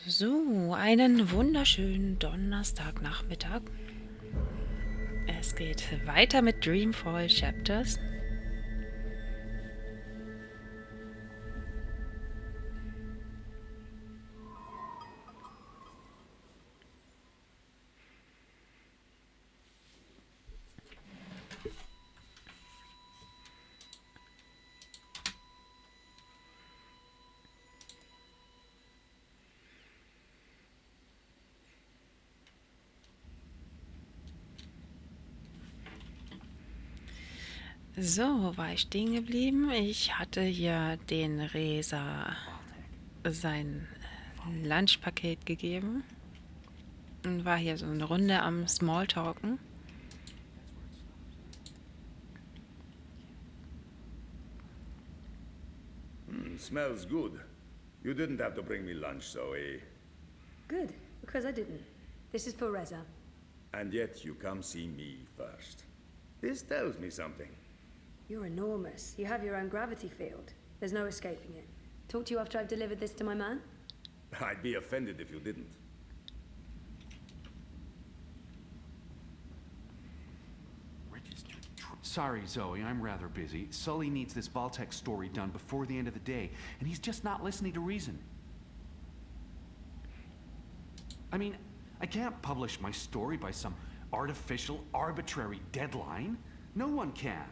So, einen wunderschönen Donnerstagnachmittag. Es geht weiter mit Dreamfall Chapters. So, wo war ich stehen geblieben? Ich hatte hier den Resa sein Lunchpaket gegeben und war hier so eine Runde am Smalltalken. Smells good. You didn't have to bring me lunch, Zoe. Good, because I didn't. This is for Reza. And yet you come see me first. This tells me something. You're enormous. You have your own gravity field. There's no escaping it. Talk to you after I've delivered this to my man? I'd be offended if you didn't. Sorry, Zoe, I'm rather busy. Sully needs this Vaultec story done before the end of the day, and he's just not listening to reason. I mean, I can't publish my story by some artificial, arbitrary deadline. No one can.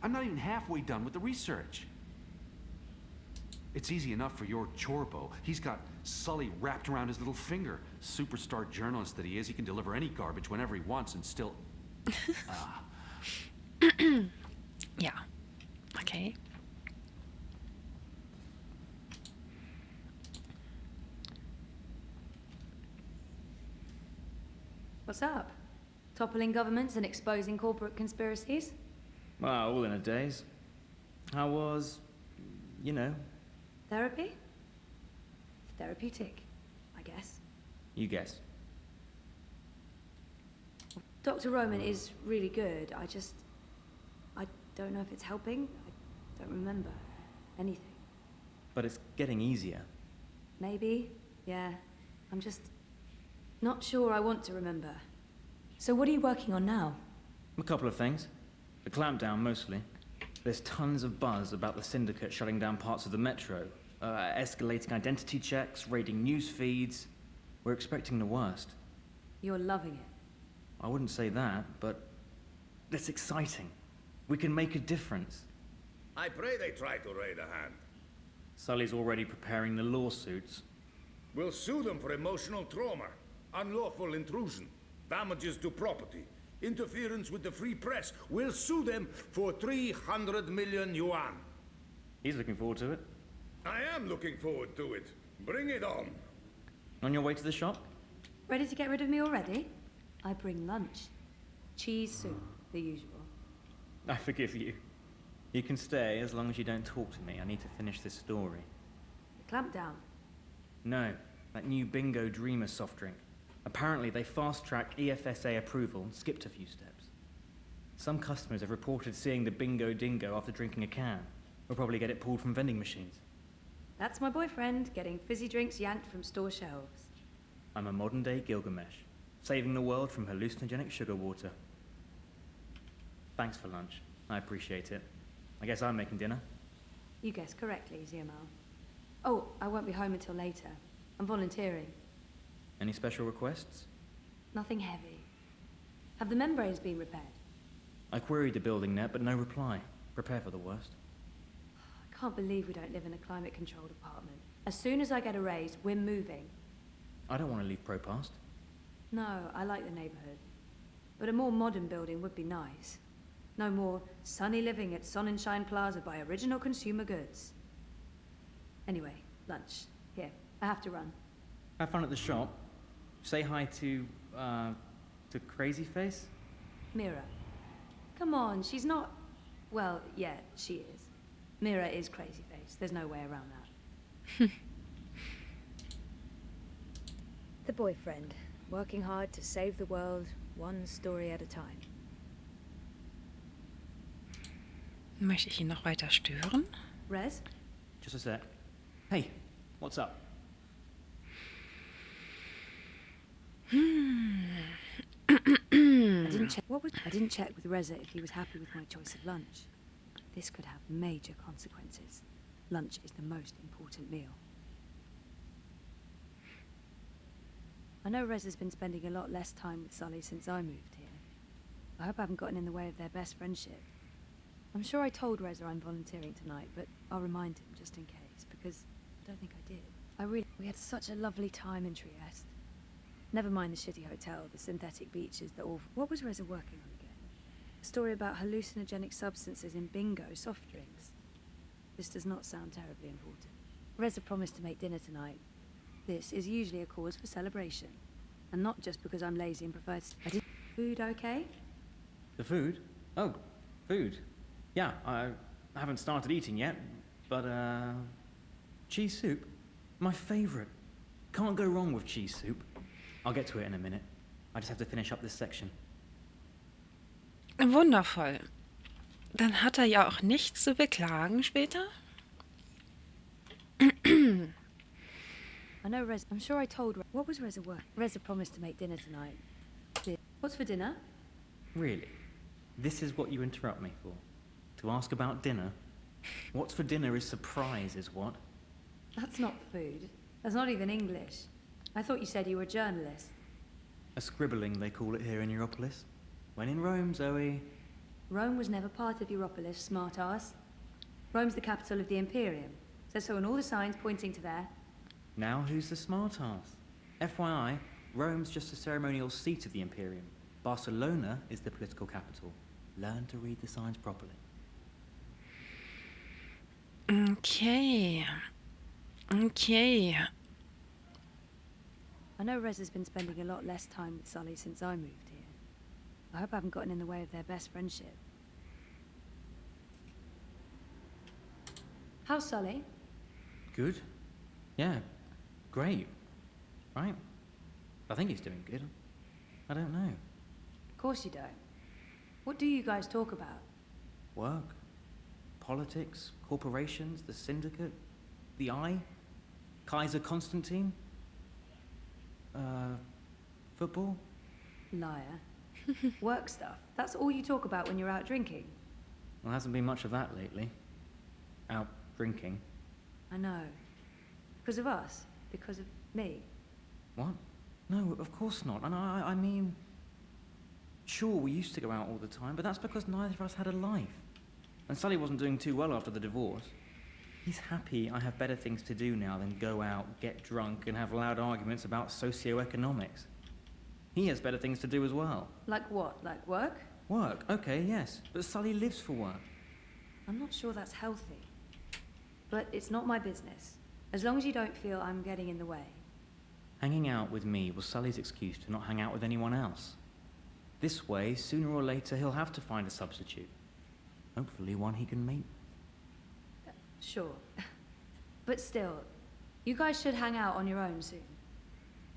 I'm not even halfway done with the research. It's easy enough for your Chorbo. He's got Sully wrapped around his little finger. Superstar journalist that he is, he can deliver any garbage whenever he wants and still... Ja, okay. What's up? Toppling governments and exposing corporate conspiracies? Well, all in a daze. How was, you know? Therapy? Therapeutic, I guess. You guess. Dr. Roman is really good. I don't know if it's helping. I don't remember anything. But it's getting easier. Maybe, yeah. I'm just not sure I want to remember. So what are you working on now? A couple of things. The clampdown, mostly. There's tons of buzz about the syndicate shutting down parts of the metro. Escalating identity checks, raiding news feeds. We're expecting the worst. You're loving it. I wouldn't say that, but it's exciting. We can make a difference. I pray they try to raid a hand. Sully's already preparing the lawsuits. We'll sue them for emotional trauma, unlawful intrusion, damages to property, interference with the free press. We'll sue them for 300 million yuan. He's looking forward to it. I am looking forward to it. Bring it on. On your way to the shop? Ready to get rid of me already? I bring lunch. Cheese soup, the usual. I forgive you. You can stay as long as you don't talk to me. I need to finish this story. The clampdown. No, that new Bingo Dreamer soft drink. Apparently they fast-tracked EFSA approval and skipped a few steps. Some customers have reported seeing the Bingo Dingo after drinking a can. We'll probably get it pulled from vending machines. That's my boyfriend, getting fizzy drinks yanked from store shelves. I'm a modern-day Gilgamesh, saving the world from hallucinogenic sugar water. Thanks for lunch. I appreciate it. I guess I'm making dinner. You guessed correctly, Ziamal. Oh, I won't be home until later. I'm volunteering. Any special requests? Nothing heavy. Have the membranes been repaired? I queried the building net, but no reply. Prepare for the worst. I can't believe we don't live in a climate-controlled apartment. As soon as I get a raise, we're moving. I don't want to leave Propast. No, I like the neighborhood. But a more modern building would be nice. No more sunny living at Sonnenschein Plaza by Original Consumer Goods. Anyway, lunch. Here, I have to run. Have fun at the shop. Say hi to Crazy Face. Mira. Come on, she's not... Well, yeah, she is. Mira is crazy face. There's no way around that. The boyfriend, working hard to save the world, one story at a time. Möchte ich ihn noch weiter stören? Rez? Just a sec. Hey, what's up? I didn't check with Reza if he was happy with my choice of lunch. This could have major consequences. Lunch is the most important meal. I know Reza's been spending a lot less time with Sully since I moved here. I hope I haven't gotten in the way of their best friendship. I'm sure I told Reza I'm volunteering tonight, but I'll remind him just in case, because I don't think I did. We had such a lovely time in Trieste. Never mind the shitty hotel, the synthetic beaches, the awful... What was Reza working on again? A story about hallucinogenic substances in bingo soft drinks. This does not sound terribly important. Reza promised to make dinner tonight. This is usually a cause for celebration. And not just because I'm lazy and prefer to... Food okay? The food? Oh, food. Yeah, I haven't started eating yet, but, cheese soup? My favourite. Can't go wrong with cheese soup. I'll get to it in a minute. I just have to finish up this section. Wundervoll. Dann hat er ja auch nichts zu beklagen später. I know Reza... I'm sure I told Reza... What was Reza work? Reza promised to make dinner tonight. What's for dinner? Really? This is what you interrupt me for? To ask about dinner? What's for dinner is surprise, is what? That's not food. That's not even English. I thought you said you were a journalist. A scribbling, they call it here in Europolis. When in Rome, Zoe. Rome was never part of Europolis, smart-ass. Rome's the capital of the Imperium. Says so on all the signs pointing to there. Now who's the smart-ass? FYI, Rome's just a ceremonial seat of the Imperium. Barcelona is the political capital. Learn to read the signs properly. Okay. Okay. I know Reza's been spending a lot less time with Sully since I moved here. I hope I haven't gotten in the way of their best friendship. How's Sully? Good? Yeah, great. Right? I think he's doing good. I don't know. Of course you don't. What do you guys talk about? Work, politics, corporations, the syndicate, the Eye, Kaiser Constantine, football. Liar. Work stuff. That's all you talk about when you're out drinking. Well, hasn't been much of that lately. Out drinking. I know. Because of us. Because of me. What? No, of course not. And I mean... Sure, we used to go out all the time, but that's because neither of us had a life. And Sully wasn't doing too well after the divorce. He's happy I have better things to do now than go out, get drunk, and have loud arguments about socioeconomics. He has better things to do as well. Like what? Like work? Work, okay, yes. But Sully lives for work. I'm not sure that's healthy. But it's not my business. As long as you don't feel I'm getting in the way. Hanging out with me was Sully's excuse to not hang out with anyone else. This way, sooner or later, he'll have to find a substitute. Hopefully one he can meet. Sure. But still, you guys should hang out on your own soon.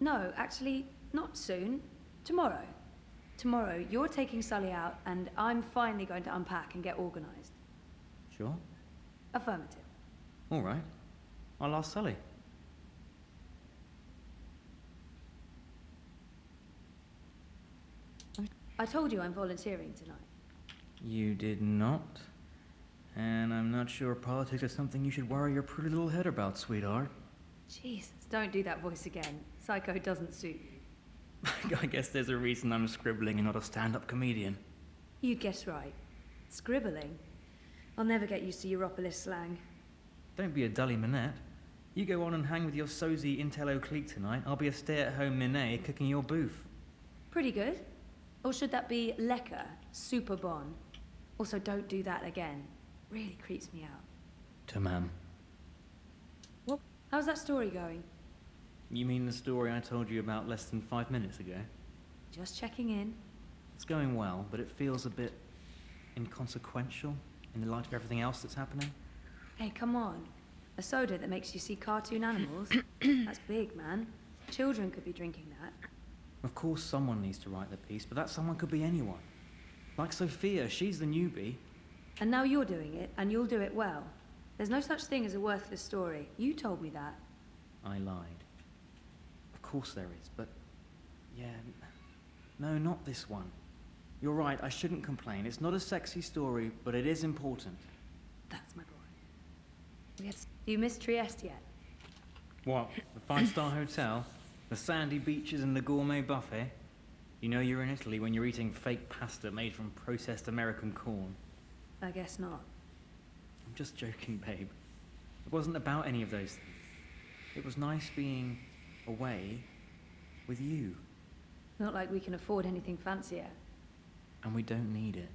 No, actually, not soon. Tomorrow. Tomorrow, you're taking Sully out, and I'm finally going to unpack and get organised. Sure? Affirmative. All right. I'll ask Sully. I told you I'm volunteering tonight. You did not? And I'm not sure politics is something you should worry your pretty little head about, sweetheart. Jesus, don't do that voice again. Psycho doesn't suit you. I guess there's a reason I'm scribbling and not a stand-up comedian. You guess right. Scribbling. I'll never get used to Europolis slang. Don't be a dully minette. You go on and hang with your sozy intello clique tonight. I'll be a stay-at-home minette cooking your booth. Pretty good. Or should that be lekker, super bon? Also, don't do that again. Really creeps me out. Tamam. What? How's that story going? You mean the story I told you about less than 5 minutes ago? Just checking in. It's going well, but it feels a bit inconsequential in the light of everything else that's happening. Hey, come on. A soda that makes you see cartoon animals? That's big, man. Children could be drinking that. Of course someone needs to write the piece, but that someone could be anyone. Like Sophia, she's the newbie. And now you're doing it, and you'll do it well. There's no such thing as a worthless story. You told me that. I lied. Of course there is, but Yeah, no, not this one. You're right, I shouldn't complain. It's not a sexy story, but it is important. That's my boy. You missed Trieste yet? What? The five-star hotel? The sandy beaches and the gourmet buffet? You know you're in Italy when you're eating fake pasta made from processed American corn. I guess not. I'm just joking, babe. It wasn't about any of those things. It was nice being away with you. Not like we can afford anything fancier. And we don't need it.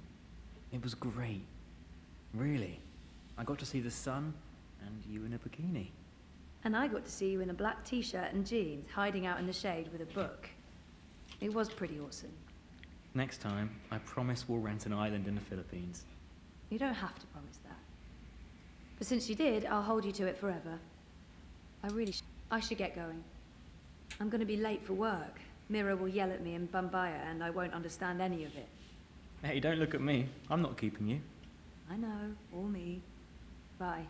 It was great. Really. I got to see the sun and you in a bikini. And I got to see you in a black t-shirt and jeans, hiding out in the shade with a book. It was pretty awesome. Next time, I promise we'll rent an island in the Philippines. You don't have to promise that. But since you did, I'll hold you to it forever. I should get going. I'm gonna be late for work. Mira will yell at me in Bambaya and I won't understand any of it. Hey, don't look at me. I'm not keeping you. I know, or me. Bye.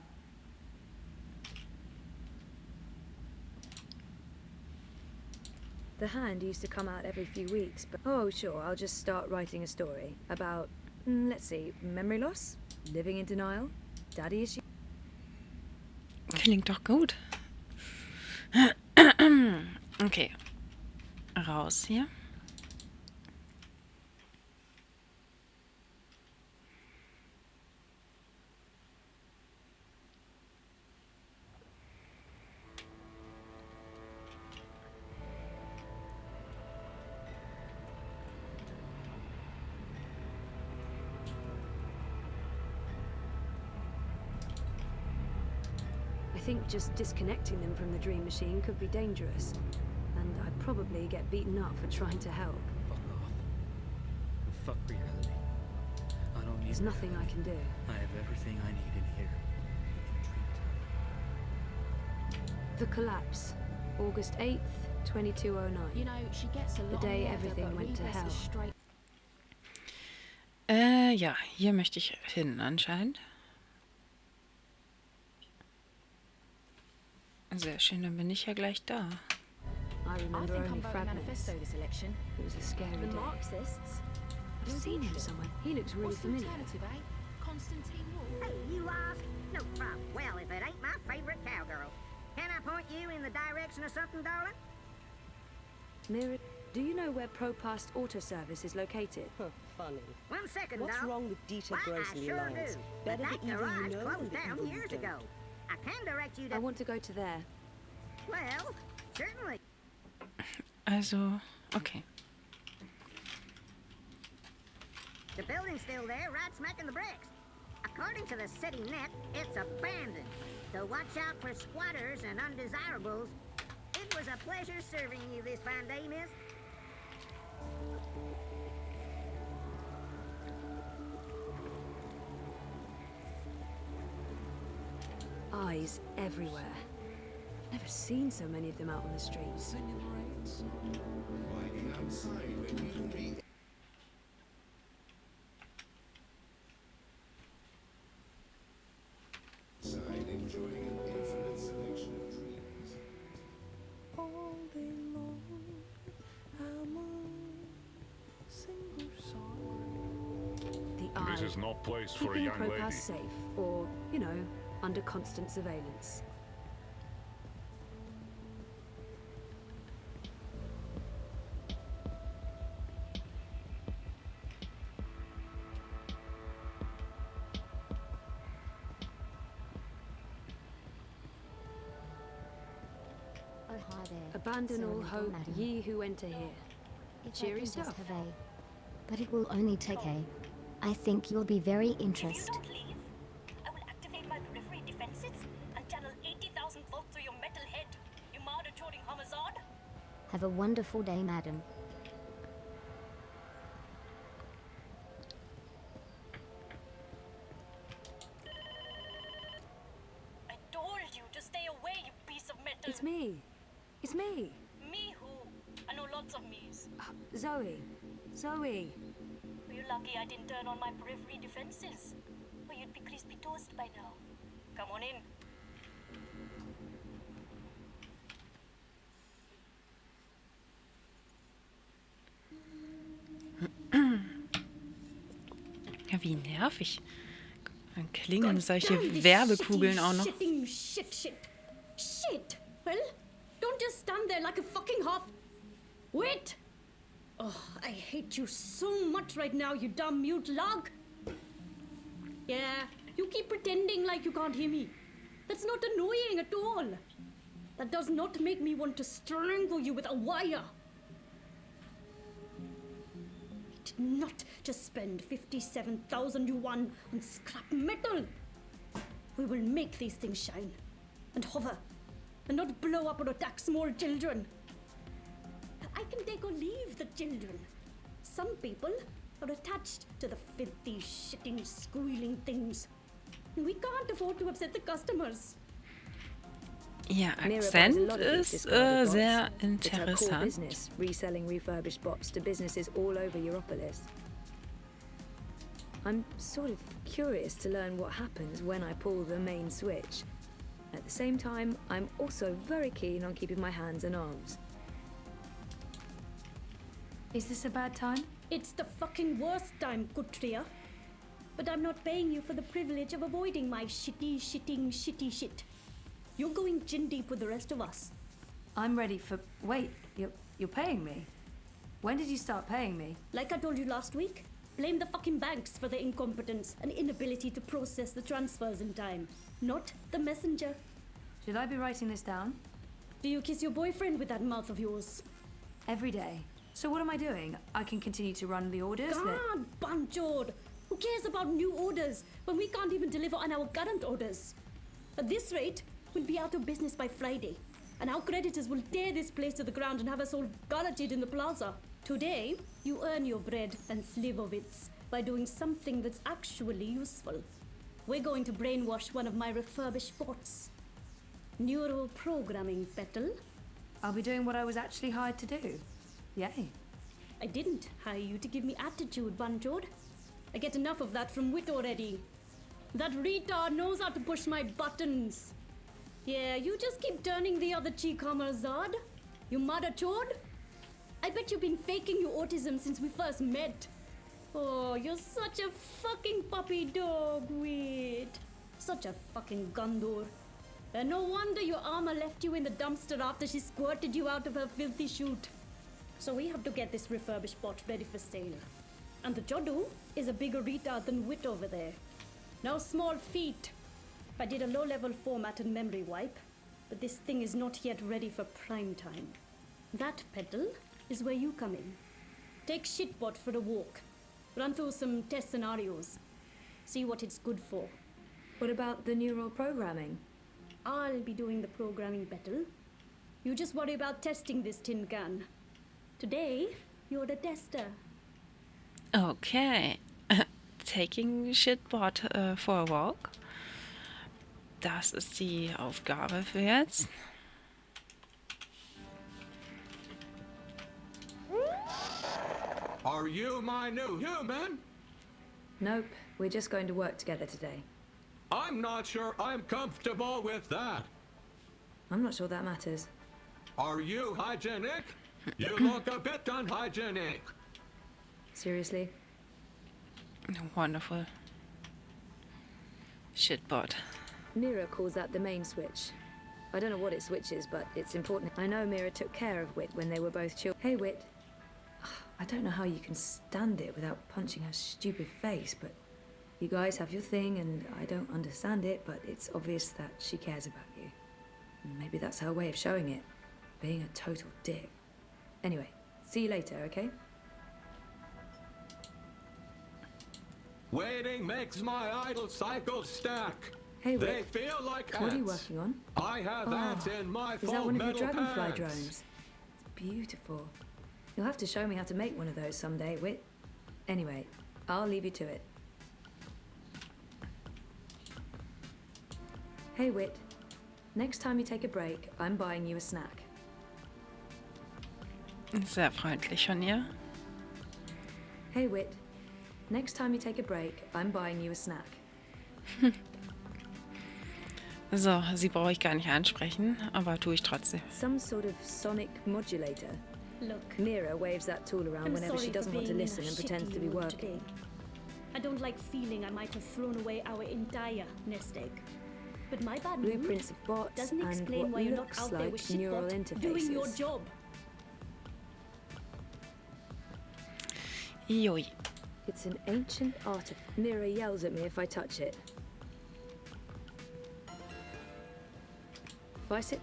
The Hand used to come out every few weeks, but oh sure, I'll just start writing a story about, let's see, memory loss, living in denial, daddy issues. Klingt doch gut. Okay. Raus hier. I think just disconnecting them from the dream machine could be dangerous. And I'd probably get beaten up for trying to help. Fuck off. And fuck reality. I don't need... There's nothing I can do. I have everything I need in here. The Collapse. August 8th, 2209. You know, she gets a lot The day of water, everything but went to Rebus hell. is straight. Ja, hier möchte ich hin anscheinend. Sehr schön, dann bin ich ja gleich da. I I remember think I'm only voting fragments. manifesto this election. It was a scary The day. Marxists. I've seen him somewhere. He looks really What's the familiar. alternative, eh? Constantine Wolf. Hey, you ask? No problem. Well, if it ain't my favorite cowgirl. Can I point you in the direction of something, darling? Mira, do you know where Propast Auto Service is located? Funny. 1 second, What's doll. wrong with Dieter Why, Gross I and the sure Alliance? do. Better But the that evil garage you know than closed the down evil you years don't. ago. I can direct you to... I want to go to there. Well, certainly. Also, okay. The building's still there, right smack in the bricks. According to the city net, it's abandoned. So watch out for squatters and undesirables. It was a pleasure serving you this fine day, miss. Eyes everywhere. Never seen so many of them out on the streets. All day long, I'm a single song. The Eye. This is no place for a Keeping young lady. Propast safe, or, you know, under constant surveillance. Oh, hi there. Abandon Sir all and hope, Madam. ye who enter here. If I Cheery can just stuff. have a... But it will only take a... I think you'll be very interested. If you don't leave, I will activate my periphery defenses and channel 80,000 volts through your metal head. You murder-toting homicide. Have a wonderful day, madam. I told you to stay away, you piece of metal. It's me. It's me. Me who? I know lots of me's. Zoe. Zoe. You're lucky I didn't turn on my periphery defenses. Or you'd be crispy toast by now. Come on in. Wie nervig. Dann klingen solche Werbekugeln auch noch. Shit! Well, don't just stand there like a fucking half. Wait! Oh, I hate you so much right now, you dumb mute log. Yeah, you keep pretending like you can't hear me. That's not annoying at all. That does not make me want to strangle you with a wire. We did not just spend 57,000 yuan on scrap metal. We will make these things shine and hover and not blow up or attack small children. I can take or leave the children. Some people are attached to the filthy, shitting, squealing things. We can't afford to upset the customers. Ihr Mira buys Akzent a lot of these ist discarded sehr bots. It's her core interessant. business, reselling refurbished bots to businesses all over Europolis. I'm sort of curious to learn what happens when I pull the main switch. At the same time, I'm also very keen on keeping my hands and arms. Is this a bad time? It's the fucking worst time, Kutria. But I'm not paying you for the privilege of avoiding my shitty shit. You're going chin deep with the rest of us. I'm ready for... Wait, you're paying me? When did you start paying me? Like I told you last week, blame the fucking banks for their incompetence and inability to process the transfers in time, not the messenger. Should I be writing this down? Do you kiss your boyfriend with that mouth of yours? Every day. So what am I doing? I can continue to run the orders that... God, Banchod! Who cares about new orders when we can't even deliver on our current orders? At this rate, we'll be out of business by Friday, and our creditors will tear this place to the ground and have us all garroted in the plaza. Today, you earn your bread and slivovitz by doing something that's actually useful. We're going to brainwash one of my refurbished bots. Neural programming, Petal. I'll be doing what I was actually hired to do. Yay. I didn't hire you to give me attitude, Banjod. I get enough of that from Wit already. That retard knows how to push my buttons. Yeah, you just keep turning the other cheek, Zard. You mother chord. I bet you've been faking your autism since we first met. Oh, you're such a fucking puppy dog, Wit. Such a fucking Gondor. And no wonder your armor left you in the dumpster after she squirted you out of her filthy chute. So we have to get this refurbished bot ready for sale. And the Jodu is a bigger retard than Wit over there. No small feat. I did a low-level format and memory wipe, but this thing is not yet ready for prime time. That, Petal, is where you come in. Take Shitbot for a walk. Run through some test scenarios. See what it's good for. What about the neural programming? I'll be doing the programming, Petal. You just worry about testing this tin can. Today, you're the tester. Okay. Taking Shitbot for a walk. Das ist die Aufgabe für jetzt. Are you my new human? Nope, we're just going to work together today. I'm not sure I'm comfortable with that. I'm not sure that matters. Are you hygienic? You look a bit unhygienic. Seriously? Wonderful. Shitbot. Mira calls that the main switch. I don't know what it switches, but it's important. I know Mira took care of Wit when they were both children. Hey, Wit. I don't know how you can stand it without punching her stupid face, but you guys have your thing, and I don't understand it, but it's obvious that she cares about you. And maybe that's her way of showing it, being a total dick. Anyway, see you later, okay? Waiting makes my idle cycles stack. Hey, They Wit. feel like ants. What are you working on? I have ants in my Is that full one of your metal dragonfly pants. drones? It's beautiful. You'll have to show me how to make one of those someday, Wit. Anyway, I'll leave you to it. Hey, Wit. Next time you take a break, I'm buying you a snack. Sehr freundlich von ihr. Hey, Wit. Next time you take a break, I'm buying you a snack. So, sie brauche ich gar nicht ansprechen, aber tue ich trotzdem. Some sort of sonic modulator. Look, Mira waves that tool around I'm whenever sorry she doesn't for want to being in listen a and pretends shitty to be mood working. today. I don't like feeling I might have thrown away our entire nest egg. But my bad mood Blueprints of bots doesn't and explain why what you're not looks out there like with neural shitbot doing your interfaces. job. Joi. It's an ancient artifact. Mira yells at me if I touch it. If I sit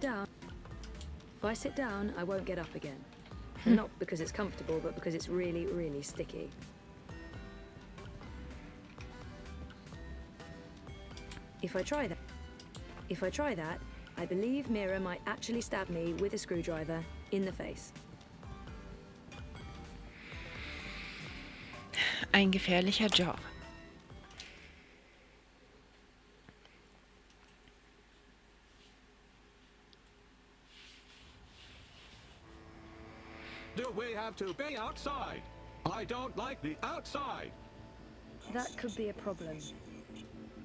down, I won't get up again. And not because it's comfortable, but because it's really, really sticky. If I try that, I believe Mira might actually stab me with a screwdriver in the face. Ein gefährlicher Job. Do we have to be outside? I don't like the outside. That could be a problem.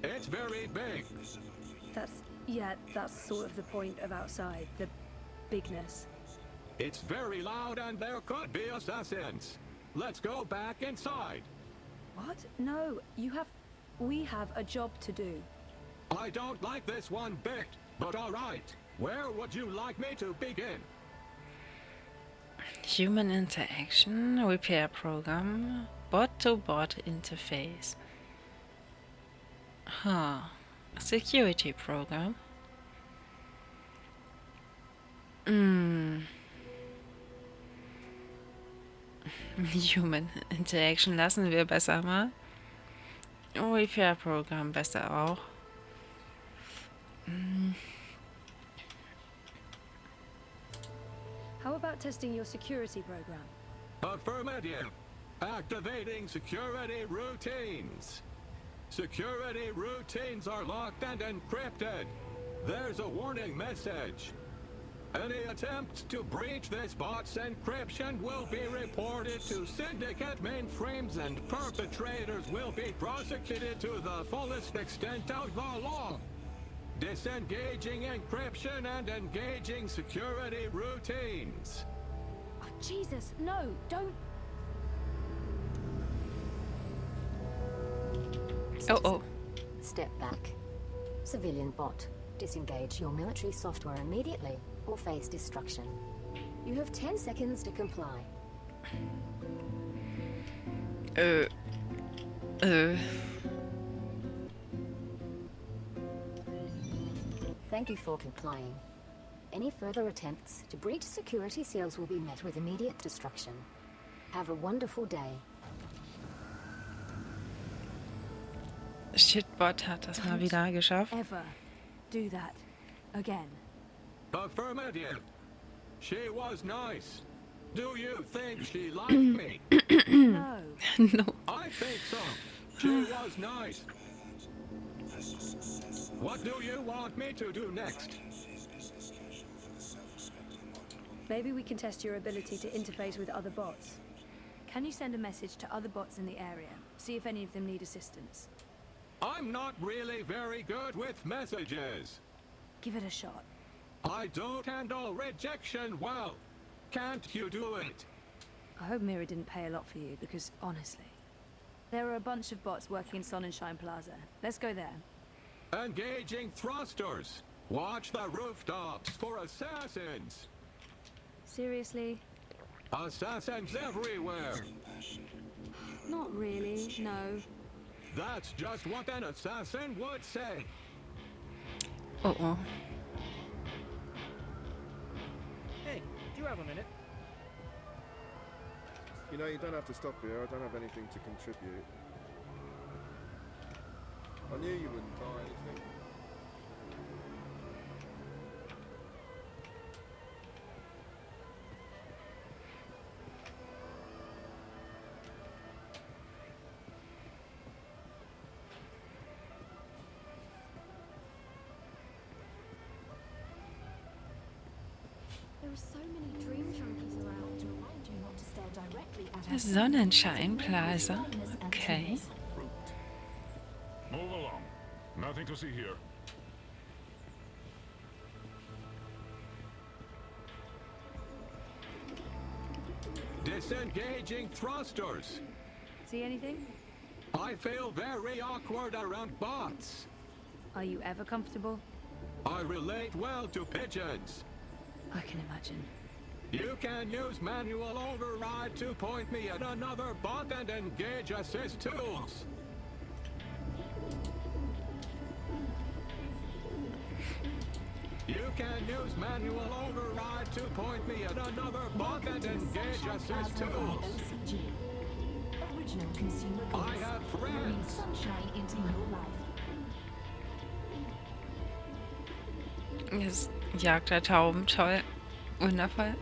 It's very big. That's sort of the point of outside, the bigness. It's very loud and there could be assassins. Let's go back inside. What? No, we have a job to do. I don't like this one bit, but all right. Where would you like me to begin? Human interaction, repair program, bot-to-bot interface. Huh. Security program. Human interaction lassen wir besser mal. Repair program besser auch. How about testing your security program? Affirmative. Activating security routines. Security routines are locked and encrypted. There's a warning message. Any attempt to breach this bot's encryption will be reported to syndicate mainframes and perpetrators will be prosecuted to the fullest extent of the law. Disengaging encryption and engaging security routines. Oh, Jesus, no, don't. Oh. Step back. Civilian bot. Disengage your military software immediately or face destruction. You have 10 seconds to comply. Thank you for complying. Any further attempts to breach security seals will be met with immediate destruction. Have a wonderful day. Shitbot hat das mal wieder geschafft. Ever do that again. Affirmative. She was nice. Do you think she liked me? No. No. I think so. She was nice. What do you want me to do next? Maybe we can test your ability to interface with other bots. Can you send a message to other bots in the area? See if any of them need assistance. I'm not really very good with messages. Give it a shot. I don't handle rejection well. Can't you do it? I hope Mira didn't pay a lot for you, because honestly, there are a bunch of bots working in Sonnenschein Plaza. Let's go there. Engaging thrusters. Watch the rooftops for assassins. Seriously? Assassins everywhere. Not really, no. That's just what an assassin would say. Oh. Hey, do you have a minute? You know, you don't have to stop here. I don't have anything to contribute. I knew you wouldn't buy anything. There are so many dream junkies around to remind you not to stare directly at us. Sonnenschein Plaza. Okay. Move along. Nothing to see here. Disengaging thrusters. See anything? I feel very awkward around bots. Are you ever comfortable? I relate well to pigeons. I can imagine. You can use manual override to point me at another bot and engage assist tools. You can use manual override to point me at another bot and engage assist tools. OCG. Original consumer goods. I have Bringing friends. sunshine into your life. Jetzt Jagd der Tauben, toll. Wundervoll.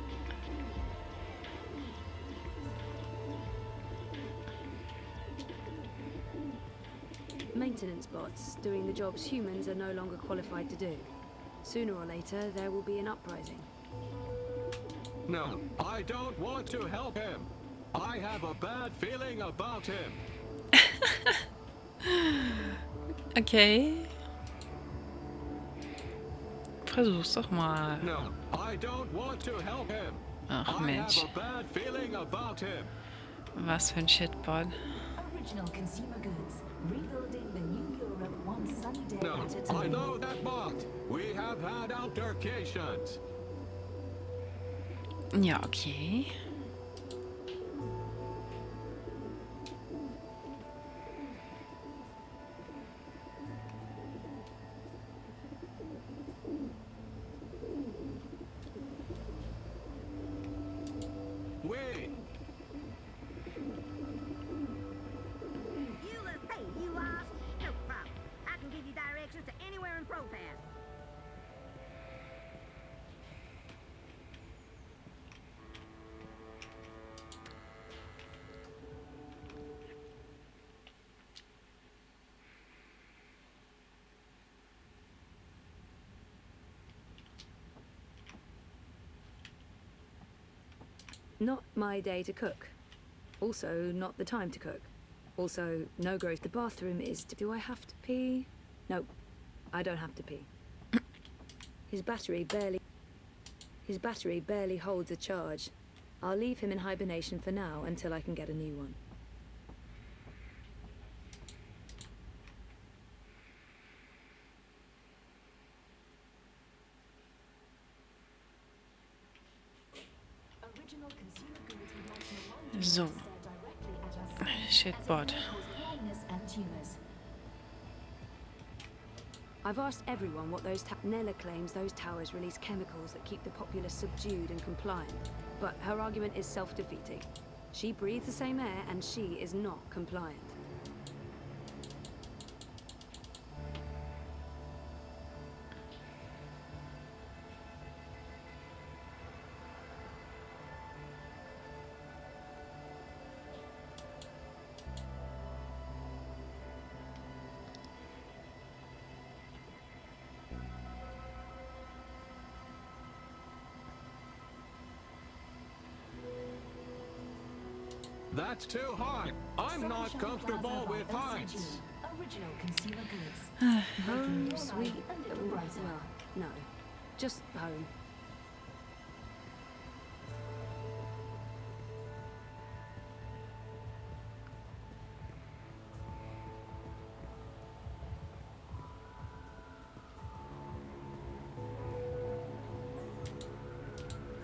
Maintenance bots doing the jobs humans are no longer qualified to do. Sooner or later, there will be an uprising. No, I don't want to help him. I have a bad feeling about him. Okay. Versuch's doch mal. No, I don't want to help him. Ach I Mensch. have a bad feeling about him. Was für ein Shitbot. Original consumer goods. Rebuilding the new Europe one sunny day No, at a I time. know that bot. We have had altercations. Ja, okay. We. Hey, you lost? No problem. I can give you directions to anywhere in Propass. Not my day to cook. Also, not the time to cook. Also, no growth. The bathroom is... Do I have to pee? No, I don't have to pee. His battery barely holds a charge. I'll leave him in hibernation for now until I can get a new one. Original consumer goods would like to remind you So. to stare directly at our sun, as it Shitbot. may cause blindness and tumors. I've asked everyone what those Nella claims those towers release chemicals that keep the populace subdued and compliant. But her argument is self-defeating. She breathes the same air and she is not compliant. That's too high. I'm not Sunshine comfortable Plaza with by heights. OCG. Original consumer goods. Home, Making your sweet... life a little Well, brighter. no. Just home.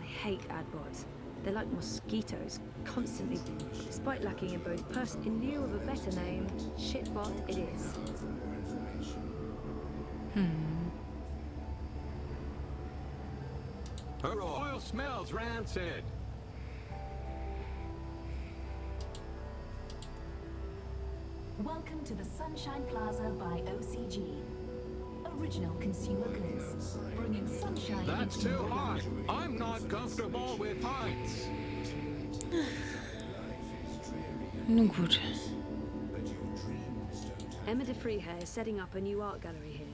I hate adbots. They're like mosquitoes, constantly, despite lacking in both in lieu of a better name, shitbot it is. Her oil smells rancid. Welcome to the Sunshine Plaza by OCG. Original consumer goods. Bringing sunshine That's into too your high. life. I'm not comfortable with heights. Nun gut. Emma de Freehair is setting up a new art gallery here.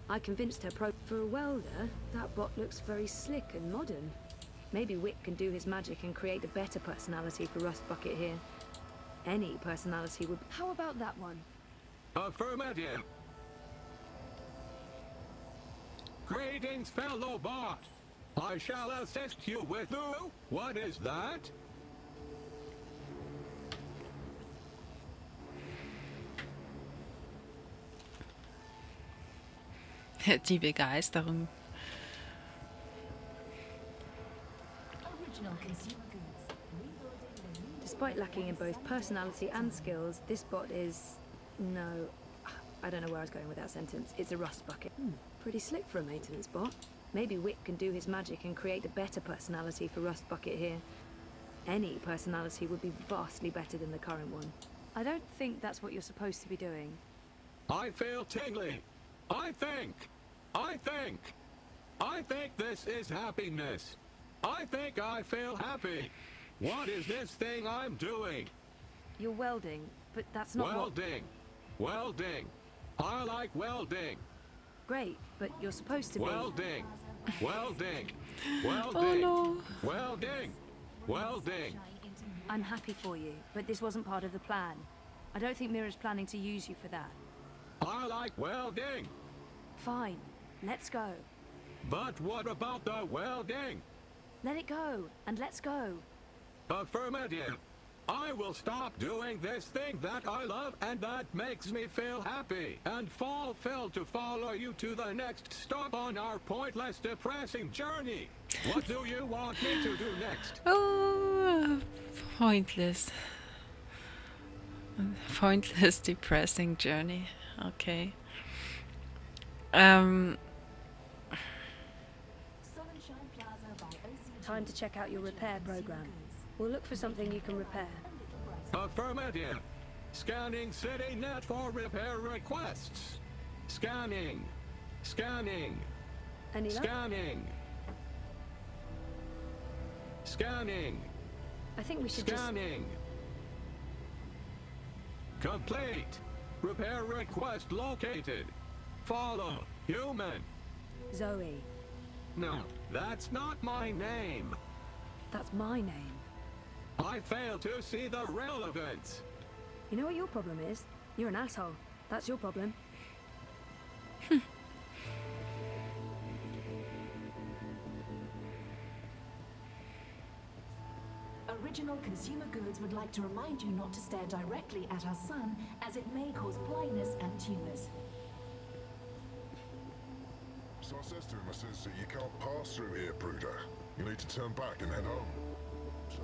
I convinced her for a welder, that bot looks very slick and modern. Maybe Wick can do his magic and create a better personality for Rust Bucket here. Any personality would... How about that one? Affirmative. Greetings, fellow bot. I shall assist you with... What is that? Die Begeisterung. Original consumer goods. Despite lacking in both personality and skills, this bot is... no... I don't know where I was going with that sentence. It's a rust bucket. Pretty slick for a maintenance bot. Maybe Wit can do his magic and create a better personality for Rust Bucket here. Any personality would be vastly better than the current one. I don't think that's what you're supposed to be doing. I feel tingly. I think this is happiness. I think I feel happy. What is this thing I'm doing? You're welding, but that's not Welding. Welding. I like welding. Great, but you're supposed to be... Welding. Welding. Welding. Oh no. Welding. Welding. I'm happy for you, but this wasn't part of the plan. I don't think Mira's planning to use you for that. I like welding. Fine, let's go. But what about the welding? Let it go, and let's go. Affirmative. I will stop doing this thing that I love and that makes me feel happy and fulfill to follow you to the next stop on our pointless, depressing journey. What do you want me to do next? Oh, pointless. Pointless, depressing journey. Okay. Time to check out your repair program. We'll look for something you can repair. Affirmative. Scanning CityNet for repair requests. Scanning. Scanning. Any luck? Scanning. Scanning. I think we should Scanning. Complete. Repair request located. Follow. Human. just... Zoe. No, that's not my name. That's my name. I fail to see the relevance. You know what your problem is? You're an asshole. That's your problem. Original Consumer Goods would like to remind you not to stare directly at our sun, as it may cause blindness and tumors. So I says to him, I says, you can't pass through here, Bruder. You need to turn back and head home. So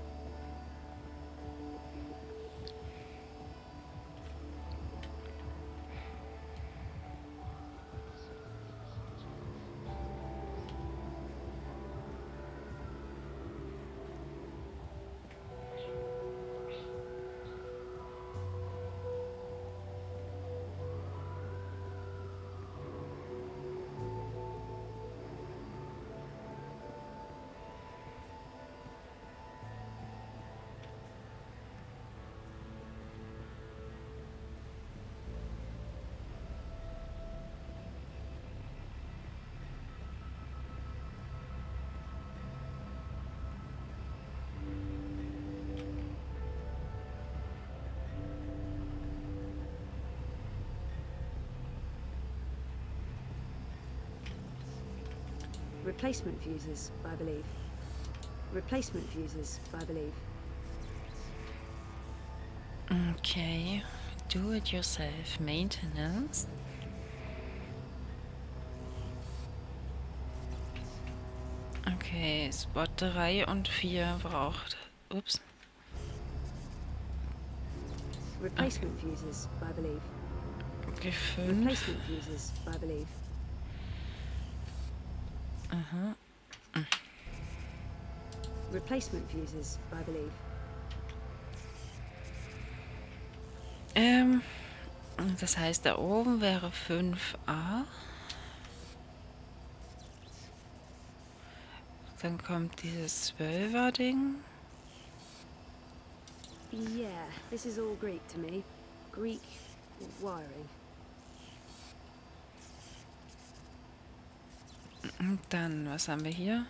Replacement fuses, I believe. Replacement fuses, I believe. Okay. Do-it-yourself maintenance. Okay, Spot 3 und 4 braucht... Ups. Replacement fuses, I believe. Okay, 5. Replacement fuses, I believe. Aha. Replacement fuses, I believe. Das heißt, da oben wäre 5a. Dann kommt dieses 12er-Ding. Yeah, this is all Greek to me. Greek wiring. Dann, was haben wir hier?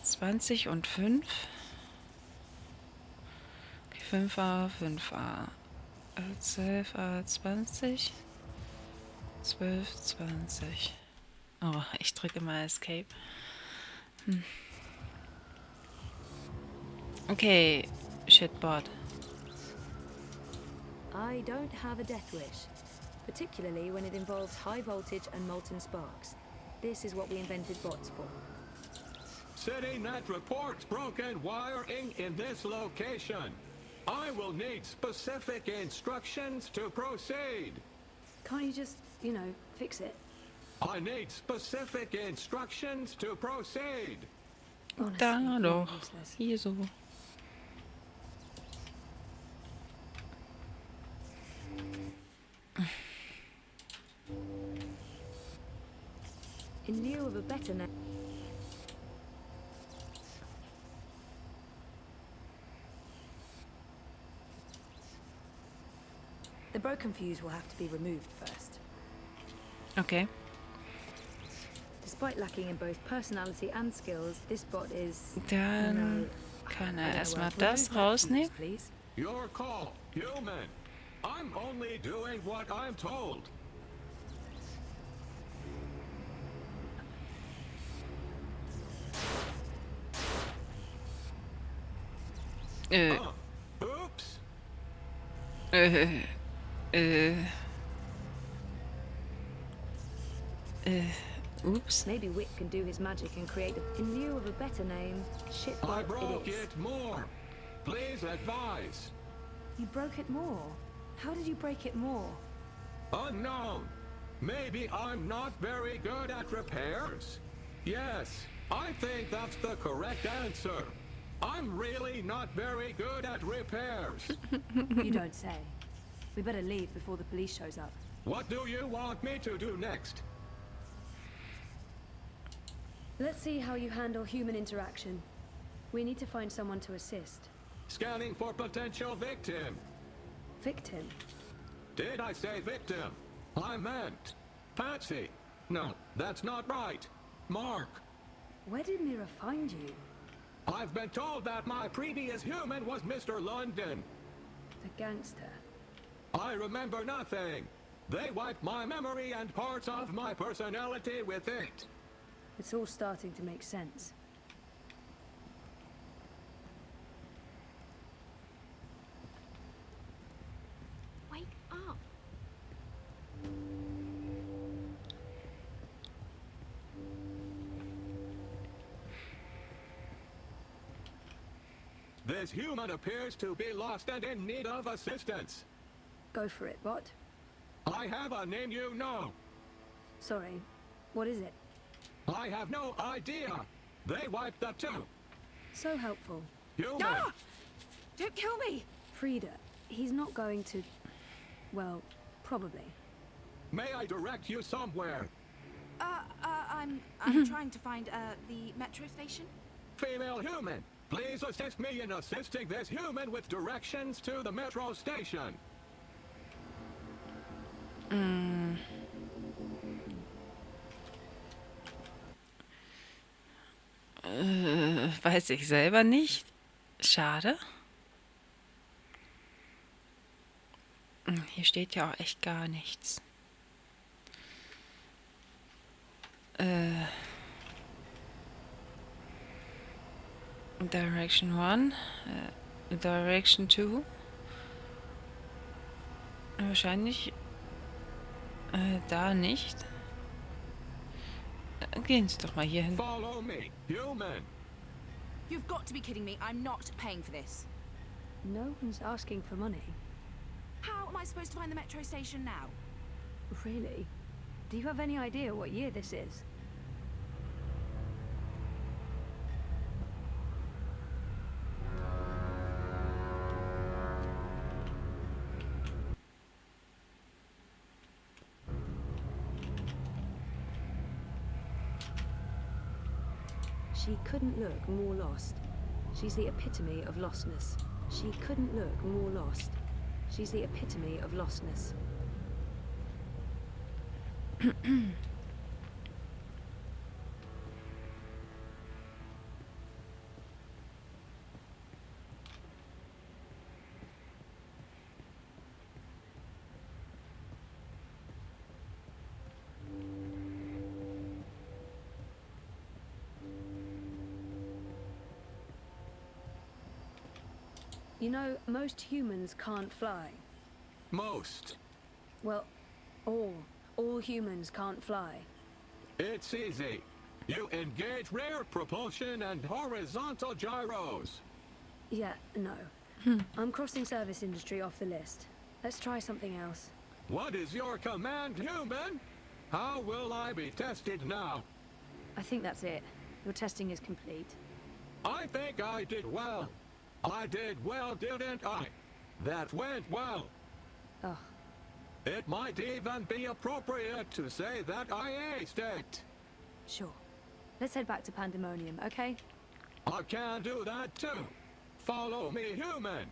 20 und 5. Okay, 5a, 5a. 12a, 20. 12, 20. Oh, ich drücke mal Escape. Okay, Shitbot. I don't have a death wish. particularly when it involves high voltage and molten sparks. This is what we invented bots for. CityNet reports broken wiring in this location. I will need specific instructions to proceed. Can't you just, you know, fix it? I need specific instructions to proceed. Honestly, Da you're doch. useless. Hier so. In lieu of a better name. The broken fuse will have to be removed first. Okay. Despite lacking in both personality and skills, this bot is... Dann kann er erstmal Remove das that rausnehmen. fuse, please. Your call, human. I'm only doing what I'm told. Oops. Oops. Maybe Wit can do his magic and create a... In lieu of a better name, I shitbot broke it is. it more. Please advise. You broke it more. How did you break it more? Unknown. Maybe I'm not very good at repairs. Yes, I think that's the correct answer. I'm really not very good at repairs. You don't say. We better leave before the police shows up. What do you want me to do next? Let's see how you handle human interaction. We need to find someone to assist. Scanning for potential victim. Victim? Did I say victim? I meant Patsy. No, that's not right. Mark. Where did Mira find you? I've been told that my previous human was Mr. London. The gangster. I remember nothing. They wiped my memory and parts of my personality with it. It's all starting to make sense. Wake up. This human appears to be lost and in need of assistance. Go for it, bot. I have a name you know. Sorry. What is it? I have no idea. They wiped the two. So helpful. Human. Ah! Don't kill me! Frida, he's not going to... Well, probably. May I direct you somewhere? I'm trying to find, the metro station. Female human, please assist me in assisting this human with directions to the metro station. Weiß ich selber nicht. Schade. Hier steht ja auch echt gar nichts. Direction 1, Direction 2. Wahrscheinlich da nicht. Gehen Sie doch mal hier hin. Follow me, human. You've got to be kidding me. I'm not paying for this. No one's asking for money. How am I supposed to find the metro station now? Really? Do you have any idea what year this is? She couldn't look more lost. She's the epitome of lostness. She couldn't look more lost. She's the epitome of lostness. You know, most humans can't fly. Most. Well, All humans can't fly. It's easy. You engage rear propulsion and horizontal gyros. Yeah, no. I'm crossing service industry off the list. Let's try something else. What is your command, human? How will I be tested now? I think that's it. Your testing is complete. I think I did well. I did well, didn't I? That went well. Oh. It might even be appropriate to say that I aced it. Sure. Let's head back to Pandemonium, okay? I can do that too. Follow me, human.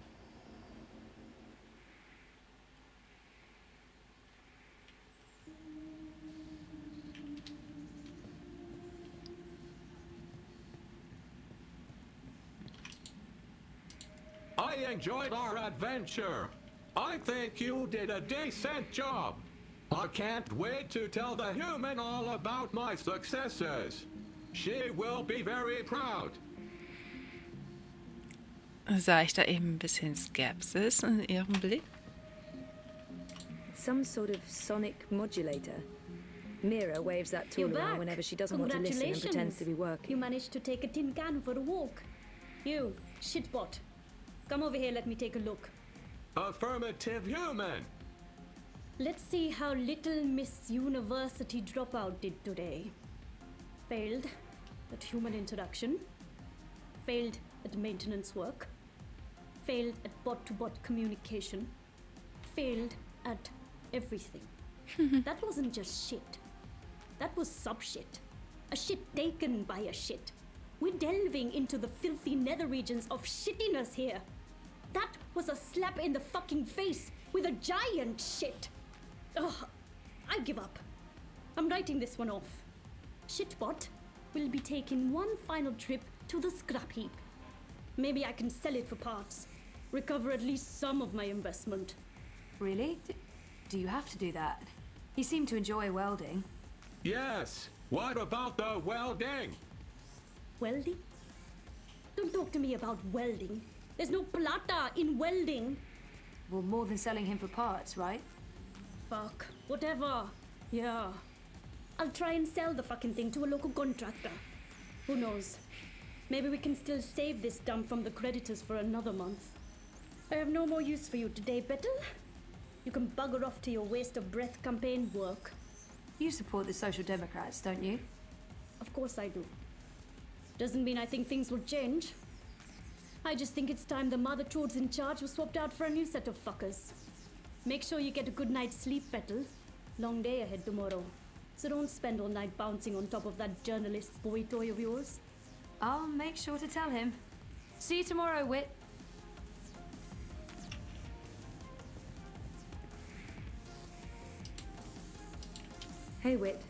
I enjoyed our adventure. I think you did a decent job. I can't wait to tell the human all about my successes. She will be very proud. Sah ich da eben ein bisschen Skepsis in ihrem Blick? Some sort of sonic modulator. Mira waves that tool You're around back. whenever she doesn't want to listen and pretends to be working. You managed to take a tin can for a walk. You, shitbot. Come over here, let me take a look. Affirmative, human. Let's see how little Miss University dropout did today. Failed at human introduction. Failed at maintenance work. Failed at bot-to-bot communication. Failed at everything. That wasn't just shit. That was sub-shit. A shit taken by a shit. We're delving into the filthy nether regions of shittiness here. That was a slap in the fucking face with a giant shit. Ugh, I give up. I'm writing this one off. Shitbot will be taking one final trip to the scrap heap. Maybe I can sell it for parts. Recover at least some of my investment. Really? Do you have to do that? You seem to enjoy welding. Yes. What about the welding? Welding? Don't talk to me about welding. There's no plata in welding. Well, more than selling him for parts, right? Fuck. Whatever. Yeah. I'll try and sell the fucking thing to a local contractor. Who knows? Maybe we can still save this dump from the creditors for another month. I have no more use for you today, Bettel. You can bugger off to your waste of breath campaign work. You support the Social Democrats, don't you? Of course I do. Doesn't mean I think things will change. I just think it's time the mother chords in charge was swapped out for a new set of fuckers. Make sure you get a good night's sleep, Bettel. Long day ahead tomorrow. So don't spend all night bouncing on top of that journalist boy toy of yours. I'll make sure to tell him. See you tomorrow, Wit. Hey, Wit.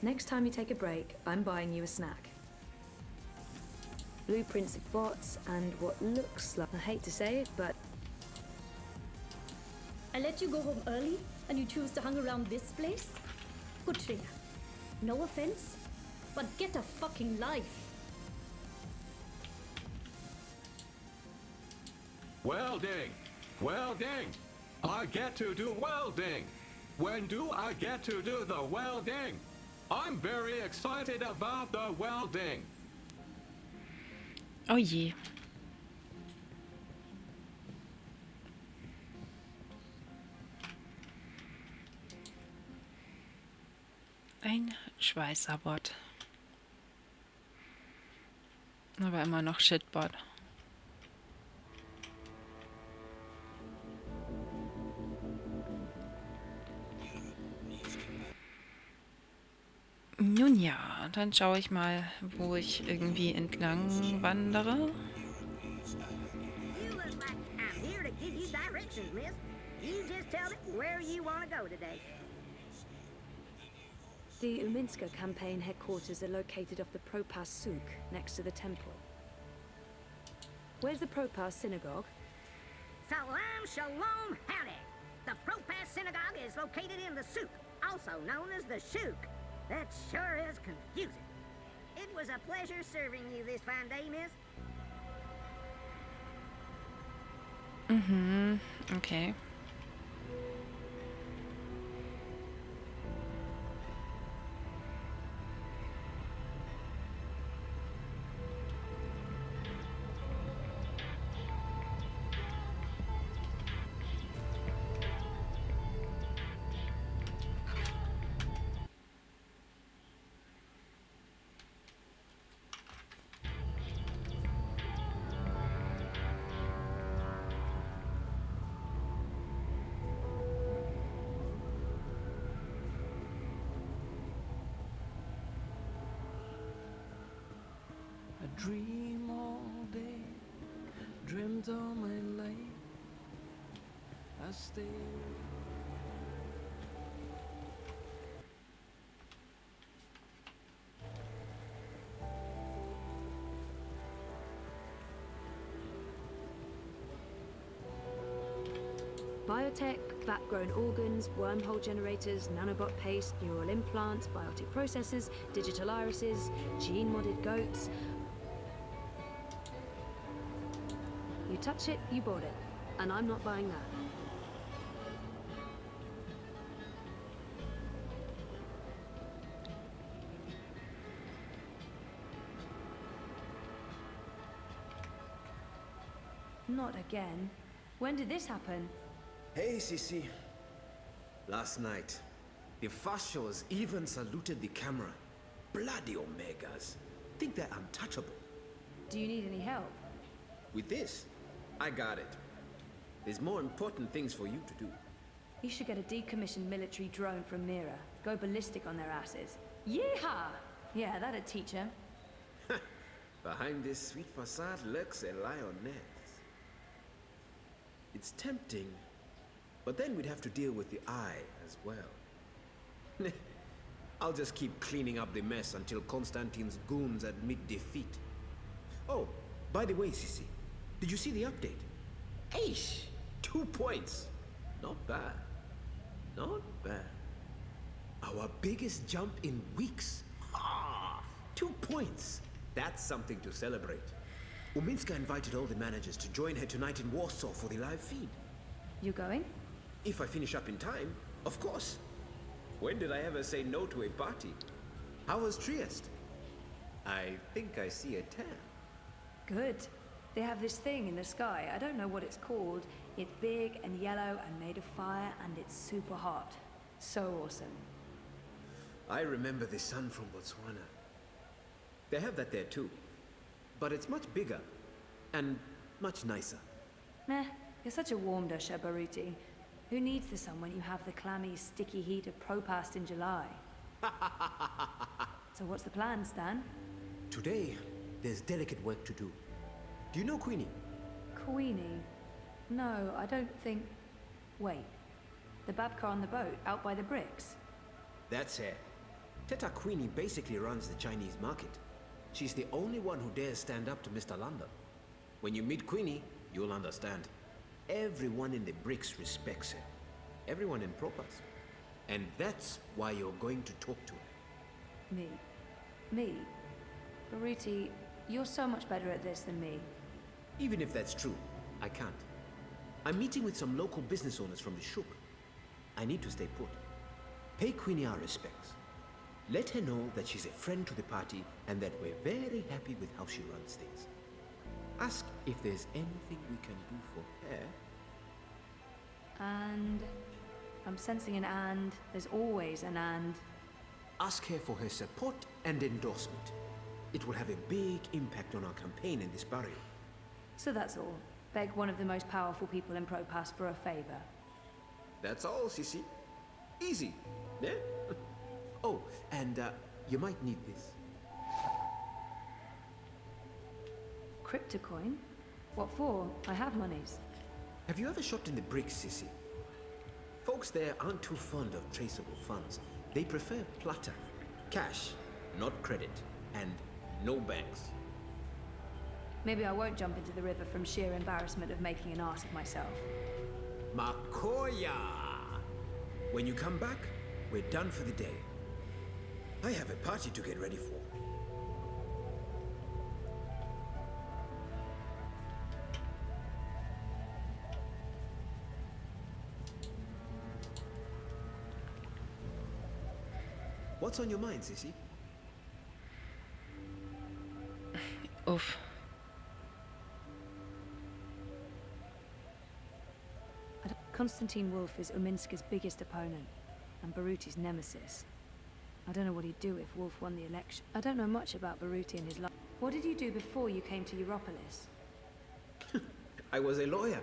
Next time you take a break, I'm buying you a snack. Blueprints of bots and what looks like... I hate to say it, but... I let you go home early, and you choose to hang around this place? Good for you. No offense, but get a fucking life. Welding. Welding. I get to do welding. When do I get to do the welding? I'm very excited about the welding. Oh je. Ein Schweißerbot. Aber immer noch Shitbot. Nun ja, dann schaue ich mal, wo ich irgendwie entlang wandere. You look like I'm here to give you directions, miss. You just tell me where you want to go today. The Uminska campaign headquarters are located off the Propas Souk, next to the temple. Where's the Propas synagogue? Salam Shalom Howdy. The Propas Synagogue is located in the souk, also known as the shuk. That sure is confusing. It was a pleasure serving you this fine day, miss. Mhm, okay. Dream all day, dreamt all my life. I stay. Biotech, vat-grown organs, wormhole generators, nanobot paste, neural implants, biotic processors, digital irises, gene-modded goats. You touch it, you bought it. And I'm not buying that. Not again. When did this happen? Hey, Sissy. Last night, the fascios even saluted the camera. Bloody Omegas. Think they're untouchable. Do you need any help? With this, I got it. There's more important things for you to do. You should get a decommissioned military drone from Mira. Go ballistic on their asses. Yeehaw! Yeah, that'd teach 'em. Behind this sweet facade lurks a lioness. It's tempting, but then we'd have to deal with the eye as well. I'll just keep cleaning up the mess until Constantine's goons admit defeat. Oh, by the way, Sissy, did you see the update? Aish! 2 points. Not bad. Not bad. Our biggest jump in weeks. Ah, 2 points. That's something to celebrate. Uminska invited all the managers to join her tonight in Warsaw for the live feed. You going? If I finish up in time, of course. When did I ever say no to a party? How was Trieste? I think I see a tan. Good. They have this thing in the sky. I don't know what it's called. It's big and yellow and made of fire, and it's super hot. So awesome. I remember the sun from Botswana. They have that there too. But it's much bigger and much nicer. Meh, you're such a warm dusher, Baruti. Who needs the sun when you have the clammy, sticky heat of Propast in July? So what's the plan, Stan? Today, there's delicate work to do. Do you know Queenie? Queenie? No, I don't think... Wait. The Babka on the boat, out by the bricks? That's her. Teta Queenie basically runs the Chinese market. She's the only one who dares stand up to Mr. London. When you meet Queenie, you'll understand. Everyone in the bricks respects her. Everyone in Propas. And that's why you're going to talk to her. Me? Me? Baruti, you're so much better at this than me. Even if that's true, I can't. I'm meeting with some local business owners from the Shuk. I need to stay put. Pay Queenie our respects. Let her know that she's a friend to the party and that we're very happy with how she runs things. Ask if there's anything we can do for her. And... I'm sensing an and. There's always an and. Ask her for her support and endorsement. It will have a big impact on our campaign in this barrio. So that's all. Beg one of the most powerful people in Propass for a favor. That's all, Sissy. Easy, yeah? Oh, and you might need this. Cryptocoin? What for? I have monies. Have you ever shopped in the bricks, Sissy? Folks there aren't too fond of traceable funds. They prefer plata. Cash, not credit. And no banks. Maybe I won't jump into the river from sheer embarrassment of making an ass of myself. Makoya! When you come back, we're done for the day. I have a party to get ready for. What's on your mind, Sissy? Oof. Konstantin Wolf is Uminska's biggest opponent, and Baruti's nemesis. I don't know what he'd do if Wolf won the election. I don't know much about Baruti and his life. What did you do before you came to Europolis? I was a lawyer.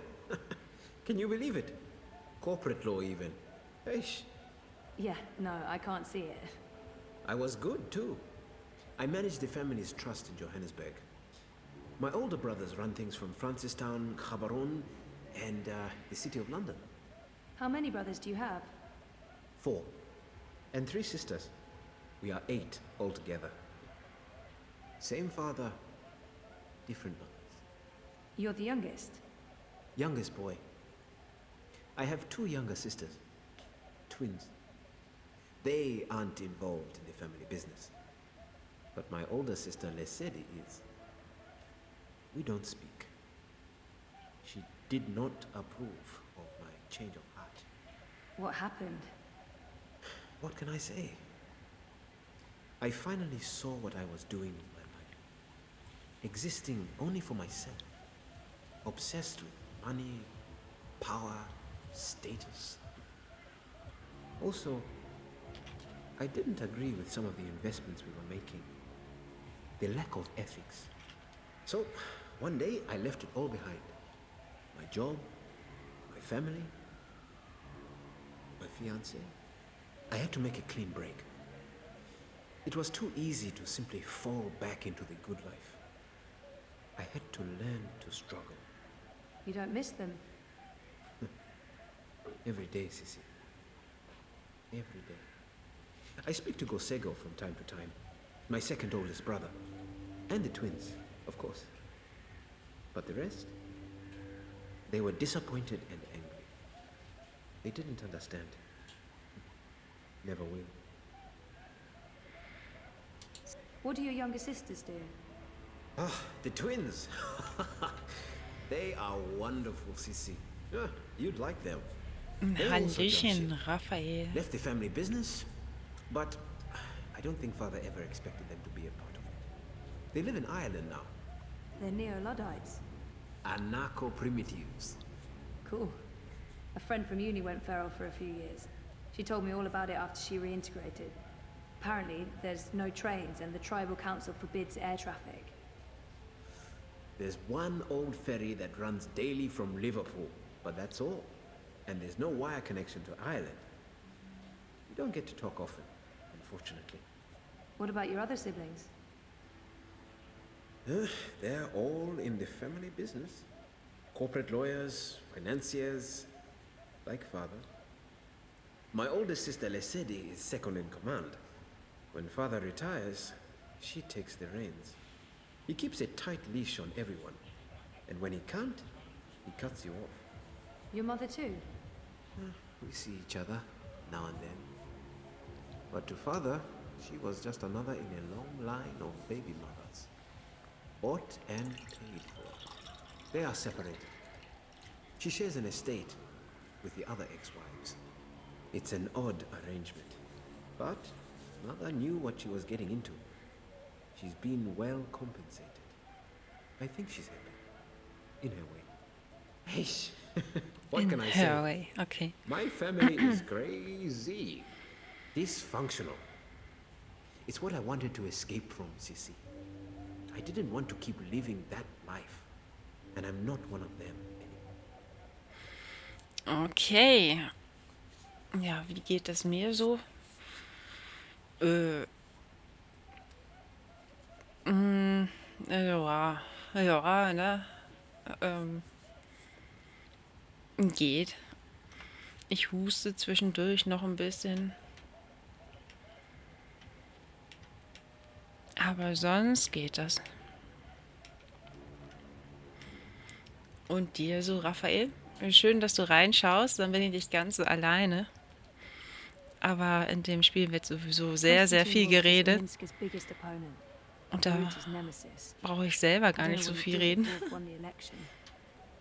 Can you believe it? Corporate law, even. Eish. Yeah, no, I can't see it. I was good, too. I managed the family's trust in Johannesburg. My older brothers run things from Francistown, Gaborone, and the City of London. How many brothers do you have? 4. And 3 sisters. We are 8 altogether. Same father, different mothers. You're the youngest? Youngest boy. I have 2 younger sisters. Twins. They aren't involved in the family business. But my older sister, Lesedi, is. We don't speak. She did not approve of my change of heart. What happened? What can I say? I finally saw what I was doing with my life. Existing only for myself. Obsessed with money, power, status. Also, I didn't agree with some of the investments we were making. The lack of ethics. So, one day I left it all behind. My job, my family, my fiancée. I had to make a clean break. It was too easy to simply fall back into the good life. I had to learn to struggle. You don't miss them? Every day, Sissy. Every day. I speak to Gosego from time to time, my second oldest brother, and the twins, of course. But the rest? They were disappointed and angry. They didn't understand. Never will. What do your younger sisters do? Ah, the twins. They are wonderful, Sissy. You'd like them. They also jump Hallöchen, ship. Raphael. Left the family business, but I don't think Father ever expected them to be a part of it. They live in Ireland now. They're Neo-Luddites. Anarcho-primitives. Cool. A friend from uni went feral for a few years. She told me all about it after she reintegrated. Apparently, there's no trains and the tribal council forbids air traffic. There's one old ferry that runs daily from Liverpool, but that's all. And there's no wire connection to Ireland. We don't get to talk often, unfortunately. What about your other siblings? They're all in the family business. Corporate lawyers, financiers, like father. My oldest sister, Lesedi, is second in command. When father retires, she takes the reins. He keeps a tight leash on everyone. And when he can't, he cuts you off. Your mother too? We see each other now and then. But to father, she was just another in a long line of baby mothers. Bought and paid for. They are separated. She shares an estate with the other ex-wives. It's an odd arrangement. But mother knew what she was getting into. She's been well compensated. I think she's happy. In her way. Hey, what can I say? In her way, okay. My family is crazy. Dysfunctional. It's what I wanted to escape from, Sissy. I didn't want to keep living that life. And I'm not one of them anymore. Okay. Ja, wie geht es mir so? Ja, ja, ne? Geht. Ich huste zwischendurch noch ein bisschen. Aber sonst geht das. Und dir so, Raphael? Schön, dass du reinschaust, dann bin ich nicht ganz so alleine. Aber in dem Spiel wird sowieso sehr, sehr viel geredet. Und da brauche ich selber gar nicht so viel reden.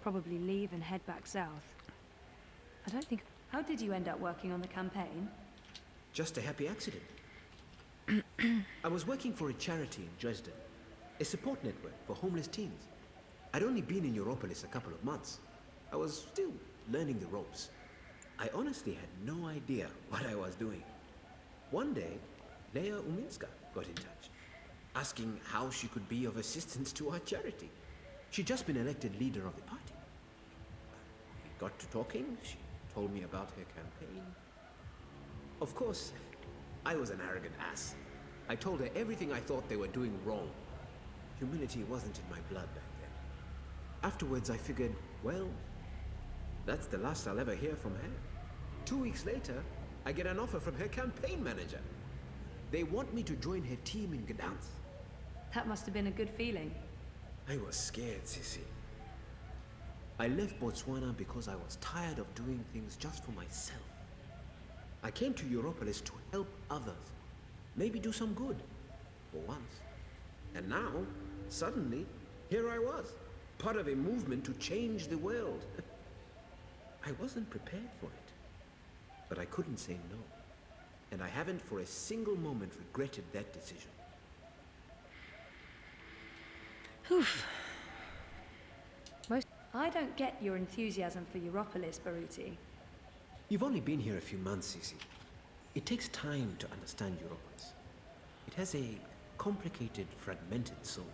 Probably leave and head back south. I don't think... How did you end up working on the campaign? Just a happy accident. I was working for a charity in Dresden, a support network for homeless teens. I'd only been in Europolis a couple of months. I was still learning the ropes. I honestly had no idea what I was doing. One day, Leia Uminska got in touch, asking how she could be of assistance to our charity. She'd just been elected leader of the party. We got to talking, she told me about her campaign. Of course, I was an arrogant ass. I told her everything I thought they were doing wrong. Humility wasn't in my blood back then. Afterwards, I figured, well, that's the last I'll ever hear from her. 2 weeks later, I get an offer from her campaign manager. They want me to join her team in Gdansk. That must have been a good feeling. I was scared, Sissy. I left Botswana because I was tired of doing things just for myself. I came to Europolis to help others. Maybe do some good. For once. And now, suddenly, here I was. Part of a movement to change the world. I wasn't prepared for it. But I couldn't say no. And I haven't for a single moment regretted that decision. I don't get your enthusiasm for Europolis, Baruti. You've only been here a few months, Sissy. It takes time to understand Europolis. It has a complicated, fragmented soul.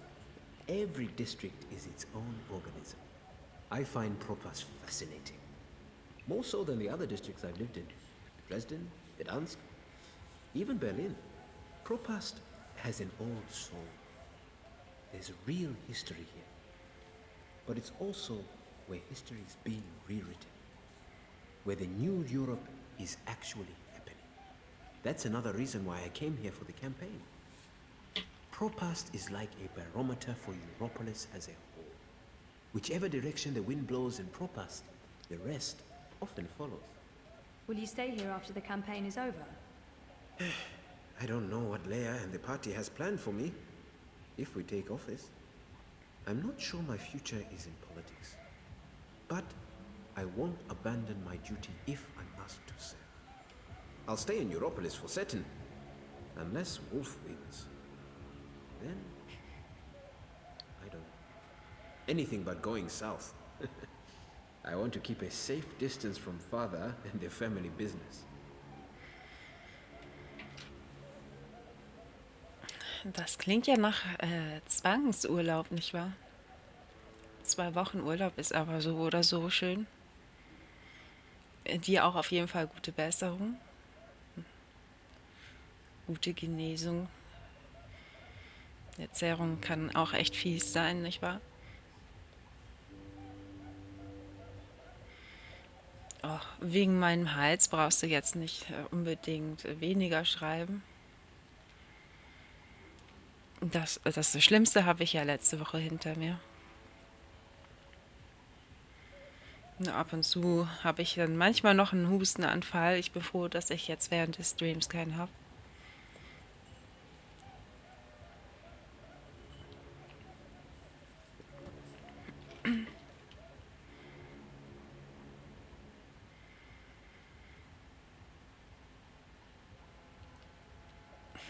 Every district is its own organism. I find Propast fascinating. More so than the other districts I've lived in. Dresden, Gdansk, even Berlin. Propast has an old soul. There's a real history here. But it's also where history is being rewritten. Where the new Europe is actually happening. That's another reason why I came here for the campaign. Propast is like a barometer for Europolis as a whole. Whichever direction the wind blows in Propast, the rest often follows. Will you stay here after the campaign is over? I don't know what Leia and the party has planned for me, if we take office. I'm not sure my future is in politics. But I won't abandon my duty if I'm asked to serve. I'll stay in Europolis for certain. Unless Wolf wins. Then, I don't know. Anything but going south. I want to keep a safe distance from father and the family business. Das klingt ja nach Zwangsurlaub, nicht wahr? 2 Wochen Urlaub ist aber so oder so schön. Dir auch auf jeden Fall gute Besserung. Gute Genesung. Die Zerrung kann auch echt fies sein, nicht wahr? Oh, wegen meinem Hals brauchst du jetzt nicht unbedingt weniger schreiben. Das Schlimmste habe ich ja letzte Woche hinter mir. Ab und zu habe ich dann manchmal noch einen Hustenanfall. Ich bin froh, dass ich jetzt während des Streams keinen habe.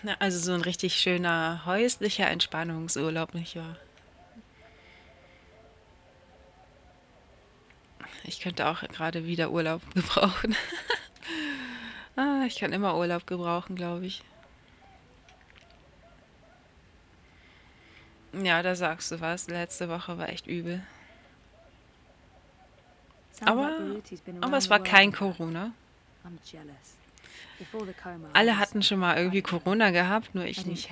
Na, also so ein richtig schöner häuslicher Entspannungsurlaub, nicht wahr? Ich könnte auch gerade wieder Urlaub gebrauchen. Ich kann immer Urlaub gebrauchen, glaube ich. Ja, da sagst du was. Letzte Woche war echt übel. Aber es war kein Corona. Alle hatten schon mal irgendwie Corona gehabt, nur ich nicht.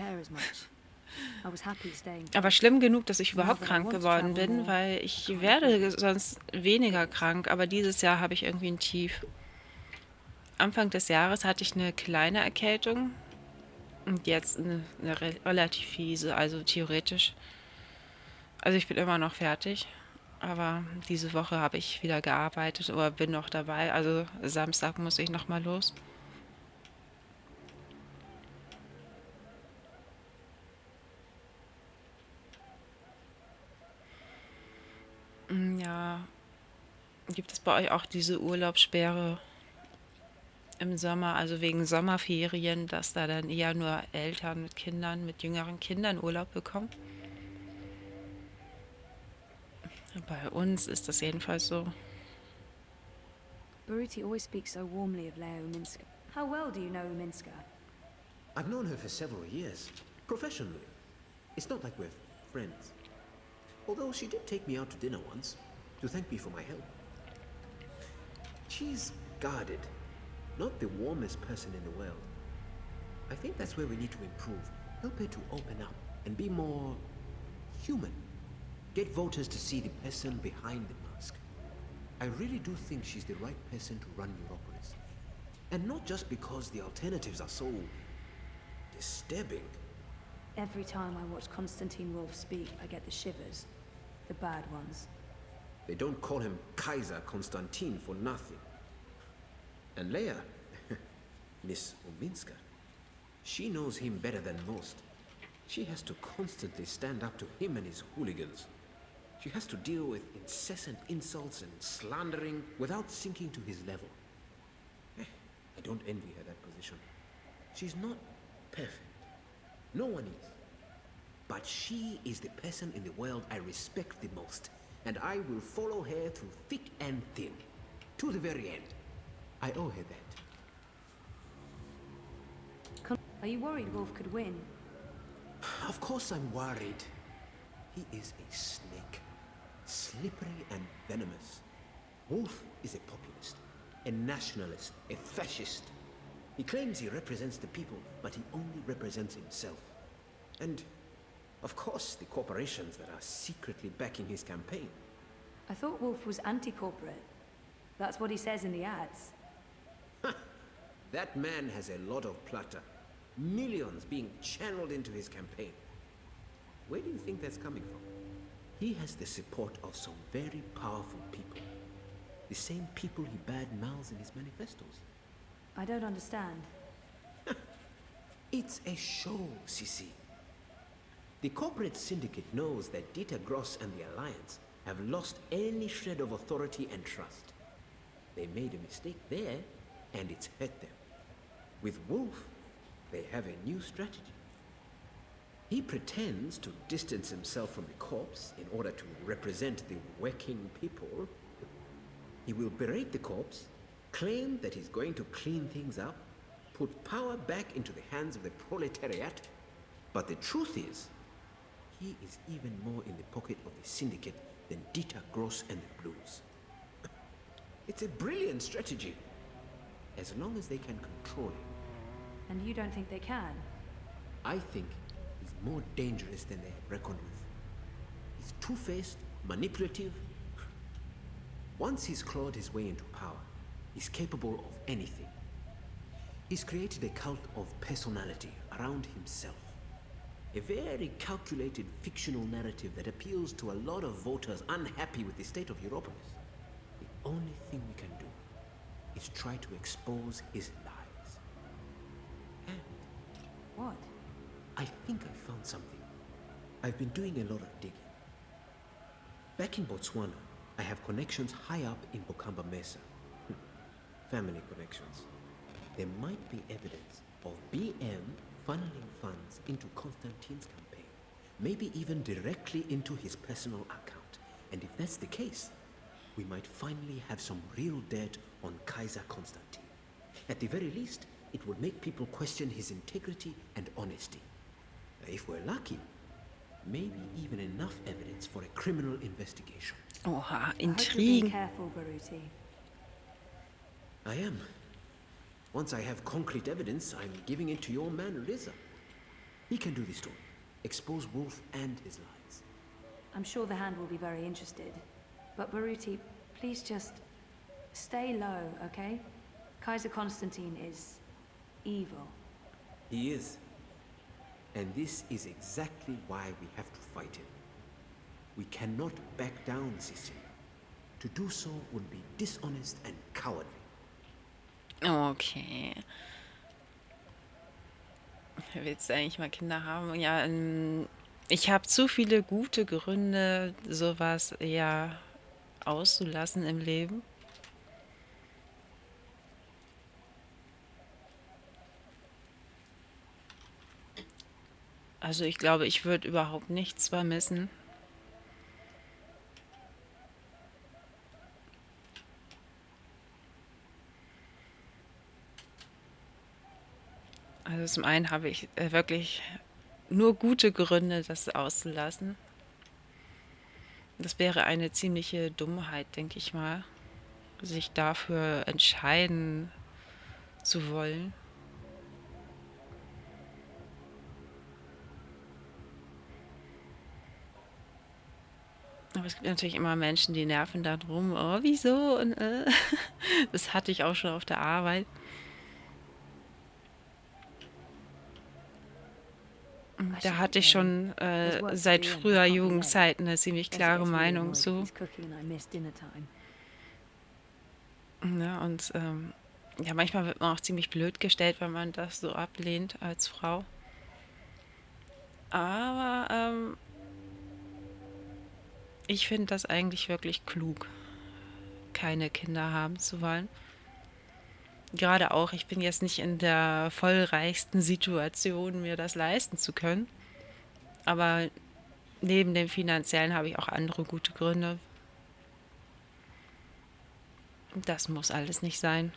Aber schlimm genug, dass ich überhaupt krank geworden bin, weil ich werde sonst weniger krank, aber dieses Jahr habe ich irgendwie ein Tief. Anfang des Jahres hatte ich eine kleine Erkältung und jetzt eine relativ fiese, also theoretisch. Also ich bin immer noch fertig, aber diese Woche habe ich wieder gearbeitet oder bin noch dabei, also Samstag muss ich nochmal los. Ja, gibt es bei euch auch diese Urlaubssperre im Sommer, also wegen Sommerferien, dass da dann eher nur Eltern mit Kindern, mit jüngeren Kindern Urlaub bekommen? Bei uns ist das jedenfalls so. Baruti always speaks so warmly of Leia Uminska. How well do you know Uminska? I've known her for several years, professionally. It's not like we're friends. Although she did take me out to dinner once, to thank me for my help. She's guarded, not the warmest person in the world. I think that's where we need to improve. Help her to open up and be more human. Get voters to see the person behind the mask. I really do think she's the right person to run Europolis. And not just because the alternatives are so disturbing. Every time I watch Konstantin Wolf speak, I get the shivers. The bad ones. They don't call him Kaiser Konstantin for nothing. And Leia, Miss Ominska, she knows him better than most. She has to constantly stand up to him and his hooligans. She has to deal with incessant insults and slandering without sinking to his level. I don't envy her that position. She's not perfect. No one is. But she is the person in the world I respect the most, and I will follow her through thick and thin, to the very end. I owe her that. Are you worried Wolf could win? Of course I'm worried. He is a snake. Slippery and venomous. Wolf is a populist, a nationalist, a fascist. He claims he represents the people, but he only represents himself. And, of course, the corporations that are secretly backing his campaign. I thought Wolf was anti-corporate. That's what he says in the ads. That man has a lot of plata. Millions being channeled into his campaign. Where do you think that's coming from? He has the support of some very powerful people. The same people he bad-mouths in his manifestos. I don't understand. It's a show, Sisi. The corporate syndicate knows that Dieter Gross and the Alliance have lost any shred of authority and trust. They made a mistake there, and it's hurt them. With Wolf, they have a new strategy. He pretends to distance himself from the corps in order to represent the working people. He will berate the corps, claim that he's going to clean things up, put power back into the hands of the proletariat. But the truth is, he is even more in the pocket of the syndicate than Dieter Gross and the Blues. It's a brilliant strategy, as long as they can control him. And you don't think they can? I think he's more dangerous than they have reckoned with. He's two-faced, manipulative. Once he's clawed his way into power, he's capable of anything. He's created a cult of personality around himself. A very calculated fictional narrative that appeals to a lot of voters unhappy with the state of Europolis. The only thing we can do is try to expose his lies. And what? I think I found something. I've been doing a lot of digging. Back in Botswana, I have connections high up in Bokamba Mesa. Family connections. There might be evidence of BM funneling funds into Konstantin's campaign, maybe even directly into his personal account. And if that's the case, we might finally have some real dirt on Kaiser Konstantin. At the very least, it would make people question his integrity and honesty. If we're lucky, maybe even enough evidence for a criminal investigation. Oha, Be Intrigen. careful, Baruti. I am. Once I have concrete evidence, I'm giving it to your man, Reza. He can do the story. Expose Wolf and his lies. I'm sure the Hand will be very interested. But Baruti, please just stay low, okay? Kaiser Konstantin is evil. He is. And this is exactly why we have to fight him. We cannot back down, Sissi. To do so would be dishonest and cowardly. Okay. Willst du eigentlich mal Kinder haben? Ja, ich habe zu viele gute Gründe, sowas eher auszulassen im Leben. Also ich glaube, ich würde überhaupt nichts vermissen. Also zum einen habe ich wirklich nur gute Gründe, das auszulassen. Das wäre eine ziemliche Dummheit, denke ich mal, sich dafür entscheiden zu wollen. Aber es gibt natürlich immer Menschen, die nerven da drum. Oh, wieso? Und, das hatte ich auch schon auf der Arbeit. Da hatte ich schon seit früher Jugendzeit eine ziemlich klare Meinung zu. Ja, und ja, manchmal wird man auch ziemlich blöd gestellt, wenn man das so ablehnt als Frau. Aber ich finde das eigentlich wirklich klug, keine Kinder haben zu wollen. Gerade auch, ich bin jetzt nicht in der vollreichsten Situation, mir das leisten zu können. Aber neben dem finanziellen habe ich auch andere gute Gründe. Das muss alles nicht sein.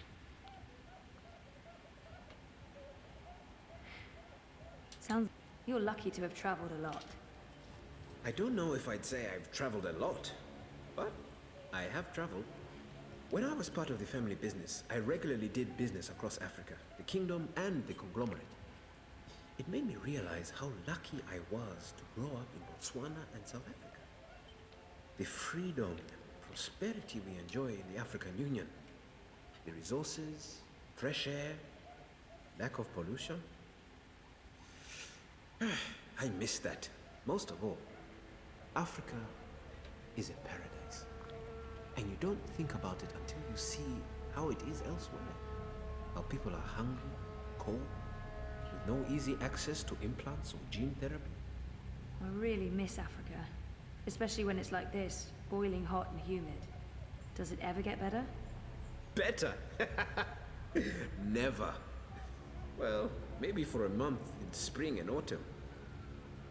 Sounds you're lucky to have traveled a lot. I don't know if I'd say I've traveled a lot, but I have traveled. When I was part of the family business, I regularly did business across Africa, the kingdom, and the conglomerate. It made me realize how lucky I was to grow up in Botswana and South Africa. The freedom and prosperity we enjoy in the African Union, the resources, fresh air, lack of pollution. I miss that. Most of all, Africa is a paradise. And you don't think about it until you see how it is elsewhere. How people are hungry, cold, with no easy access to implants or gene therapy. I really miss Africa, especially when it's like this, boiling hot and humid. Does it ever get better? Better? Never. Well, maybe for a month in spring and autumn.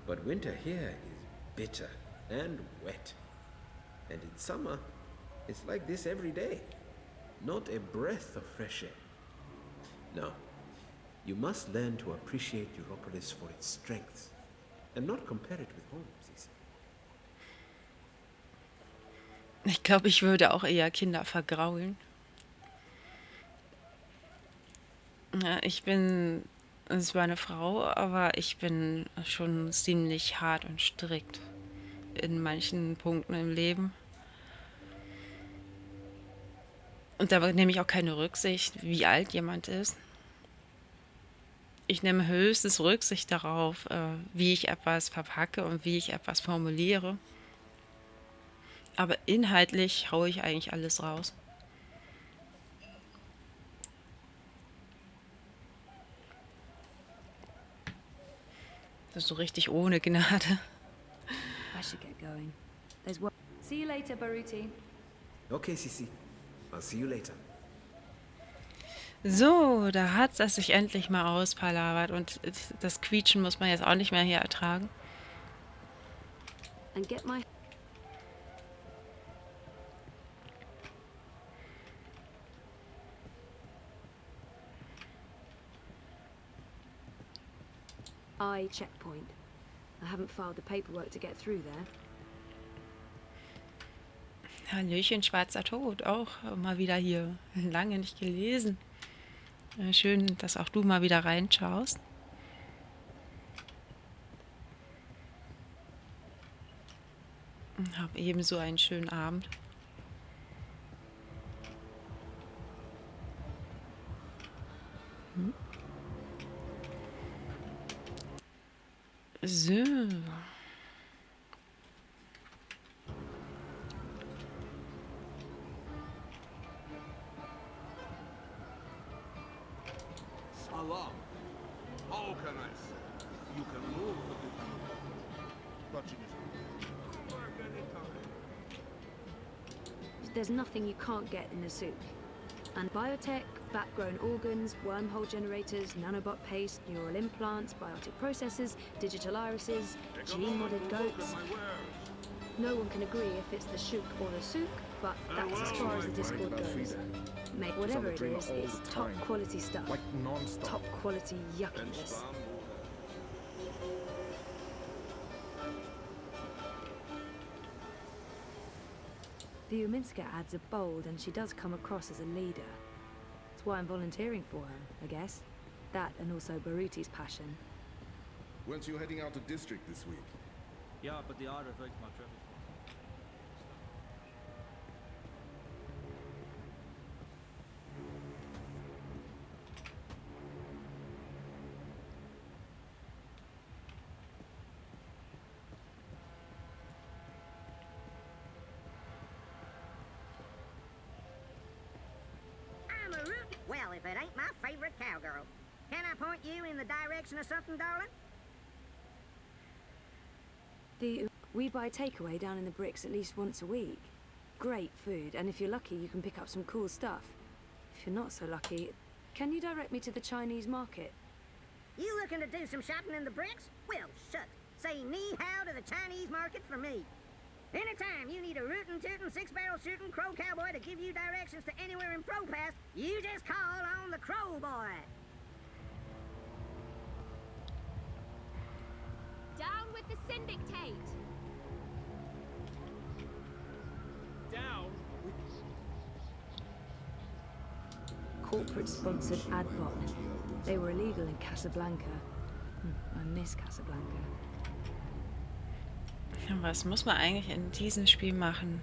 But winter here is bitter and wet. And in summer, it's like this every day. Not a breath of fresh air. No, you must learn to appreciate Europolis for its strengths and not compare it with home, Sisi. Ich glaube, ich würde auch eher Kinder vergraulen. Ja, ich bin zwar eine Frau, aber ich bin schon ziemlich hart und strikt in manchen Punkten im Leben. Und da nehme ich auch keine Rücksicht, wie alt jemand ist. Ich nehme höchstens Rücksicht darauf, wie ich etwas verpacke und wie ich etwas formuliere. Aber inhaltlich haue ich eigentlich alles raus. Das ist so richtig ohne Gnade. I should get going. There's work. See you later, Baruti. Okay, Sisi. I'll see you later. So, da hat es sich endlich mal auspalabert und das Quietschen muss man jetzt auch nicht mehr hier ertragen. And get my checkpoint. I haven't filed the paperwork to get through there. Hallöchen, schwarzer Tod, auch mal wieder hier. Lange nicht gelesen. Schön, dass auch du mal wieder reinschaust. Hab ebenso einen schönen Abend. So. Salam. How can I say? You can move a bit more. Touching is work anytime. There's nothing you can't get in the souk. And biotech, vat-grown organs, wormhole generators, nanobot paste, neural implants, biotic processors, digital irises, gene-modded goats. No one can agree if it's the shouk or the souk, but that's as far as the Discord goes. Mate, whatever it is, it's top quality stuff. Like non-stop. Top quality yuckiness. The Uminska ads are bold and she does come across as a leader. That's why I'm volunteering for her, I guess. That and also Baruti's passion. Weren't you heading out to district this week? Yeah, but the order affects my traffic. Well, if it ain't my favorite cowgirl. Can I point you in the direction of something, darling? We buy takeaway down in the bricks at least once a week. Great food, and if you're lucky, you can pick up some cool stuff. If you're not so lucky, can you direct me to the Chinese market? You looking to do some shopping in the bricks? Well, shucks. Say ni-hao to the Chinese market for me. Anytime you need a rootin' tootin' six-barrel shooting crow cowboy to give you directions to anywhere in Pro Pass, you just call on the Crow Boy. Down with the syndicate! Down with... Corporate-sponsored ad bot. They were illegal in Casablanca. I miss Casablanca. Was muss man eigentlich in diesem Spiel machen?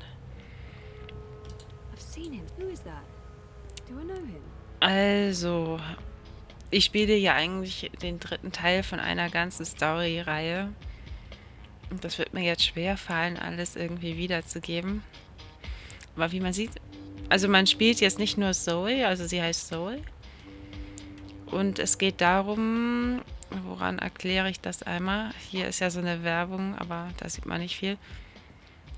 I've seen him. Who is that? Do I know him? Also, ich spiele ja eigentlich den dritten Teil von einer ganzen Story-Reihe. Und das wird mir jetzt schwer fallen, alles irgendwie wiederzugeben. Aber wie man sieht, also man spielt jetzt nicht nur Zoe, also sie heißt Zoe. Und es geht darum, woran erkläre ich das einmal? Hier ist ja so eine Werbung, aber da sieht man nicht viel.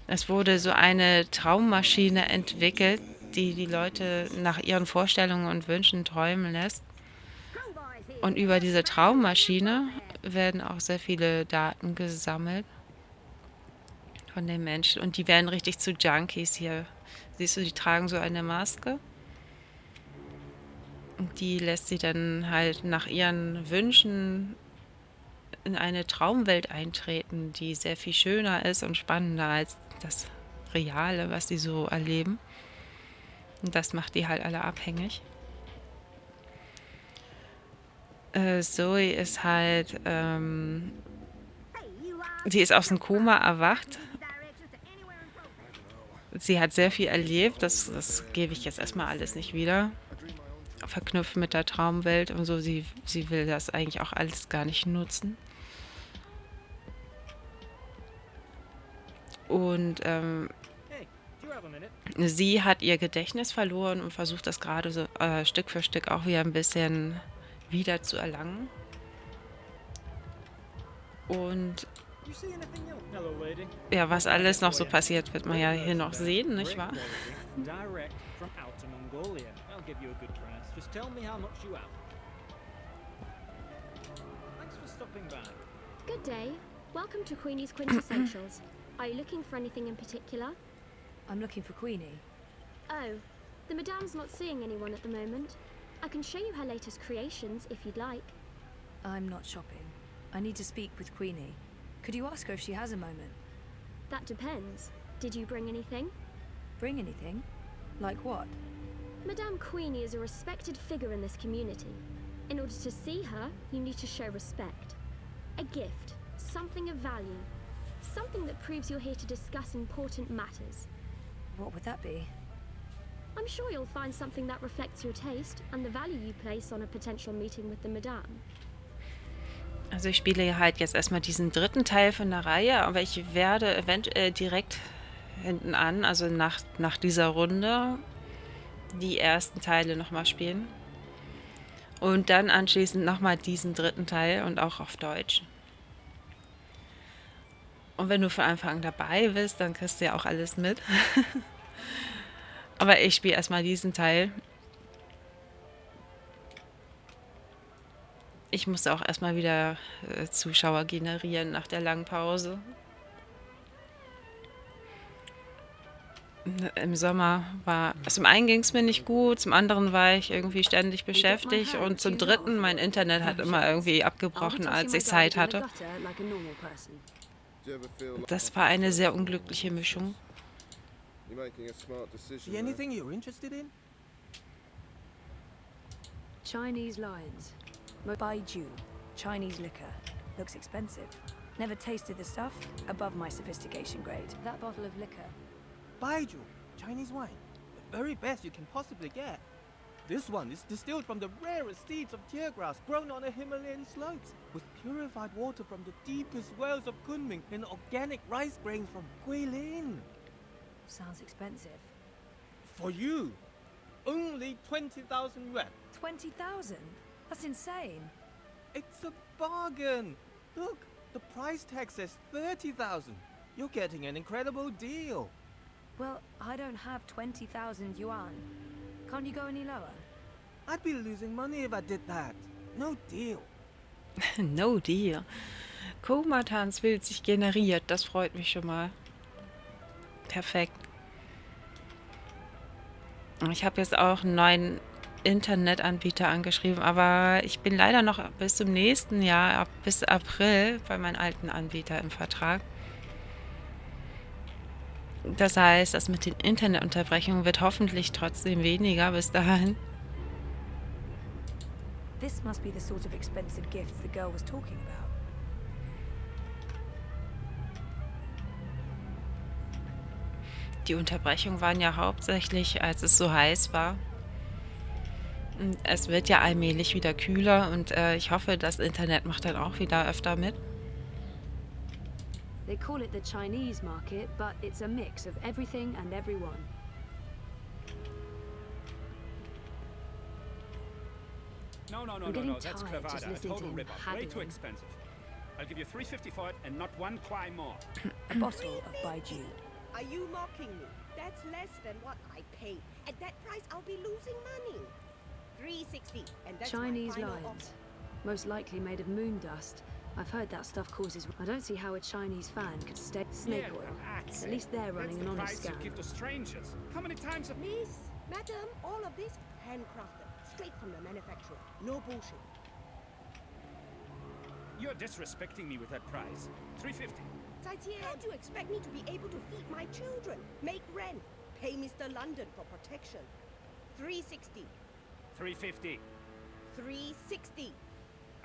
Es wurde so eine Traummaschine entwickelt, die die Leute nach ihren Vorstellungen und Wünschen träumen lässt. Und über diese Traummaschine werden auch sehr viele Daten gesammelt von den Menschen. Und die werden richtig zu Junkies hier. Siehst du, die tragen so eine Maske. Und die lässt sie dann halt nach ihren Wünschen in eine Traumwelt eintreten, die sehr viel schöner ist und spannender als das Reale, was sie so erleben. Und das macht die halt alle abhängig. Zoe ist halt, sie ist aus dem Koma erwacht. Sie hat sehr viel erlebt, das gebe ich jetzt erstmal alles nicht wieder. Verknüpft mit der Traumwelt und so, sie will das eigentlich auch alles gar nicht nutzen. Und sie hat ihr Gedächtnis verloren und versucht das gerade so Stück für Stück auch wieder ein bisschen wieder zu erlangen. Und ja, was alles noch so passiert, wird man ja hier noch sehen, nicht wahr? Good day. Welcome to Queenie's Quintessentials. Are you looking for anything in particular? I'm looking for Queenie. Oh, the Madame's not seeing anyone at the moment. I can show you her latest creations if you'd like. I'm not shopping. I need to speak with Queenie. Could you ask her if she has a moment? That depends. Did you bring anything? Bring anything? Like what? Madame Queenie is a respected figure in this community. In order to see her, you need to show respect. A gift, something of value. Something that proves you're here to discuss important matters. What would that be? I'm sure you'll find something that reflects your taste and the value you place on a potential meeting with the Madame. Also ich spiele halt jetzt erstmal diesen dritten Teil von der Reihe, aber ich werde eventuell direkt hinten an, also nach dieser Runde, die ersten Teile nochmal spielen. Und dann anschließend nochmal diesen dritten Teil und auch auf Deutsch. Und wenn du von Anfang an dabei bist, dann kriegst du ja auch alles mit. Aber ich spiele erstmal diesen Teil. Ich musste auch erstmal wieder Zuschauer generieren nach der langen Pause. Im Sommer war, zum einen ging es mir nicht gut, zum anderen war ich irgendwie ständig beschäftigt und zum dritten, mein Internet hat immer irgendwie abgebrochen, als ich Zeit hatte. Das war eine sehr unglückliche Mischung. See anything you're interested in? Chinese lines. Baiju. Chinese liquor. Looks expensive. Never tasted the stuff. Above my sophistication grade. That bottle of liquor. Baiju, Chinese wine. The very best you can possibly get. This one is distilled from the rarest seeds of teargrass grown on the Himalayan slopes, with purified water from the deepest wells of Kunming and organic rice grains from Guilin. Sounds expensive. For you, only 20,000 yuan. 20,000? That's insane. It's a bargain. Look, the price tag says 30,000. You're getting an incredible deal. Well, I don't have 20,000 yuan. Can't you go any lower? I'd be losing money if I did that. No deal. No deal. Komatans Bild sich generiert. Das freut mich schon mal. Perfekt. Ich habe jetzt auch einen neuen Internetanbieter angeschrieben, aber ich bin leider noch bis zum nächsten Jahr, bis April, bei meinem alten Anbieter im Vertrag. Das heißt, das mit den Internetunterbrechungen wird hoffentlich trotzdem weniger bis dahin. This must be the sort of expensive gifts the girl was talking about. Die Unterbrechungen waren ja hauptsächlich, als es so heiß war. Und es wird ja allmählich wieder kühler und ich hoffe, das Internet macht dann auch wieder öfter mit. They call it the Chinese market, but it's a mix of everything and everyone. No, I'm getting that's tired just Cravada, a listening to total him rip-off. Way too haggling. expensive. I'll give you 350 for it and not one kwai more. A bottle of Baiju. Are you mocking me? That's less than what I paid. At that price, I'll be losing money. 360, and that's Chinese my final lions. offer. Most likely made of moon dust. I've heard that stuff causes... I don't see how a Chinese fan could stay... Snake Yeah, oil. relax. At least they're running That's an the honest price scam. you give to strangers. How many times have... Miss, madam, all of this handcrafted, straight from the manufacturer. No bullshit. You're disrespecting me with that price. 350. How do you expect me to be able to feed my children, make rent, pay Mr. London for protection? 360. 350. 360.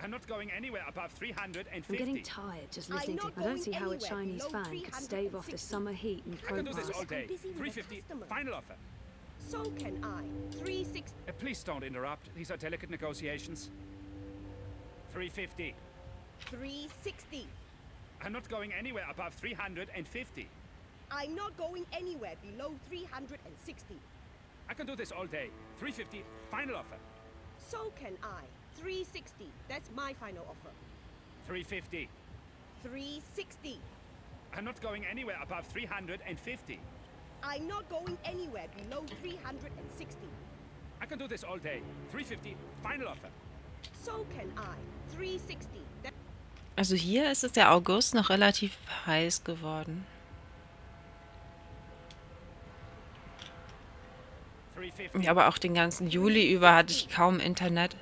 I'm not going anywhere above 350. I'm getting tired just I'm listening to... not I don't going see how a anywhere Chinese below fan could stave off the 360. summer heat and I can do this protest. all day. I'm busy with a 350. customer. Final offer. So can I. 360. Please don't interrupt. These are delicate negotiations. 350. 360. I'm not going anywhere above 350. I'm not going anywhere below 360. I can do this all day. 350. Final offer. So can I. 360. That's my final offer. 350. 360. I'm not going anywhere above 350. I'm not going anywhere below 360. I can do this all day. 350. Final offer. So can I. 360. Also hier ist es der August noch relativ heiß geworden. 350. Ja, aber auch den ganzen Juli über hatte ich kaum Internet.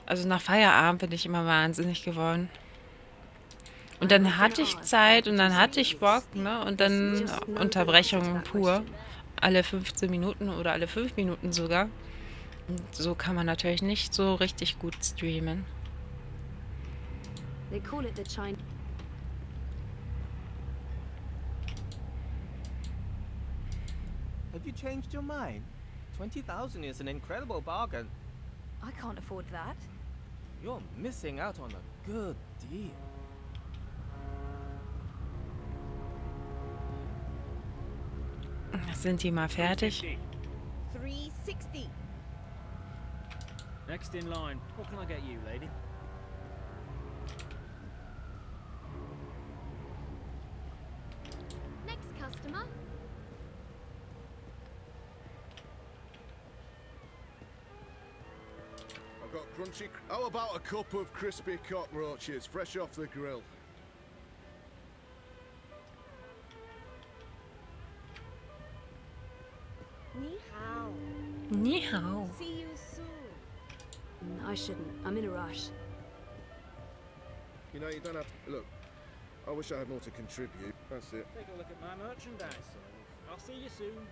Also nach Feierabend bin ich immer wahnsinnig geworden. Und dann hatte ich Zeit und dann hatte ich Bock, ne? Und dann Unterbrechungen pur. Alle 15 Minuten oder alle 5 Minuten sogar. Und so kann man natürlich nicht so richtig gut streamen. They call it the Chinese... Have you changed your mind? 20,000 is an incredible bargain. I can't afford that. You're missing out on a good deal. Sind die mal fertig? 360. Next in line. What can I get you, lady? Next customer. I've got crunchy... How about a cup of crispy cockroaches, fresh off the grill? Ni hao. Ni hao. See you soon. I shouldn't. I'm in a rush. You know, you don't have to... Look, I wish I had more to contribute. That's it. Take a look at my merchandise. I'll see you soon.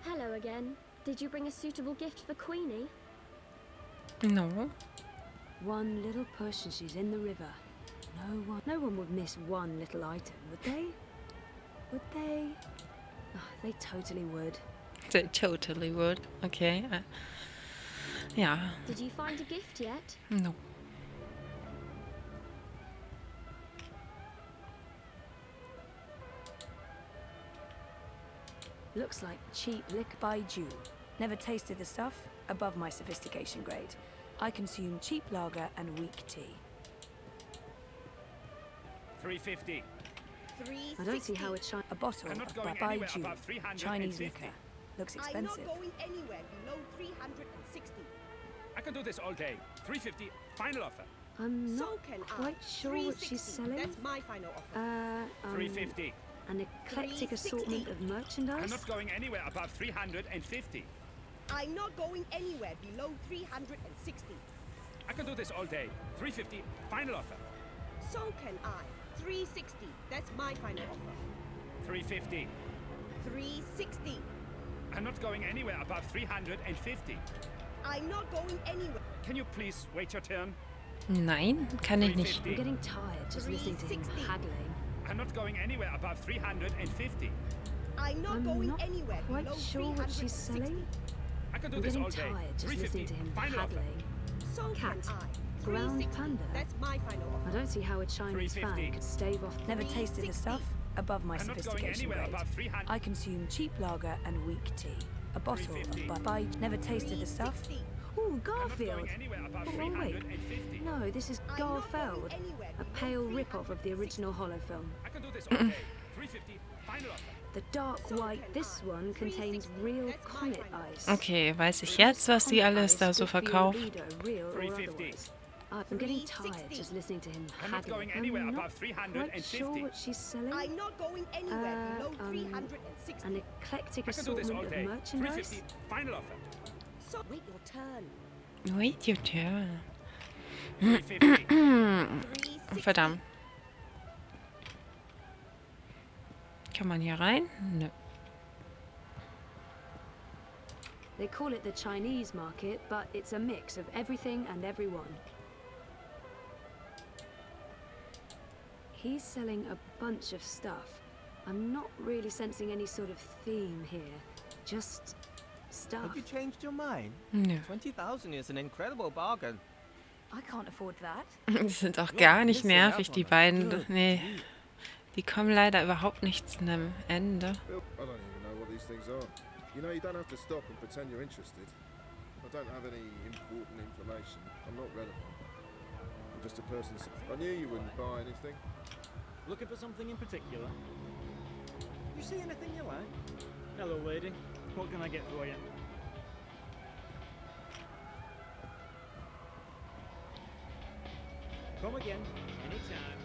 Hello again. Did you bring a suitable gift for Queenie? No. One little push and she's in the river. No one would miss one little item, would they? Would they? Oh, they totally would. They totally would. Okay. Ja. Did you find a gift yet? No. Looks like cheap lick by Jew. Never tasted the stuff. above my sophistication grade. I consume cheap lager and weak tea. 350. I don't see how a bottle I'm not of going Bai anywhere Ju, above 350. Chinese liquor, looks I'm expensive. not going anywhere below 360. I can do this all day. 350. Final offer. I'm So not can quite I. sure what she's 360. selling. That's my final offer. 350. An eclectic 360. assortment of merchandise. I'm not going anywhere above 350. I'm not going anywhere below 360. I can do this all day. 350. Final offer. So can I. 360. That's my final offer. 350. 360. I'm not going anywhere above 350. I'm not going anywhere. Can you please wait your turn? Nein, kann ich nicht. I'm getting tired just listening to him 360. haggling. I'm not going anywhere above 350. I'm not I'm going not anywhere quite below sure what she's 360. selling. I can do I'm this getting all day. tired just 350. listening to him Final offer. haggling. So Cat, can I. ground 360. panda. That's my final I offer. don't see how a Chinese 350. fan could stave off. Never tasted the 360. stuff above my I'm not going sophistication anywhere grade. above 300. I consume cheap lager and weak tea. A bottle 350. of Bai. Never tasted the stuff. 360. Ooh, I'm not Garfield. going anywhere above Oh, wait. 350. No, this is I'm not Garfield, going anywhere a below pale rip-off of the 360. original Hollow film. I can do this all day. 350. Final offer. The dark white, this one contains real comet ice. Okay, weiß ich jetzt, was die alles da so verkauft? Real or 350. otherwise. I'm getting tired just listening to him I'm not haggling. going anywhere I'm above not quite sure 350. what she's selling. I'm not going anywhere below 360. An eclectic I can do this all assortment of day. merchandise. 350. Final offer. So wait your turn. Wait your turn. 350. Verdammt. Kann man hier rein? Nö. They call it the Chinese market, but it's a mix of everything and everyone. He's selling a bunch of stuff. I'm not really sensing any sort of theme here. Just stuff. Have you changed your mind? Nö. 20,000 is an incredible bargain. I can't afford that. Die sind auch gar nicht nervig, die beiden. Nee. Die kommen leider überhaupt nicht zu einem Ende. I don't even know what these things are. You know, you don't have to stop and pretend you're interested. I don't have any important information. I'm not relevant. I'm just a person. I knew you wouldn't buy anything. Looking for something in particular? You see anything you like? Hello, lady. What can I get for you? Come again, anytime.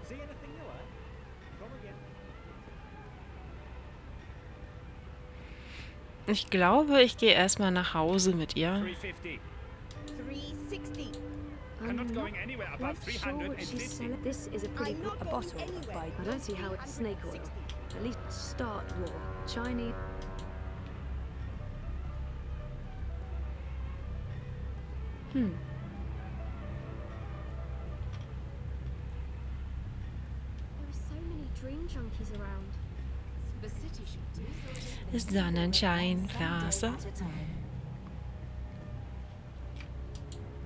See anything you like? Come again. Ich glaube, ich gehe erstmal nach Hause mit ihr. 350. 360. I'm not going anywhere above Quite sure what she's 350. selling. This is a pretty I'm not a going bottle of anywhere Bai. I below don't see how it's snake oil. 360. At least start war. Chinese. There are so many dream junkies around. The city should do so. Sonnenscheinblase.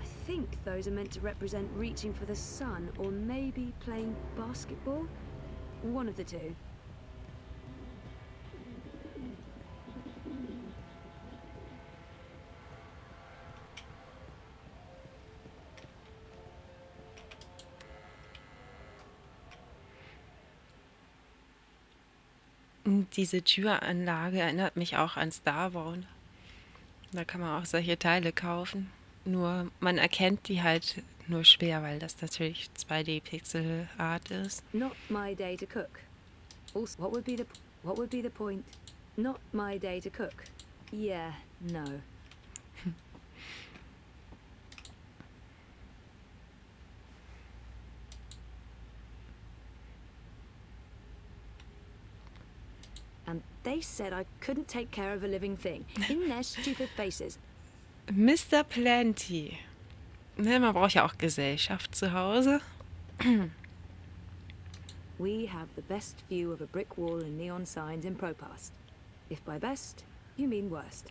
I think those are meant to represent reaching for the sun or maybe playing basketball. One of the two. Diese Türanlage erinnert mich auch an Starbound. Da kann man auch solche Teile kaufen. Nur man erkennt die halt nur schwer, weil das natürlich 2D-Pixel-Art ist. Not my day to cook. Also, what would be the point? Not my day to cook. Yeah, no. And they said I couldn't take care of a living thing. In their stupid faces. Mr. Plenty. Ne, man braucht ja auch Gesellschaft zu Hause. We have the best view of a brick wall and neon signs in Propast. If by best, you mean worst.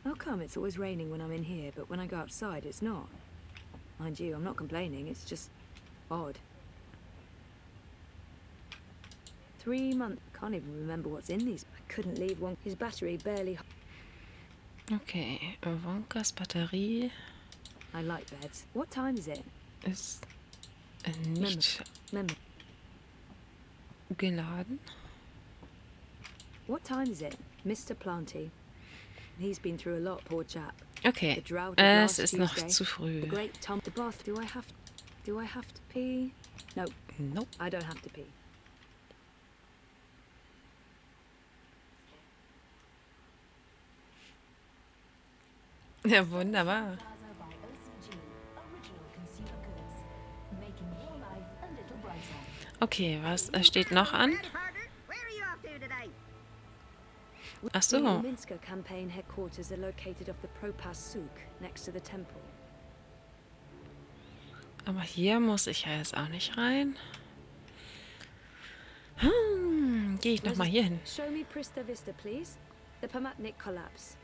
How come it's always raining when I'm in here, but when I go outside, it's not? Mind you, I'm not complaining, it's just odd. 3 months. Can't even remember what's in these. I couldn't leave one. His battery barely. Okay, Wonkas Batterie I like beds. What time is it? ist nicht geladen. What time is it? Mr. Planty. He's been through a lot, poor chap. Okay, The drought of es last ist noch Tuesday, zu früh. The great Tom. The bath. Do I have to pee? No. Nope. I don't have to pee. Ja, wunderbar. Plaza by OCG. Original consumer goods. Making your life a little brighter. Okay, was steht noch an? Where are you off to today? Ach The so. Minsker campaign headquarters are located off the Propas Souk, next to the temple. Aber hier muss ich ja jetzt auch nicht rein. Gehe ich nochmal hier hin. Show me Prista Vista, please. The Pamatnik collapse.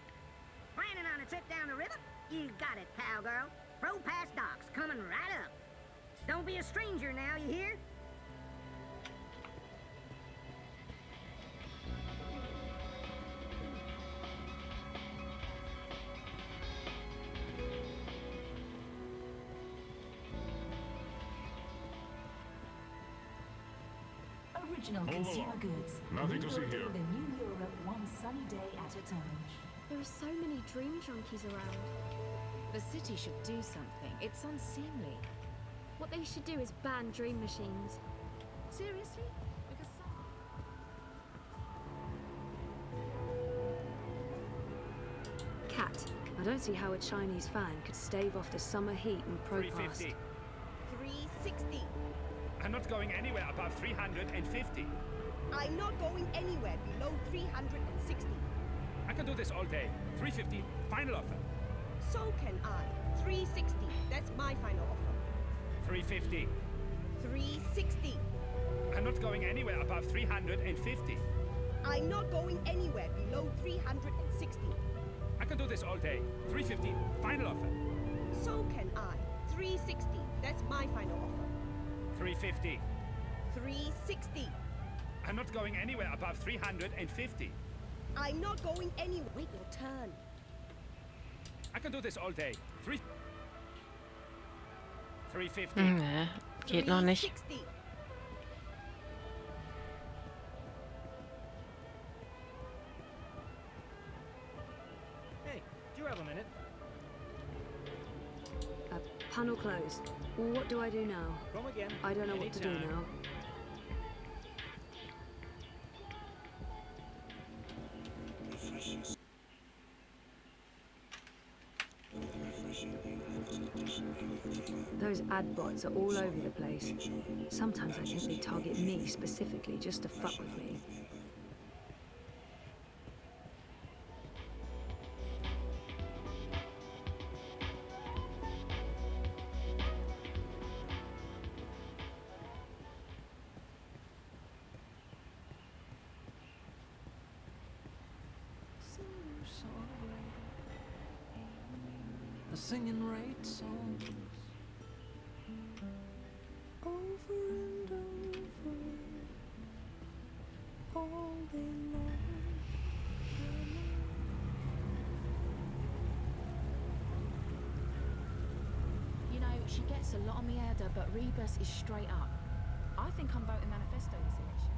Planning on a trip down the river? You got it, cowgirl. Row past docks, coming right up. Don't be a stranger now, you hear? Original Hold consumer on. goods. Nothing to see Rebuilding here. The new Europe one sunny day at a time. There are so many dream junkies around. The city should do something. It's unseemly. What they should do is ban dream machines. Seriously? Because Cat. I don't see how a Chinese fan could stave off the summer heat and Propas. 350. 360. I'm not going anywhere above 350. I'm not going anywhere below 360. I can do this all day. 350, final offer. So can I. 360. That's my final offer. 350. 360. I'm not going anywhere above 350. I'm not going anywhere below 360. I can do this all day. 350, final offer. So can I. 360. That's my final offer. 350. 360. I'm not going anywhere above 350. I'm not going anywhere. Wait your turn. I can do this all day. 350. Nee, geht noch nicht. 360. Hey, do you have a minute? Panel closed. What do I do now? Come again. I don't know what to do Anytime. now. Those ad bots are all over the place. Sometimes I think they target me specifically just to fuck with me. The singing rate songs over and over all day long. You know, she gets a lot on me header, but Rebus is straight up. I think I'm voting manifesto this election.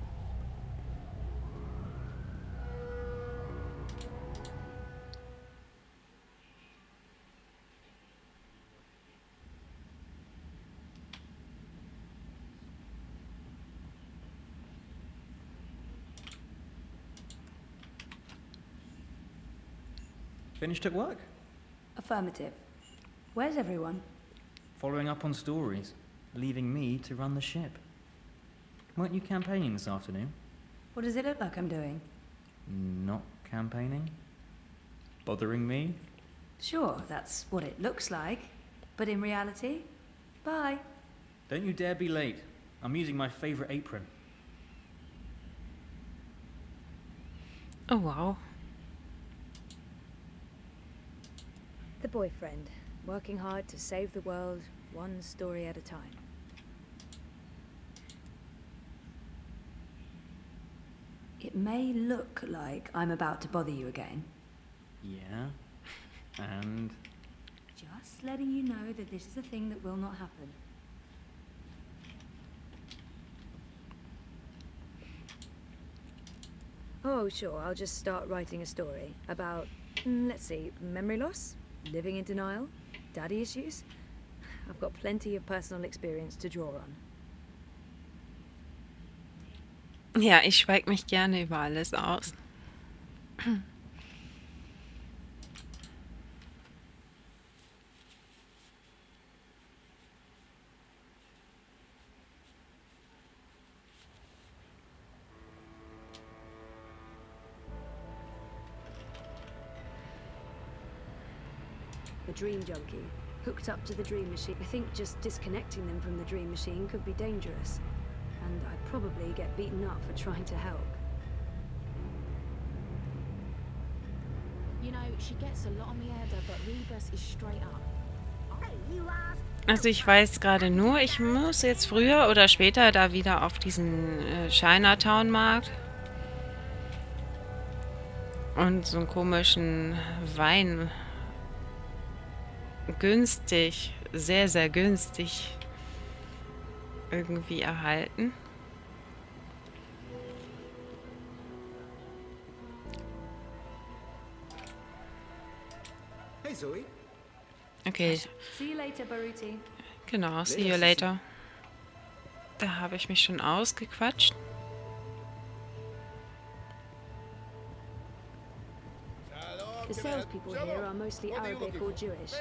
Finished at work? Affirmative. Where's everyone? Following up on stories, leaving me to run the ship. Weren't you campaigning this afternoon? What does it look like I'm doing? Not campaigning? Bothering me? Sure, that's what it looks like. But in reality, bye. Don't you dare be late. I'm using my favorite apron. Oh wow. boyfriend, working hard to save the world, one story at a time. It may look like I'm about to bother you again. Yeah? And? Just letting you know that this is a thing that will not happen. Oh, sure, I'll just start writing a story about, let's see, memory loss, living in denial, daddy issues. I've got plenty of personal experience to draw on. Ja, ich schweig mich gerne über alles aus. A dream junkie, hooked up to the dream machine. I think just disconnecting them from the dream machine could be dangerous. And I'd probably get beaten up for trying to help. You know, she gets a lot on me head, but Rebus is straight up. Also ich weiß gerade nur, ich muss jetzt früher oder später da wieder auf diesen Chinatown-Markt und so einen komischen Wein günstig, sehr, sehr günstig irgendwie erhalten. Hey Zoe. Okay. See you later, Baruti. Genau, see you later. Da habe ich mich schon ausgequatscht. The salespeople here are mostly Arabic or Jewish.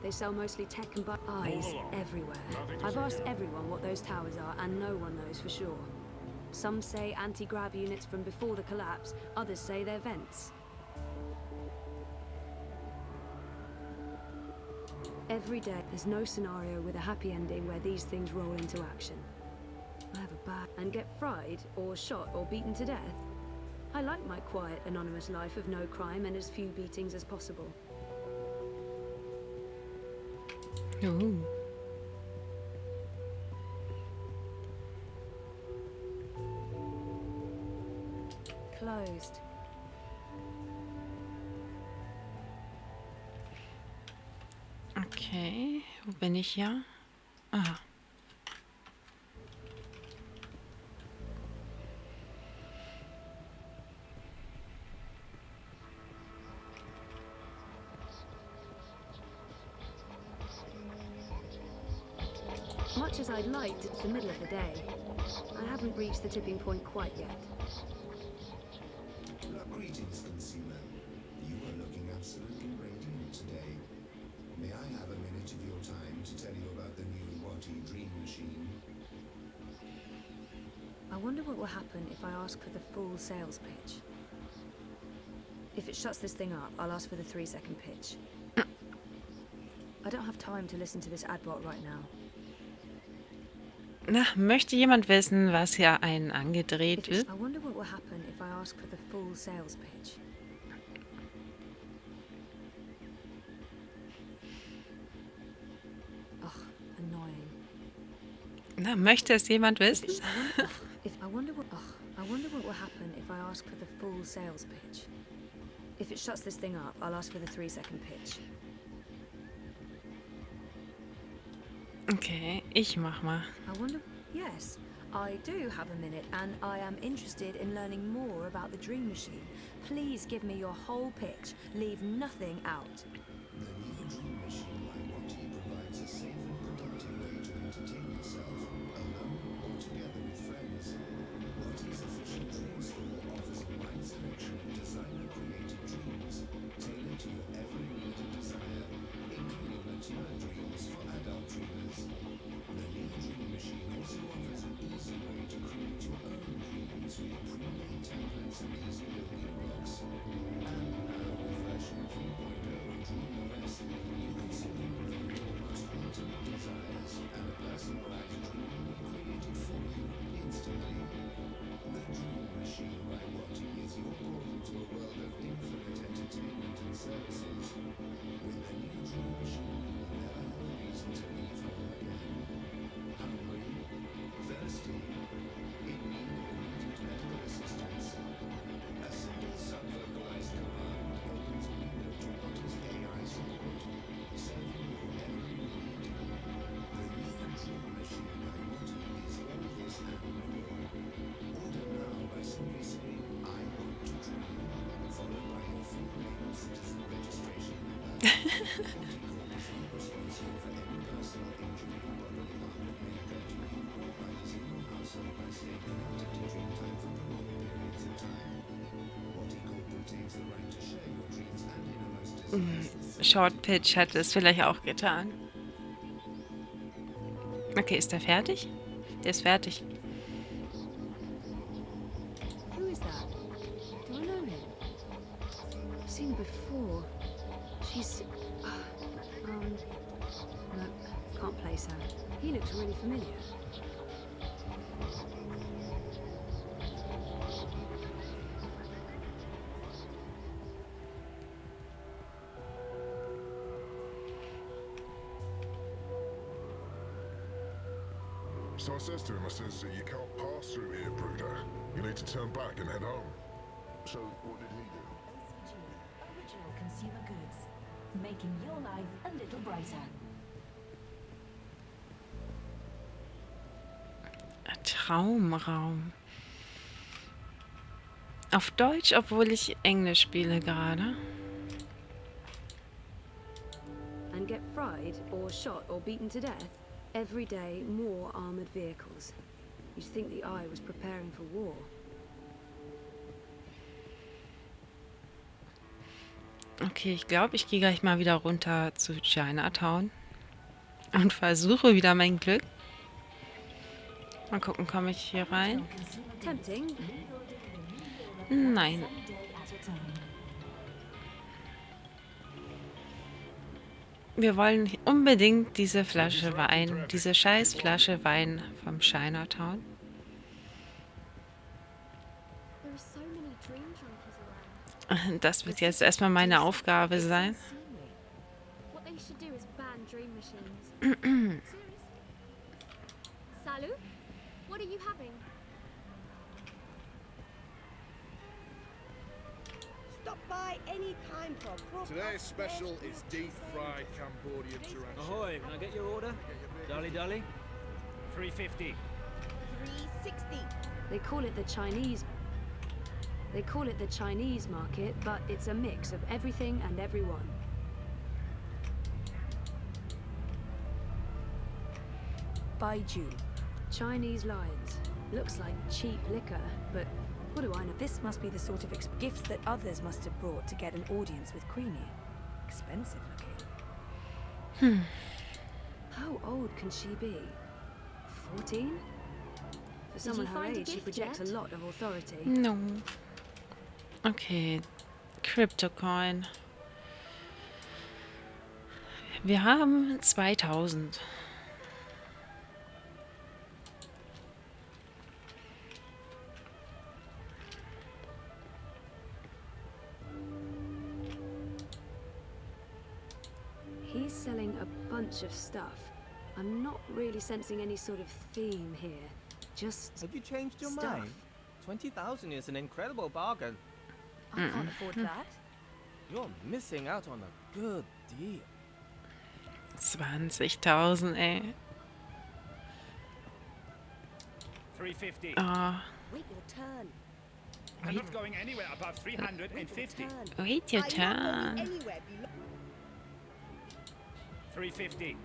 They sell mostly tech and eyes everywhere. I've asked everyone what those towers are, and no one knows for sure. Some say anti-grav units from before the collapse, others say they're vents. Every day, there's no scenario with a happy ending where these things roll into action. I have a bad and get fried, or shot, or beaten to death. I like my quiet, anonymous life of no crime and as few beatings as possible. Ooh. Closed. Okay, wo bin ich hier? Aha. Much as I'd liked, it's the middle of the day. I haven't reached the tipping point quite yet. Greetings, consumer. You are looking absolutely radiant today. May I have a minute of your time to tell you about the new Wanty Dream Machine? I wonder what will happen if I ask for the full sales pitch. If it shuts this thing up, I'll ask for the 3-second pitch. I don't have time to listen to this ad bot right now. Na, möchte jemand wissen, was hier einen angedreht wird? I wonder what will happen if I ask for the full sales pitch. Ugh, annoying. Na, möchte es jemand wissen? I wonder what will happen if I ask for the full sales pitch. If it shuts this thing up, I'll ask for the 3-second pitch. Okay, ich mach mal. I wonder... Yes, I do have a minute, and I am interested in learning more about the Dream Machine. Please give me your whole pitch. Leave nothing out. The new Dream Machine by Wanty provides a safe and productive way to entertain yourself, alone or together with friends. Wanty's official dream store offers a wide selection of designer-created dreams, tailored to your every need and desire, including mature dreams for adult dreamers. The new Dream Machine also offers an easy way to create your own dreams with pre-made templates and easy building blocks. And now with version 3.0 of DreamOS, you can simply Short Pitch hat es vielleicht auch getan. Okay, ist der fertig? Der ist fertig. Who is that? Do I know him? I've seen her before. She's... no, can't place her. He looks really familiar. So I says to him, I says, you can't pass through here, Bruder. You need to turn back and head home. So what did he do? OCG, original consumer goods, making your life a little brighter. Traumraum. Auf Deutsch, obwohl ich Englisch spiele gerade. And get fried or shot or beaten to death. Every day, more armored vehicles. You'd think the Eye was preparing for war. Okay, ich glaube, ich gehe gleich mal wieder runter zu Chinatown und versuche wieder mein Glück. Mal gucken, komme ich hier rein? Tempting. Nein. Wir wollen unbedingt diese Flasche Wein, diese scheiß Flasche Wein vom Chinatown. Das wird jetzt erstmal meine Aufgabe sein. Salu, what are you having? Stop by any time for a proper Today's special is deep-fried Cambodian tarantula. Ahoy, can I get your order? Dolly Dolly? 350. 360. They call it the Chinese... They call it the Chinese market, but it's a mix of everything and everyone. Baiju. Chinese lines. Looks like cheap liquor, but what do I know? This must be the sort of gifts that others must have brought to get an audience with Queenie. Expensive looking. How old can she be? 14? For someone her age, she projects a lot of authority. No. Okay. Cryptocoin. Wir haben 2000. He's selling a bunch of stuff. I'm not really sensing any sort of theme here. Just Have you changed your stuff. mind? 20,000 is an incredible bargain. I can't afford that. You're missing out on a good deal. 20.000, ey. 350. Ah. Wait your turn. I'm not going anywhere above 350. Wait your turn. Anywhere below. 350.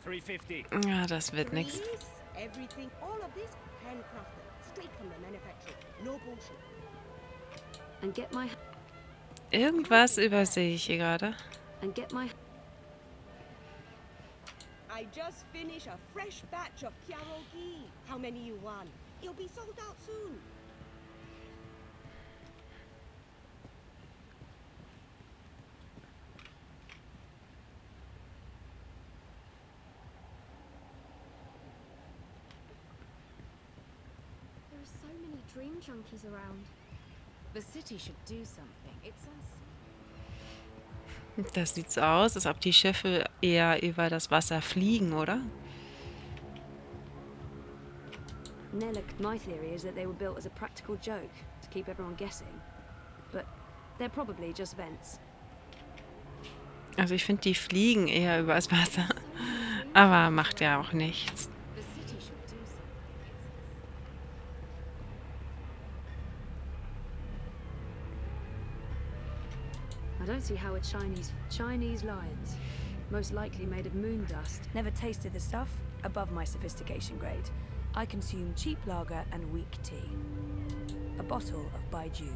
350. Ja, das wird nichts. Please, everything, all of this handcrafted, straight from the manufacturer. No bullshit. And get my Irgendwas übersehe ich hier gerade. and get my I just finished a fresh batch of pierogi. How many you want? It'll be sold out soon. There are so many dream junkies around. The city should do something. It's Das sieht so aus, als ob die Schiffe eher über das Wasser fliegen, oder? My theory is that they were built as a practical joke to keep everyone guessing. But they're probably just vents. Also ich finde, die fliegen eher übers Wasser. Aber macht ja auch nichts. the city should do something. I don't see how a Chinese lions, most likely made of moon dust. Never tasted the stuff? Above my sophistication grade. I consume cheap lager and weak tea. A bottle of Baijiu.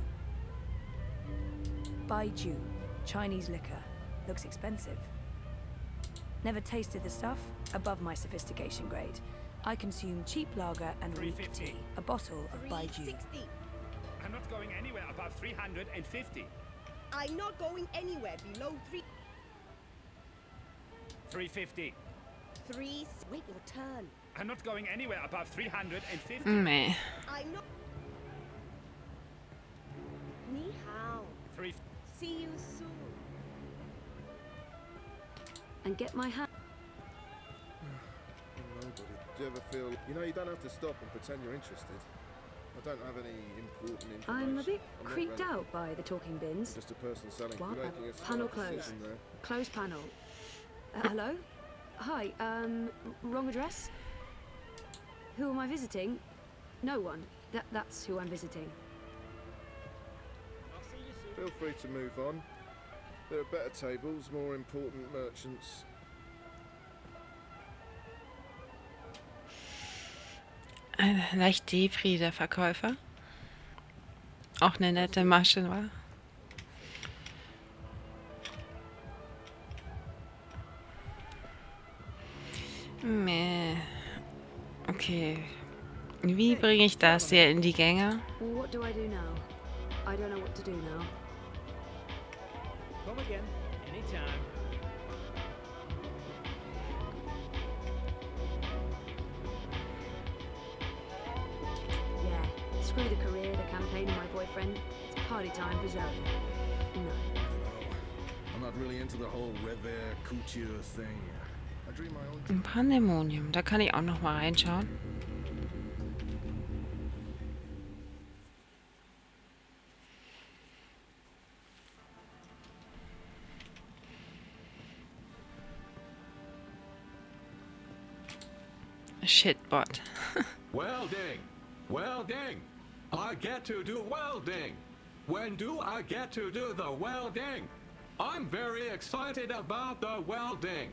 Baijiu, Chinese liquor. Looks expensive. Never tasted the stuff? Above my sophistication grade. I consume cheap lager and weak 350. tea. A bottle of Baijiu. 360. I'm not going anywhere above 350. I'm not going anywhere below 350. 3. Wait your turn. I'm not going anywhere above 350. Meh. I'm not. Ni hao. 3. See you soon. And get my hand. Nobody. Do you ever feel... You know, you don't have to stop and pretend you're interested. I don't have any important information. I'm a bit not creeped relevant. out by the talking bins. Just a person selling. What? You're making a Panel smart closed. decision there. Closed panel. Hello? Hi, wrong address? Who am I visiting? No one. That's who I'm visiting. Feel free to move on. There are better tables, more important merchants. Ein leicht deprimer Verkäufer. Auch eine nette Masche war. Meh. Okay. Wie bringe ich das hier in die Gänge? What do I do now? I don't know what to do now. Come again, anytime. Yeah, screw the career, the campaign, and my boyfriend. It's party time for Zoe. No. I'm not really into the whole revere couture thing. I dream my own. Ein Pandemonium, da kann ich auch noch mal reinschauen. Shitbot. Welding! Welding! I get to do welding! When do I get to do the welding? I'm very excited about the welding!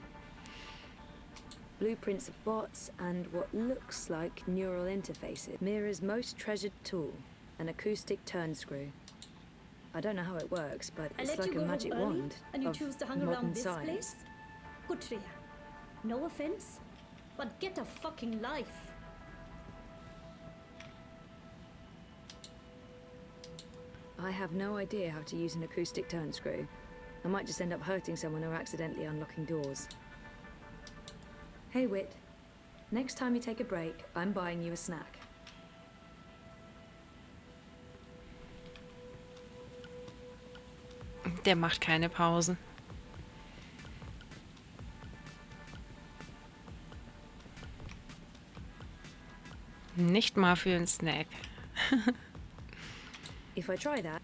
Blueprints of bots and what looks like neural interfaces. Mira's most treasured tool, an acoustic turn screw. I don't know how it works, but I it's let like you a go magic home early, wand and you of choose to hang modern around this science. place? Good Treya. No offense, but get a fucking life. I have no idea how to use an acoustic turn screw. I might just end up hurting someone or accidentally unlocking doors. Hey, Wit. Next time you take a break, I'm buying you a snack. Der macht keine Pausen. Nicht mal für einen Snack. If I try that,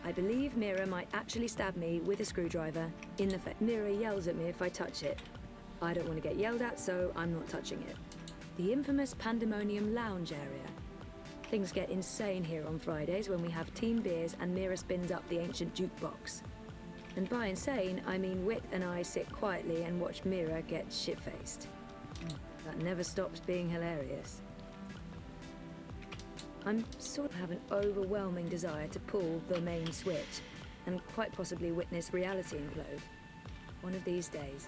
I believe Mira might actually stab me with a screwdriver in the face. Mira yells at me if I touch it. I don't want to get yelled at, so I'm not touching it. The infamous Pandemonium Lounge area. Things get insane here on Fridays when we have team beers and Mira spins up the ancient jukebox. And by insane, I mean Wit and I sit quietly and watch Mira get shit-faced. That never stops being hilarious. I'm sort of have an overwhelming desire to pull the main switch and quite possibly witness reality implode. One of these days,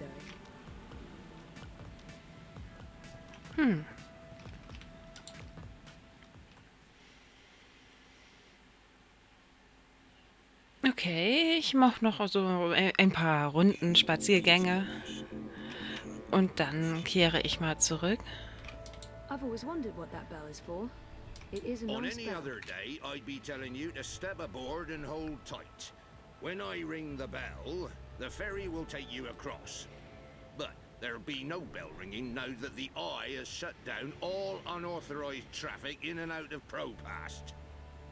Zoe. Okay, ich mache noch so ein paar Runden Spaziergänge und dann kehre ich mal zurück. I've always wondered what that bell is for. It is a On nice any bell. other day, I'd be telling you to step aboard and hold tight. When I ring the bell, the ferry will take you across. But there'll be no bell ringing now that the Eye has shut down all unauthorized traffic in and out of Propast.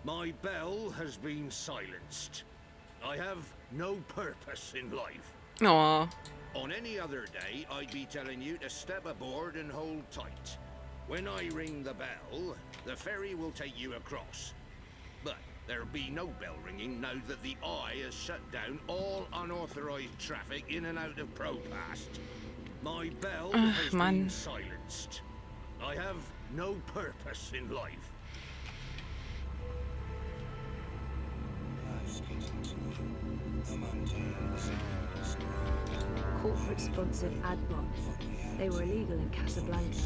My bell has been silenced. I have no purpose in life. Oh. On any other day, I'd be telling you to step aboard and hold tight. When I ring the bell, the ferry will take you across. But there'll be no bell ringing now that the Eye has shut down all unauthorized traffic in and out of Propast. My bell has been silenced. I have no purpose in life. Corporate-sponsored ad bots. They were illegal in Casablanca.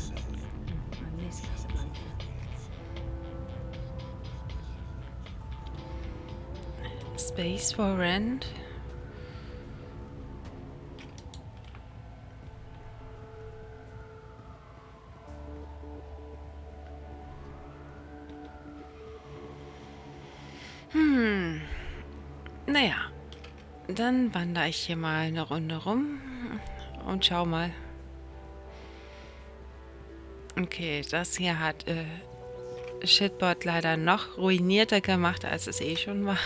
I miss Casablanca. Space for rent. Naja, dann wandere ich hier mal eine Runde rum und schau mal. Okay, das hier hat Shitbot leider noch ruinierter gemacht, als es eh schon war.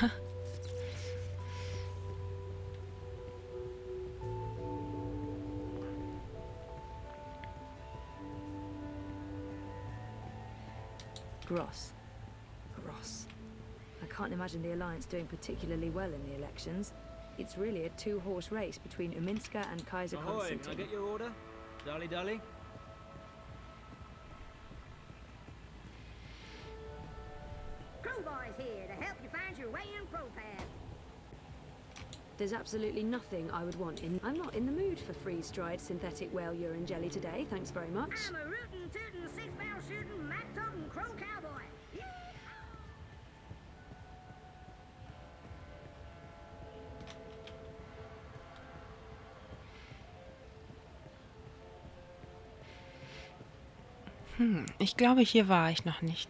Gross. I can't imagine the Alliance doing particularly well in the elections. It's really a two-horse race between Uminska and Kaiser Ahoy, Constantine. can I get your order? Dally dally. Crowbar's here to help you find your way in Propast. There's absolutely nothing I would want in... I'm not in the mood for freeze-dried synthetic whale urine jelly today, thanks very much. I'm a rootin', tootin', six-barrel shootin', mac-totin' crow cowboy. Ich glaube, hier war ich noch nicht.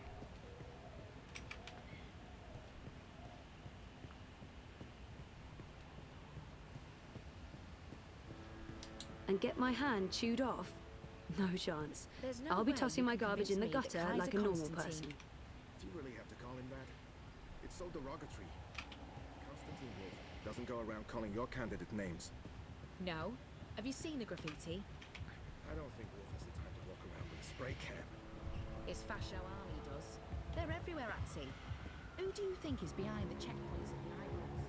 And get my hand chewed off? No chance. There's no I'll be way tossing you my can garbage in the convince me that gutter like a Kaiser normal Constantine- person. Do you really have to call him that? It's so derogatory. Constantine Wolf doesn't go around calling your candidate names. No. Have you seen the graffiti? I don't think Wolf has the time to walk around with a spray can. His fascio army does. They're everywhere at sea. Who do you think is behind the checkpoints at the islands?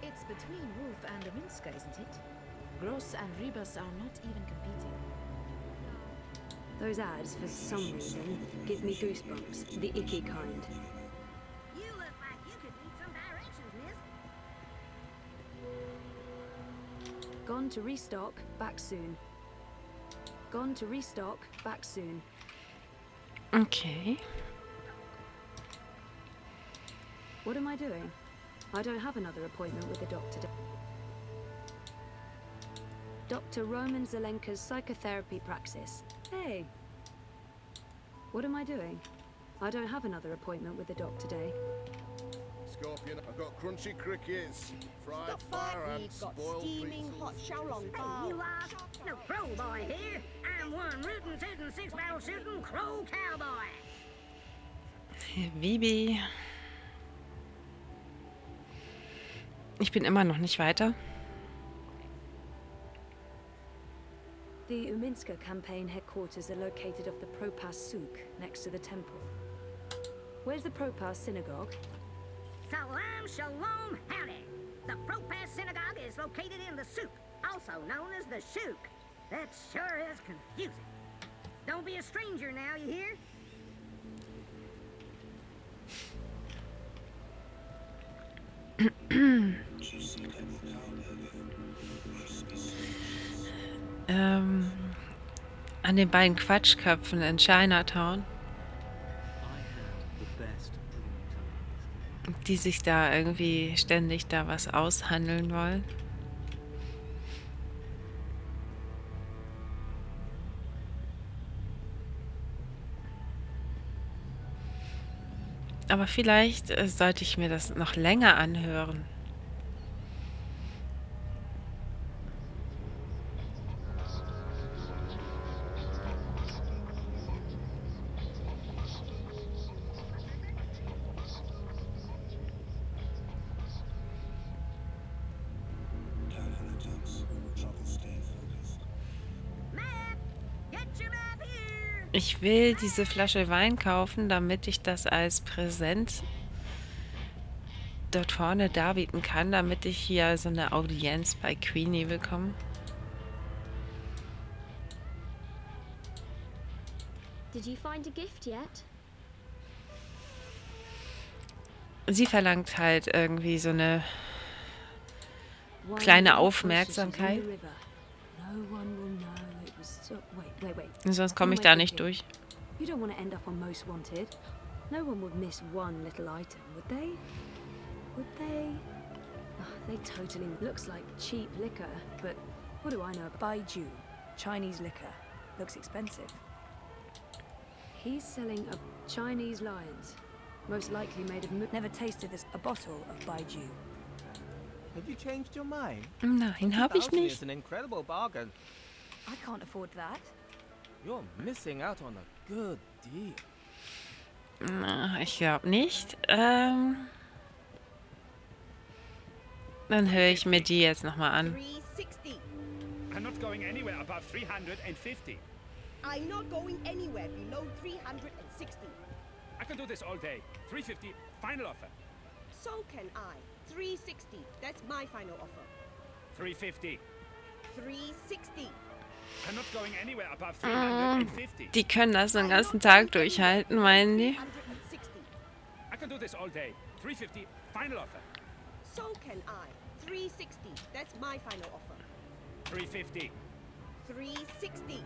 It's between Wolf and Uminska, isn't it? Gross and Rebus are not even competing. Those ads, for some reason, give me goosebumps, the icky kind. You look like you could need some directions, miss. Gone to restock, back soon. Gone to restock, back soon. Okay. What am I doing? I don't have another appointment with the doctor. Dr. Roman Zelenka's psychotherapy praxis. Hey. What am I doing? I don't have another appointment with the doc today. Scorpion, I've got crunchy crickets, fried Stop fire fighting, and we've got spoiled steaming pizzas. hot Shaolong Hey, bao. you are. No crowboy here. I'm one rootin', tootin', six-barrel shootin' crow cowboy. Vibi. Ich bin immer noch nicht weiter. The Uminska campaign headquarters are located off the Propas Souk, next to the temple. Where's the Propas synagogue? Salam shalom howdy. The Propas synagogue is located in the souk, also known as the shuk. That sure is confusing. Don't be a stranger now, you hear? An den beiden Quatschköpfen in Chinatown, die sich da irgendwie ständig da was aushandeln wollen. Aber vielleicht sollte ich mir das noch länger anhören. Ich will diese Flasche Wein kaufen, damit ich das als Präsent dort vorne darbieten kann, damit ich hier so eine Audienz bei Queenie bekomme. Did you find a gift yet? Sie verlangt halt irgendwie so eine kleine Aufmerksamkeit. Sonst komme ich da nicht durch. You don't want to end up on Most Wanted. No one would miss one little item, would they? Would they? Oh, they totally looks like cheap liquor, but what do I know? Baiju, Chinese liquor. Looks expensive. He's selling a Chinese lions, most likely made of. Never tasted this. A bottle of Baiju. Have you changed your mind? Nein, habe ich nicht. It's an incredible bargain. I can't afford that. You're missing out on a good deal. Na, ich glaube nicht. Dann höre ich mir die jetzt nochmal an. 360. I'm not going anywhere above 350. I'm not going anywhere below 360. I can do this all day. 350, final offer. So can I. 360. That's my final offer. 350. 360. I'm not going anywhere above 350. Die können das den ganzen Tag durchhalten, meinen die? I can do this all day. 350, final offer. So can I. 360. That's my final offer. 350. 360.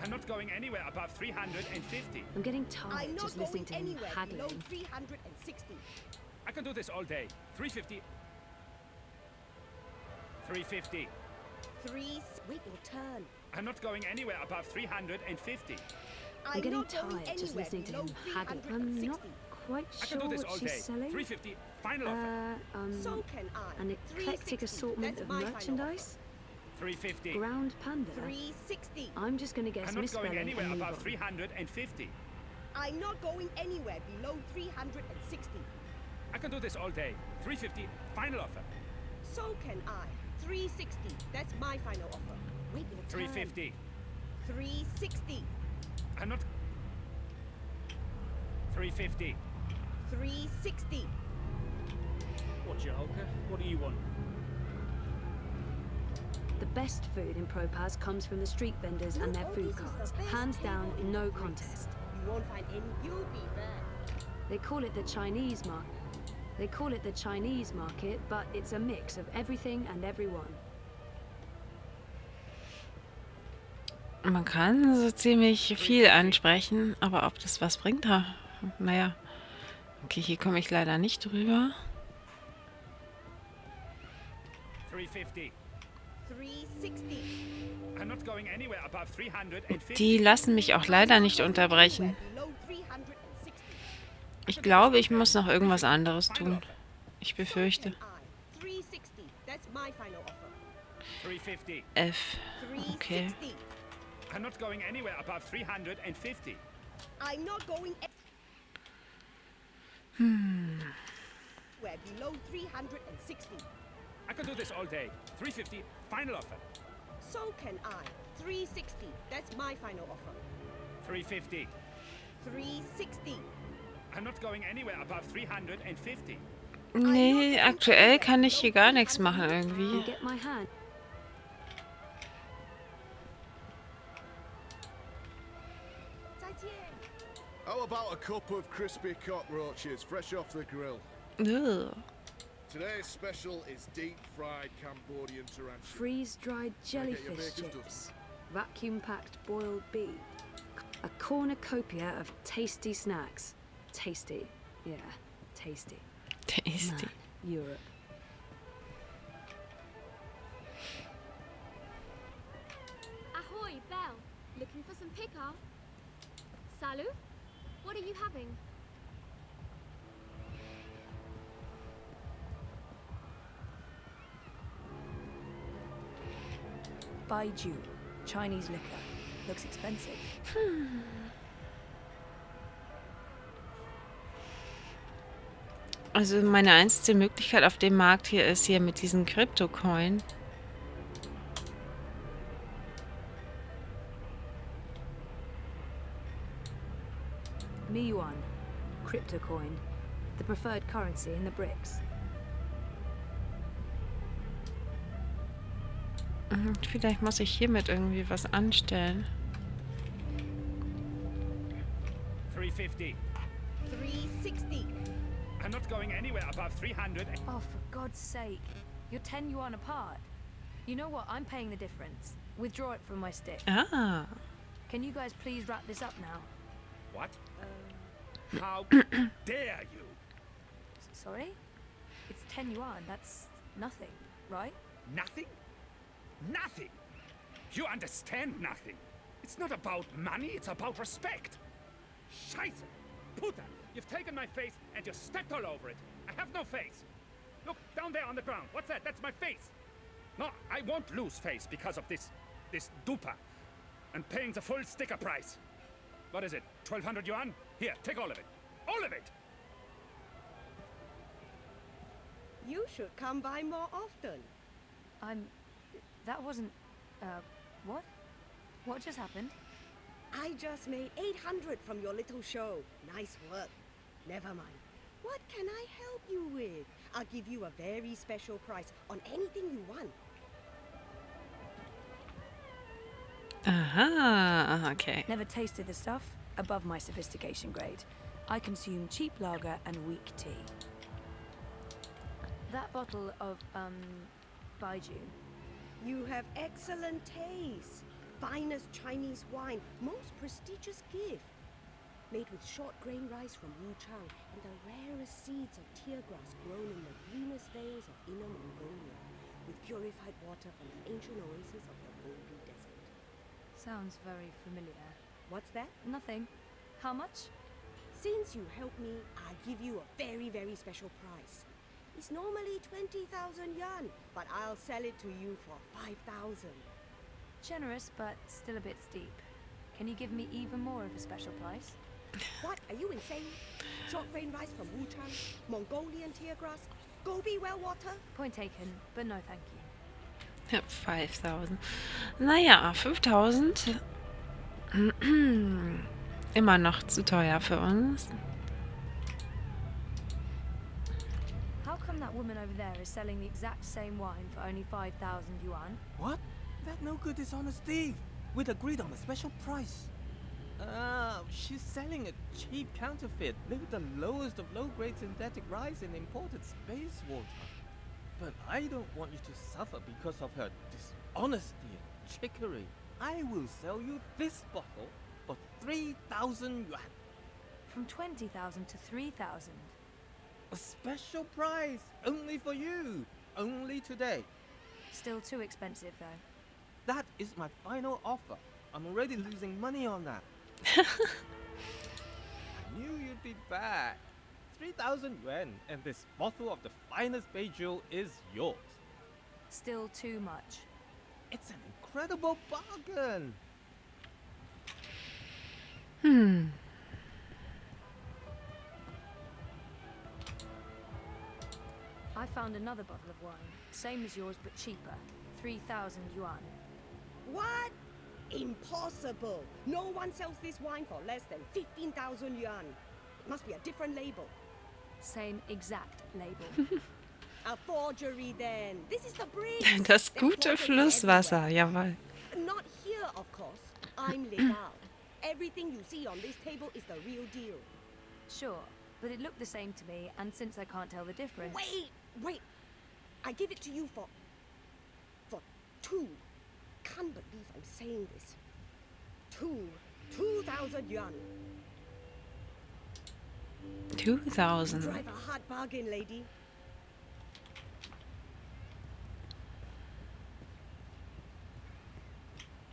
I'm not going anywhere above 350. I'm getting tired I'm not just listening to going him anywhere below haggling. 360. I can do this all day. 350. 350. Wait your turn. I'm not going anywhere above 350. I'm getting not going tired just anywhere listening to below him haggling. I'm not 360. quite I can sure do this what all she's day. selling. 350, final offer. So can I. An eclectic 360. assortment That's of my final merchandise. 350. Ground panda. 360. I'm just going to guess I'm not going misspelling anywhere and move above on. 350. I'm not going anywhere below 360. I can do this all day. 350, final offer. So can I. 360. That's my final offer. Wait your turn. 350. 360. I'm not... 350. 360. Watch it, Hulker. What do you want? The best food in Propaz comes from the street vendors and their food carts. Hands down, no contest. You won't find any. You'll be back. They call it the Chinese market. They call it the Chinese market, but it's a mix of everything and everyone. Man kann so ziemlich viel ansprechen, aber ob das was bringt, naja. Okay, hier komme ich leider nicht drüber. 350. 360. I'm not going anywhere above 350. Die lassen mich auch leider nicht unterbrechen. Ich glaube, ich muss noch irgendwas anderes tun. Ich befürchte. 360. That's my final offer. 350. F. Okay. 360. I'm not going anywhere above 350. I'm not going anywhere below 360. I can do this all day. 350, final offer. So can I. 360. That's my final offer. 350. 360. I'm not going anywhere above 350. Nee, aktuell kann ich hier gar nichts machen irgendwie. Get my hand. How about a cup of crispy cockroaches fresh off the grill? Ugh. Today's special is deep-fried Cambodian tarantula. Freeze-dried Can I get your jellyfish baker's chips. Vacuum-packed boiled beef. A cornucopia of tasty snacks. Tasty. Yeah, tasty. Tasty. Man, Europe. Ahoy, Belle. Looking for some pickle? Salut? What are you having? Baiju, Chinese liquor. Looks expensive. Also meine einzige Möglichkeit auf dem Markt hier ist hier mit diesen Kryptocoin. Miyuan, crypto coin, the preferred currency in the BRICS. Vielleicht muss ich hiermit irgendwie was anstellen. 350. 360. I'm not going anywhere above 300. Oh, for God's sake. You're 10 yuan apart. You know what? I'm paying the difference. Withdraw it from my stick. Ah. Can you guys please wrap this up now? What? How dare you? Sorry? It's 10 yuan. That's nothing, right? Nothing? Nothing! You understand nothing. It's not about money, it's about respect. Scheiße! Puta! You've taken my face and you stepped all over it. I have no face. Look, down there on the ground. What's that? That's my face. No, I won't lose face because of this duper. And paying the full sticker price. What is it? 1,200 yuan? Here, take all of it. All of it! You should come by more often. That wasn't... what? What just happened? I just made 800 from your little show. Nice work. Never mind. What can I help you with? I'll give you a very special price on anything you want. Aha, okay. Never tasted the stuff. Above my sophistication grade. I consume cheap lager and weak tea. That bottle of, Baiju. You have excellent taste. Finest Chinese wine, most prestigious gift. Made with short grain rice from Wuchang and the rarest seeds of tear grass grown in the greenest vales of Inner Mongolia, with purified water from the ancient oasis of the Gobi Desert. Sounds very familiar. What's that? Nothing. How much? Since you helped me, I'll give you a very, very special price. It's normally 20,000 yuan, but I'll sell it to you for 5,000. Generous, but still a bit steep. Can you give me even more of a special price? What? Are you insane? Short grain rice from Wuchang, Mongolian tear grass, Gobi well water? Point taken, but no thank you. Ja, 5.000. Naja, 5.000. Immer noch zu teuer für uns. How come that woman over there is selling the exact same wine for only 5,000 yuan? What? That no good is honest thief. We'd agreed on a special price. She's selling a cheap counterfeit with the lowest of low-grade synthetic rice and imported space water. But I don't want you to suffer because of her dishonesty and trickery. I will sell you this bottle for 3,000 yuan. From 20,000 to 3,000. A special price, only for you, only today. Still too expensive, though. That is my final offer. I'm already losing money on that. I knew you'd be back. 3,000 yuan, and this bottle of the finest Beijing is yours. Still too much. It's an incredible bargain. I found another bottle of wine. Same as yours, but cheaper. 3,000 yuan. What? Impossible! No one sells this wine for less than 15,000 yuan. It must be a different label. Same exact label. A forgery then. This is the bridge. Das gute Flusswasser, jawohl. Not here, of course. I'm legal. Everything you see on this table is the real deal. Sure, but it looked the same to me, and since I can't tell the difference... Wait! I give it to you for 2. Can't believe I'm saying this. 2,000 yuan. 2,000. Drive a hard bargain, lady.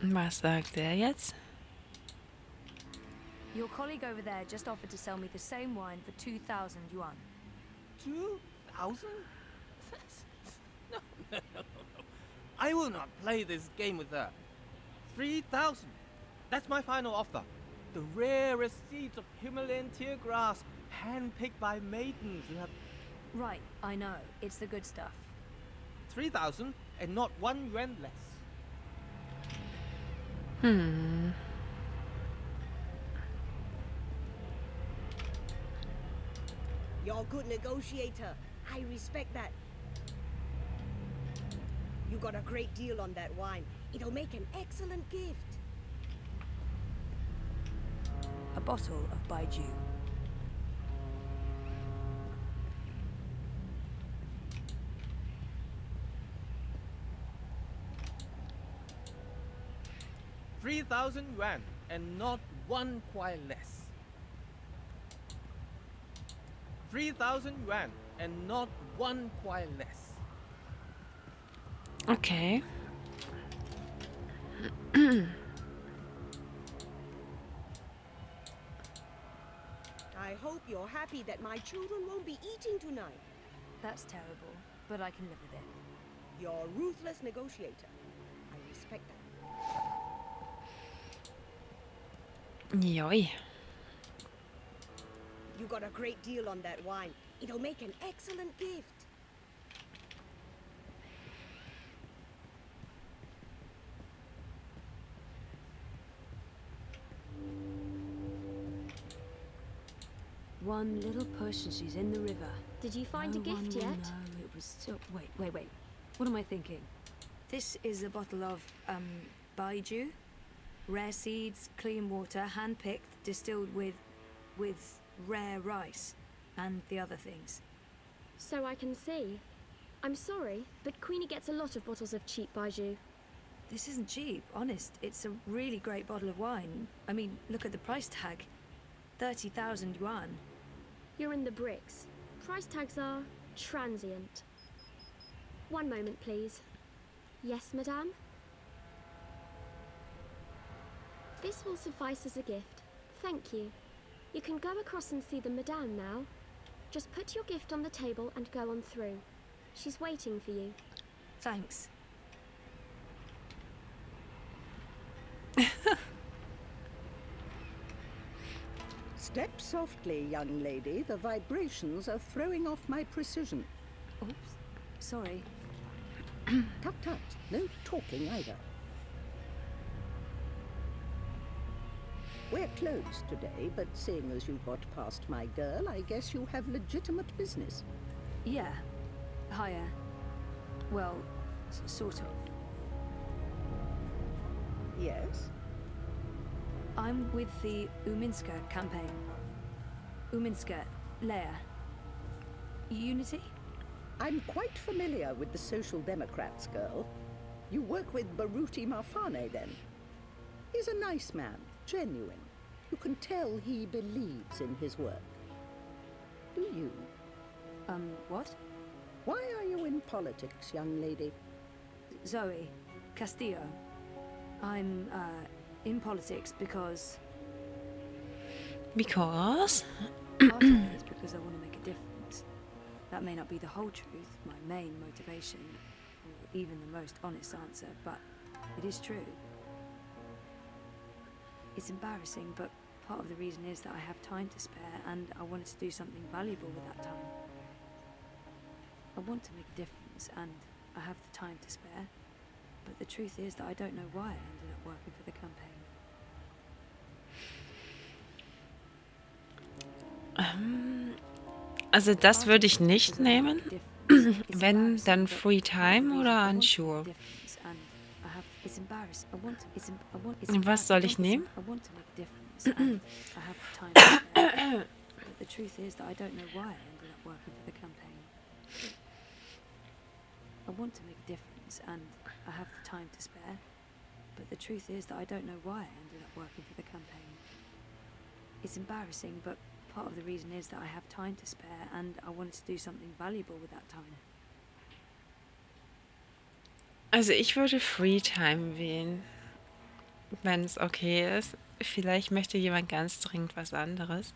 Was sagt er jetzt? Your colleague over there just offered to sell me the same wine for 2,000 yuan. 2,000? No. I will not play this game with her. 3,000. That's my final offer. The rarest seeds of Himalayan tear grass, handpicked by maidens who have... Right, I know. It's the good stuff. 3,000 and not 1 yuan less. You're a good negotiator. I respect that. You got a great deal on that wine. It'll make an excellent gift. A bottle of Baijiu. yuan and not 1 kuai less. 3,000 yuan and not 1 kuai less. Okay. I hope you're happy that my children won't be eating tonight. That's terrible, but I can live with it. You're a ruthless negotiator. I respect that. Joj. You got a great deal on that wine. It'll make an excellent gift. One little push and she's in the river. Did you find No a gift one will yet? know it was so... Wait. What am I thinking? This is a bottle of, Baijiu. Rare seeds, clean water, hand-picked, distilled with rare rice. And the other things. So I can see. I'm sorry, but Queenie gets a lot of bottles of cheap Baijiu. This isn't cheap, honest. It's a really great bottle of wine. I mean, look at the price tag. 30,000 yuan. You're in the bricks. Price tags are transient. One moment, please. Yes, madame? This will suffice as a gift. Thank you. You can go across and see the madame now. Just put your gift on the table and go on through. She's waiting for you. Thanks. Step softly, young lady. The vibrations are throwing off my precision. Oops. Sorry. Tut tut. No talking either. We're closed today, but seeing as you got past my girl, I guess you have legitimate business. Yeah. Hiya. Well, sort of. Yes? I'm with the Uminska campaign. Uminska, Leia. Unity? I'm quite familiar with the Social Democrats, girl. You work with Baruti Marfane, then? He's a nice man, genuine. You can tell he believes in his work. Do you? What? Why are you in politics, young lady? Zoe Castillo. I'm, in politics because... Because? I'll tell you it's because I want to make a difference. That may not be the whole truth, my main motivation, or even the most honest answer, but it is true. It's embarrassing, but part of the reason is that I have time to spare, and I wanted to do something valuable with that time. I want to make a difference, and I have the time to spare, but the truth is that I don't know why I ended up working for the campaign. Also das würde ich nicht nehmen. Wenn, dann Free Time oder Unsure. Was soll ich nehmen? the truth is that I don't know why I ended up working for the campaign. I want to make a difference, and I have the time to spare. But the truth is that I don't know why I ended up working for the campaign. It's embarrassing, but part of the reason is that I have time to spare, and I wanted to do something valuable with that time. Also ich würde Freetime wählen, wenn es okay ist. Vielleicht möchte jemand ganz dringend was anderes.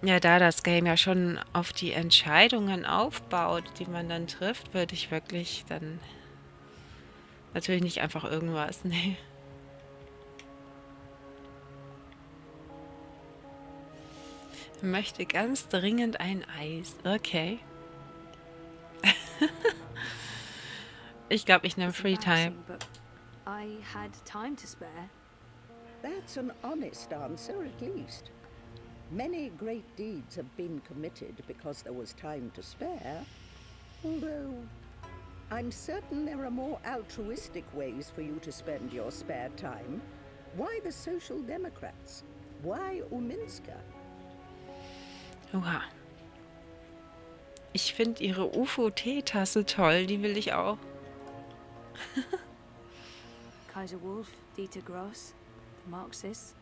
Ja, da das Game ja schon auf die Entscheidungen aufbaut, die man dann trifft, würde ich wirklich dann natürlich nicht einfach irgendwas, nee. Möchte ganz dringend ein Eis. Okay. Ich glaube, ich nehme It's Freetime. embarrassing, but I had time to spare. That's an honest answer, at least. Many great deeds have been committed because there was time to spare, although I'm certain there are more altruistic ways for you to spend your spare time. Why the Social Democrats? Why Uminska? Oha. Ich finde ihre UFO-Teetasse toll, die will ich auch. Kaiser Wolf, Dieter Gross, the Marxists.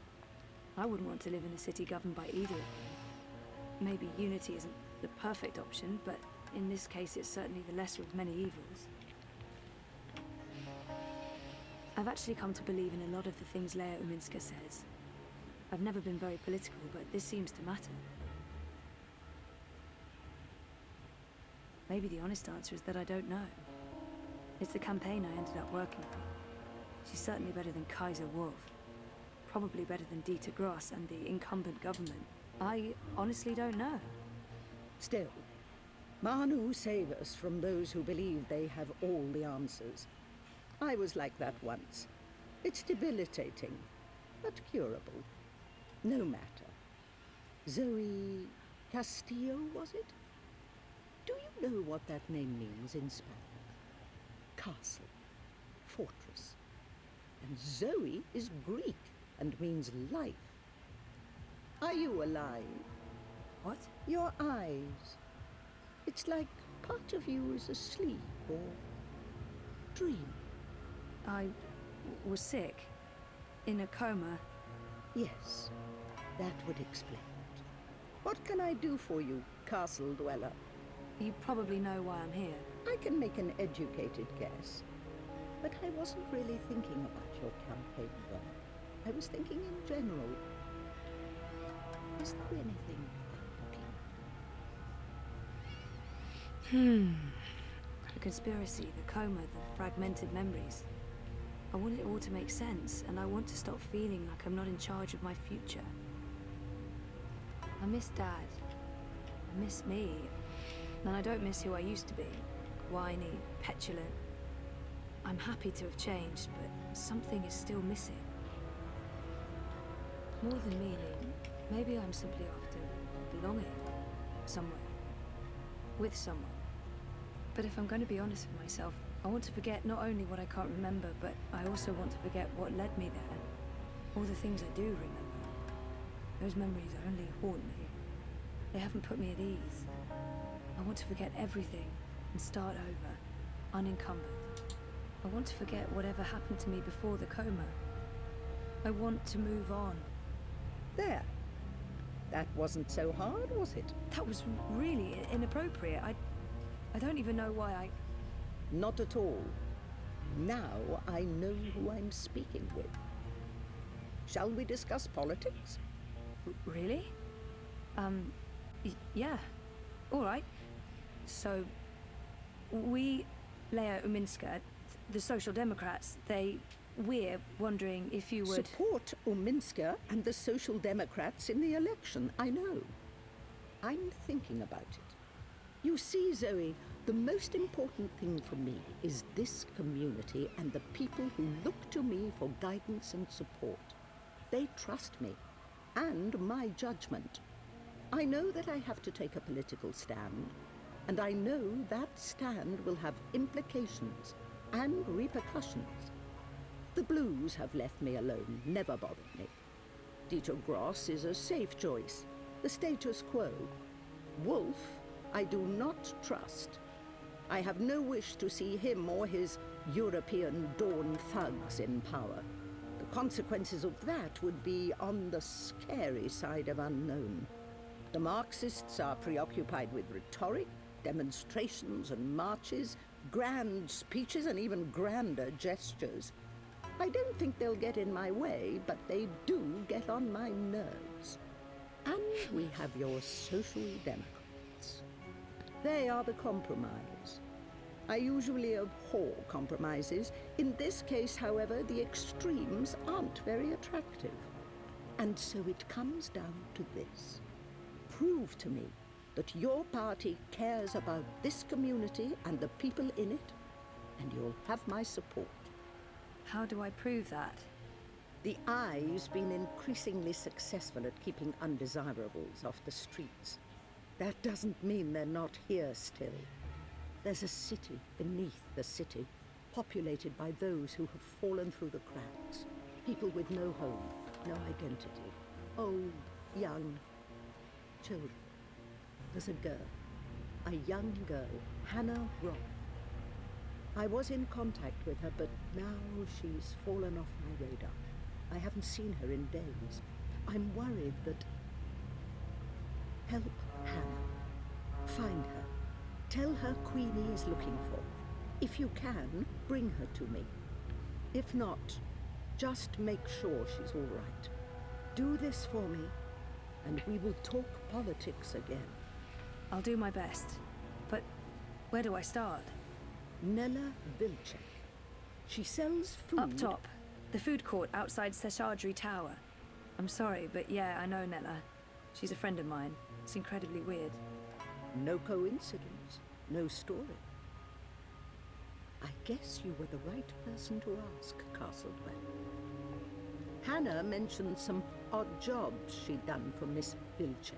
I wouldn't want to live in a city governed by either of them. Maybe unity isn't the perfect option, but in this case it's certainly the lesser of many evils. I've actually come to believe in a lot of the things Leia Uminska says. I've never been very political, but this seems to matter. Maybe the honest answer is that I don't know. It's the campaign I ended up working for. She's certainly better than Kaiser Wolf. Probably better than Dieter Gross and the incumbent government. I honestly don't know. Still, Manu save us from those who believe they have all the answers. I was like that once. It's debilitating, but curable. No matter. Zoe Castillo, was it? Do you know what that name means in Spanish? Castle, fortress. And Zoe is Greek and means life. Are you alive? What? Your eyes. It's like part of you is asleep or dreaming. I was sick. In a coma. Yes, that would explain it. What can I do for you, castle dweller? You probably know why I'm here. I can make an educated guess. But I wasn't really thinking about your campaign work. I was thinking in general. Is there anything I'm looking at? The conspiracy, the coma, the fragmented memories. I want it all to make sense, and I want to stop feeling like I'm not in charge of my future. I miss Dad. I miss me. And I don't miss who I used to be. Whiny, petulant. I'm happy to have changed, but something is still missing. More than meaning, maybe I'm simply after belonging. Somewhere. With someone. But if I'm going to be honest with myself, I want to forget not only what I can't remember, but I also want to forget what led me there. All the things I do remember. Those memories only haunt me. They haven't put me at ease. I want to forget everything and start over, unencumbered. I want to forget whatever happened to me before the coma. I want to move on. There. That wasn't so hard, was it? That was really inappropriate. I don't even know why I... Not at all. Now I know who I'm speaking with. Shall we discuss politics? Really? Yeah. All right. So, we, Leia Uminska, the Social Democrats, we're wondering if you would... Support Uminska and the Social Democrats in the election, I know. I'm thinking about it. You see, Zoe, the most important thing for me is this community and the people who look to me for guidance and support. They trust me, and my judgment. I know that I have to take a political stand, and I know that stand will have implications and repercussions. The Blues have left me alone, never bothered me. Dieter Gross is a safe choice. The status quo. Wolf, I do not trust. I have no wish to see him or his European Dawn thugs in power. The consequences of that would be on the scary side of unknown. The Marxists are preoccupied with rhetoric, demonstrations and marches, grand speeches and even grander gestures. I don't think they'll get in my way, but they do get on my nerves. And we have your Social Democrats. They are the compromise. I usually abhor compromises. In this case, however, the extremes aren't very attractive. And so it comes down to this. Prove to me that your party cares about this community and the people in it, and you'll have my support. How do I prove that? The Eye's been increasingly successful at keeping undesirables off the streets. That doesn't mean they're not here still. There's a city beneath the city, populated by those who have fallen through the cracks. People with no home, no identity. Old, young, children. There's a girl, a young girl, Hannah Roth. I was in contact with her, but now she's fallen off my radar. I haven't seen her in days. I'm worried that... Help Hannah. Find her. Tell her Queenie is looking for. If you can, bring her to me. If not, just make sure she's all right. Do this for me, and we will talk politics again. I'll do my best. But where do I start? Nella Vilcek. She sells food... Up top. The food court outside Seshadri Tower. I'm sorry, but yeah, I know Nella. She's a friend of mine. It's incredibly weird. No coincidence. No story. I guess you were the right person to ask, Castlewell. Hannah mentioned some odd jobs she'd done for Miss Vilcek.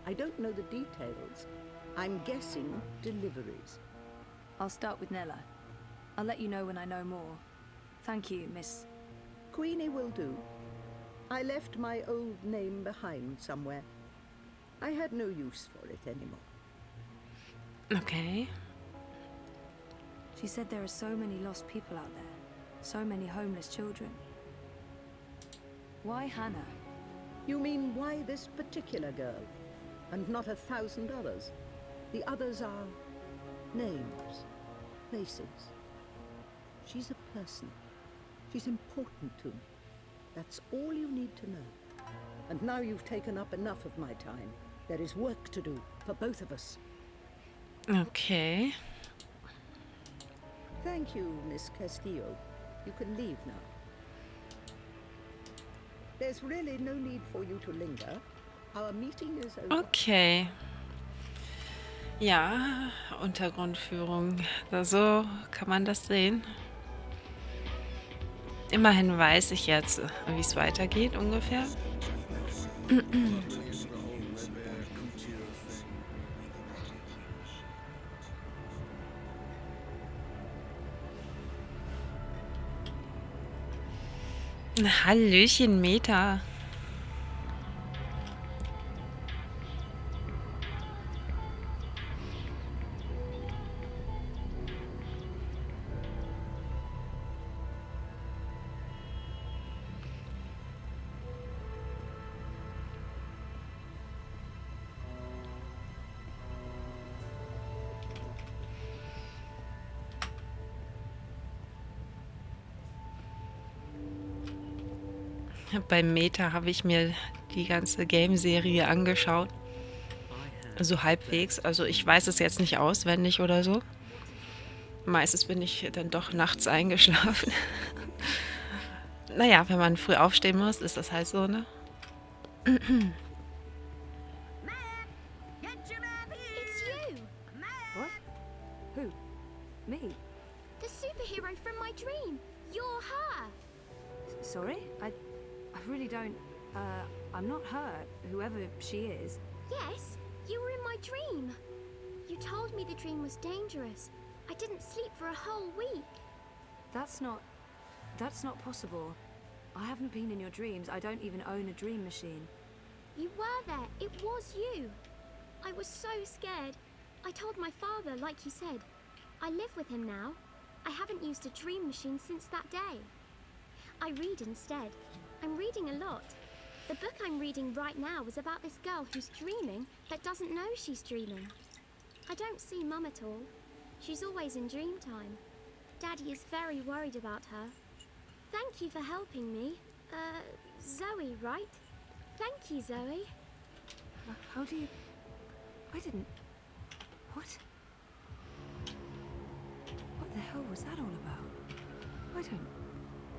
I don't know the details. I'm guessing deliveries. I'll start with Nella. I'll let you know when I know more. Thank you, Miss... Queenie will do. I left my old name behind somewhere. I had no use for it anymore. Okay. She said there are so many lost people out there. So many homeless children. Why Hannah? You mean why this particular girl? And not 1,000 others? The others are names, places. She's a person. She's important to me. That's all you need to know. And now you've taken up enough of my time. There is work to do for both of us. Okay. Thank you, Miss Castillo. You can leave now. There's really no need for you to linger. Our meeting is over. Okay. Ja, Untergrundführung. So kann man das sehen. Immerhin weiß ich jetzt, wie es weitergeht, ungefähr. Hallöchen, Meta. Beim Meta habe ich mir die ganze Game-Serie angeschaut. So halbwegs. Also ich weiß es jetzt nicht auswendig oder so. Meistens bin ich dann doch nachts eingeschlafen. Naja, wenn man früh aufstehen muss, ist das halt so, ne? It's you! What? Who? Me? The superhero from my dream! You're her! Sorry? I really don't... I'm not her, whoever she is. Yes, you were in my dream. You told me the dream was dangerous. I didn't sleep for a whole week. That's not possible. I haven't been in your dreams. I don't even own a dream machine. You were there. It was you. I was so scared. I told my father, like you said. I live with him now. I haven't used a dream machine since that day. I read instead. I'm reading a lot. The book I'm reading right now is about this girl who's dreaming but doesn't know she's dreaming. I don't see Mum at all. She's always in dream time. Daddy is very worried about her. Thank you for helping me. Zoe, right? Thank you, Zoe. How do you... I didn't... What? What the hell was that all about? I don't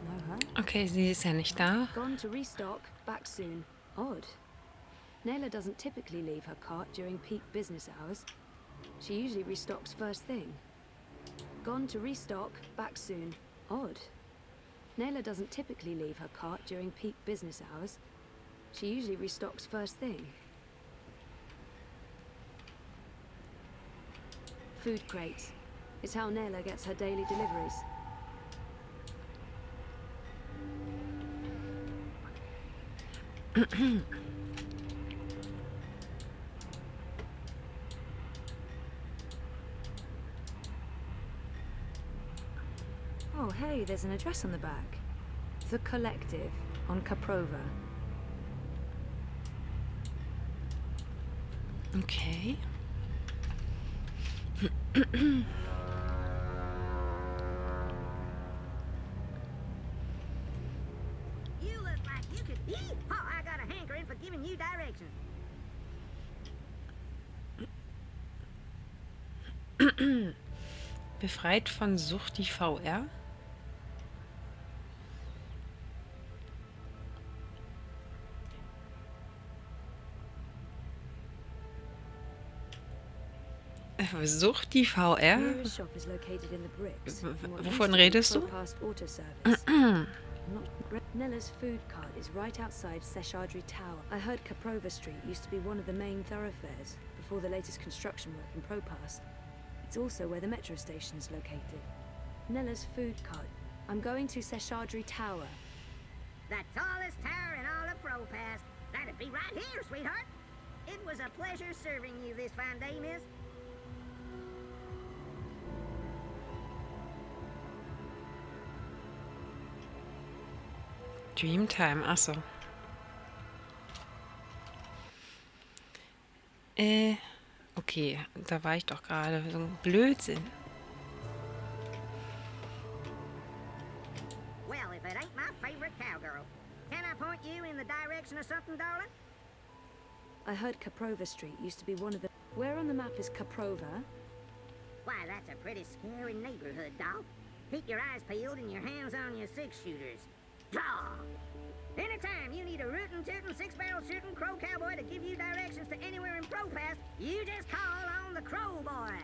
know her. Okay, sie ist ja nicht da. Gone to restock, back soon. Odd. Nayla doesn't typically leave her cart during peak business hours. She usually restocks first thing. Gone to restock, back soon. Odd. Nayla doesn't typically leave her cart during peak business hours. She usually restocks first thing. Food crates. It's how Nayla gets her daily deliveries. Oh, hey, there's an address on the back. The Collective on Caprova. Okay. You look like you could... Oh, I got a hankering for giving you directions. Befreit von Sucht die VR? Sucht die VR? Nearest shop is located in the bricks. Wovon redest du? Nella's food cart is right outside Seshadri Tower. I heard Caprova Street used to be one of the main thoroughfares before the latest construction work in Propass. It's also where the metro station is located. Nella's food cart. I'm going to Seshadri Tower. The tallest tower in all of Propass. That'd be right here, sweetheart. It was a pleasure serving you this fine day, miss. Dreamtime, achso. Okay, da war ich doch gerade. So ein Blödsinn. Well, if it ain't my favorite cowgirl. Can I point you in the direction of something, darling? I heard Caprova Street used to be one of the... Where on the map is Caprova? Why, that's a pretty scary neighborhood, doll. Keep your eyes peeled and your hands on your six-shooters. Draw! Anytime you need a rootin' tootin' six-barrel shooting crow cowboy to give you directions to anywhere in Propass, you just call on the Crow Boy.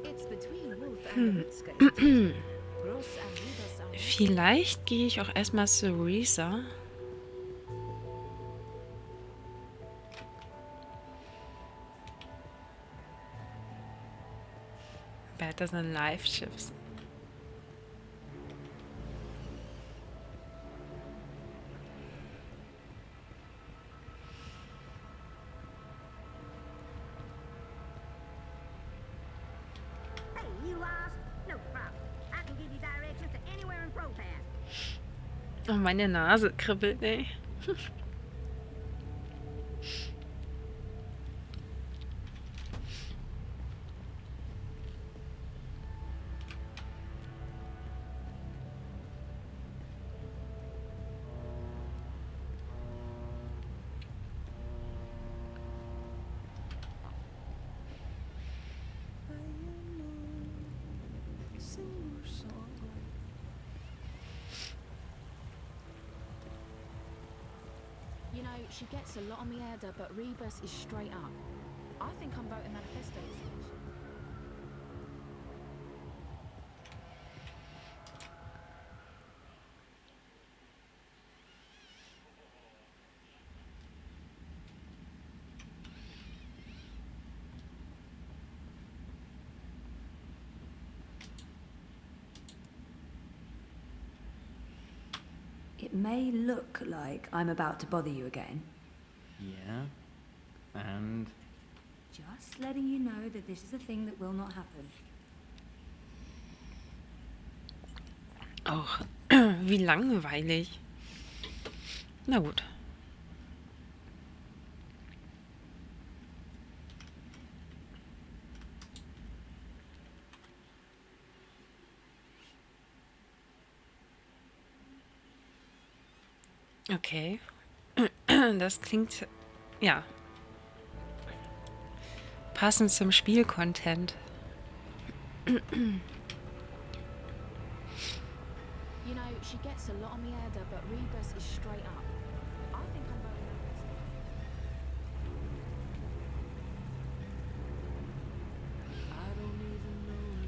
It's between Wolf and the Woodscape. Vielleicht gehe ich auch erstmal zu Risa. Better than live shifts. Hey, you lost? No problem. I can give you directions to anywhere in Propass. Oh, meine Nase kribbelt, ey. You know, she gets a lot on me head, but Rebus is straight up. I think I'm voting manifesto this election. It may look like I'm about to bother you again. Yeah? And? Just letting you know that this is a thing that will not happen. Oh, wie langweilig. Na gut. Okay. Das klingt, ja, passend zum Spielcontent. You know, she gets a lot on me head, but Rebus is straight up. I think I'm voting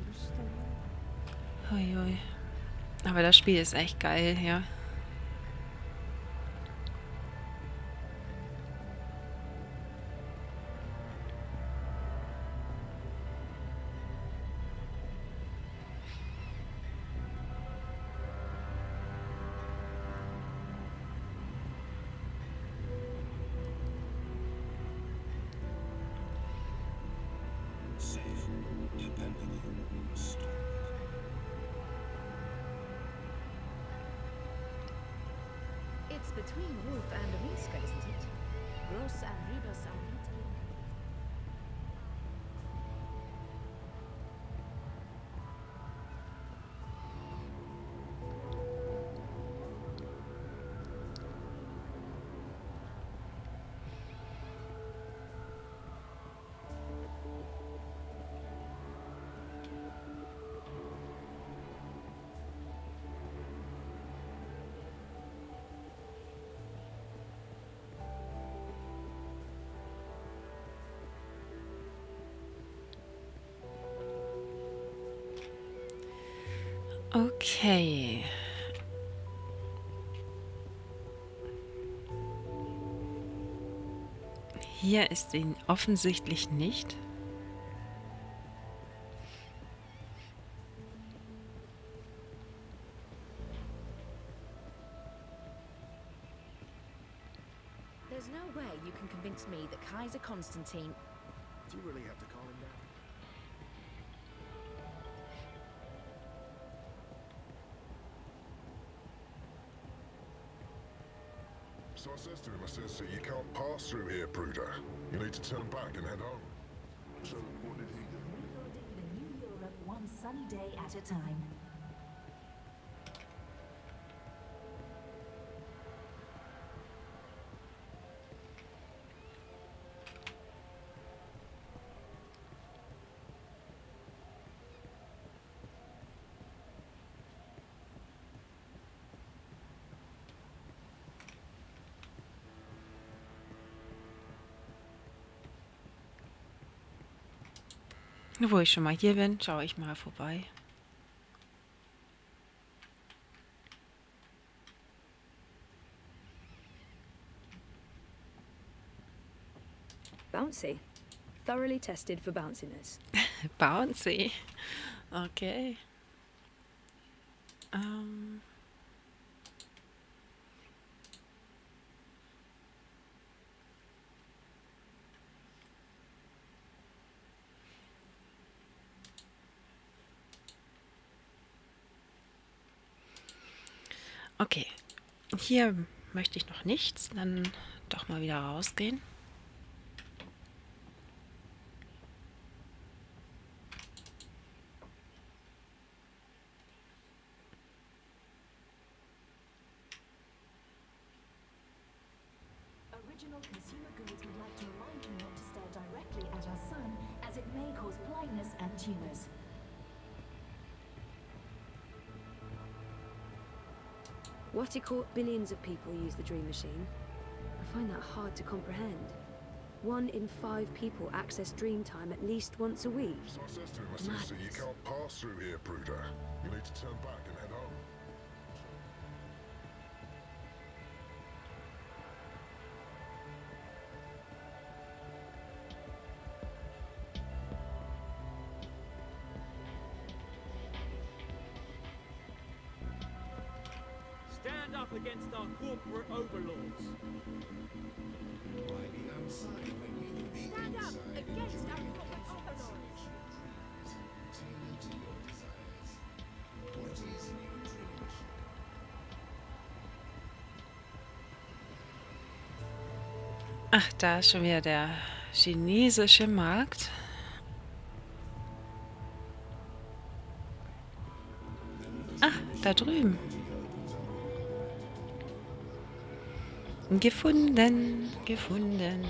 Manifesto. Uiui. Aber das Spiel ist echt geil, ja. Safe, dependable, stupid. It's between Wolf and Amiska, isn't it? Gross and Rebus are meeting. Okay. Hier ist sie offensichtlich nicht. There's no way you can convince me that Kaiser Constantine... Do you really have to call him that? So I says to him, you can't pass through here, Bruder. You need to turn back and head home. So what did he do? Rebuilding the new Europe one sunny day at a time. Wo ich schon mal hier bin, schaue ich mal vorbei. Bouncy. Thoroughly tested for bounciness. Bouncy. Okay. Okay. Hier möchte ich noch nichts. Dann doch mal wieder rausgehen. Original Consumer Goods would like to remind you not to stare directly at our sun, as it may cause blindness and tumors. What billions of people use the Dream Machine? I find that hard to comprehend. 1 in 5 people access Dream Time at least once a week. So I says to him, you can't pass through here, Bruder. You need to turn back and head home. Stand up up against our corporate overlords. Why be outside when you can be Stand up inside? against our corporate overlords. Tailored to your desires. What is your dream mission? Ach, da ist schon wieder der chinesische Markt. Ah, da drüben. Gefunden, gefunden.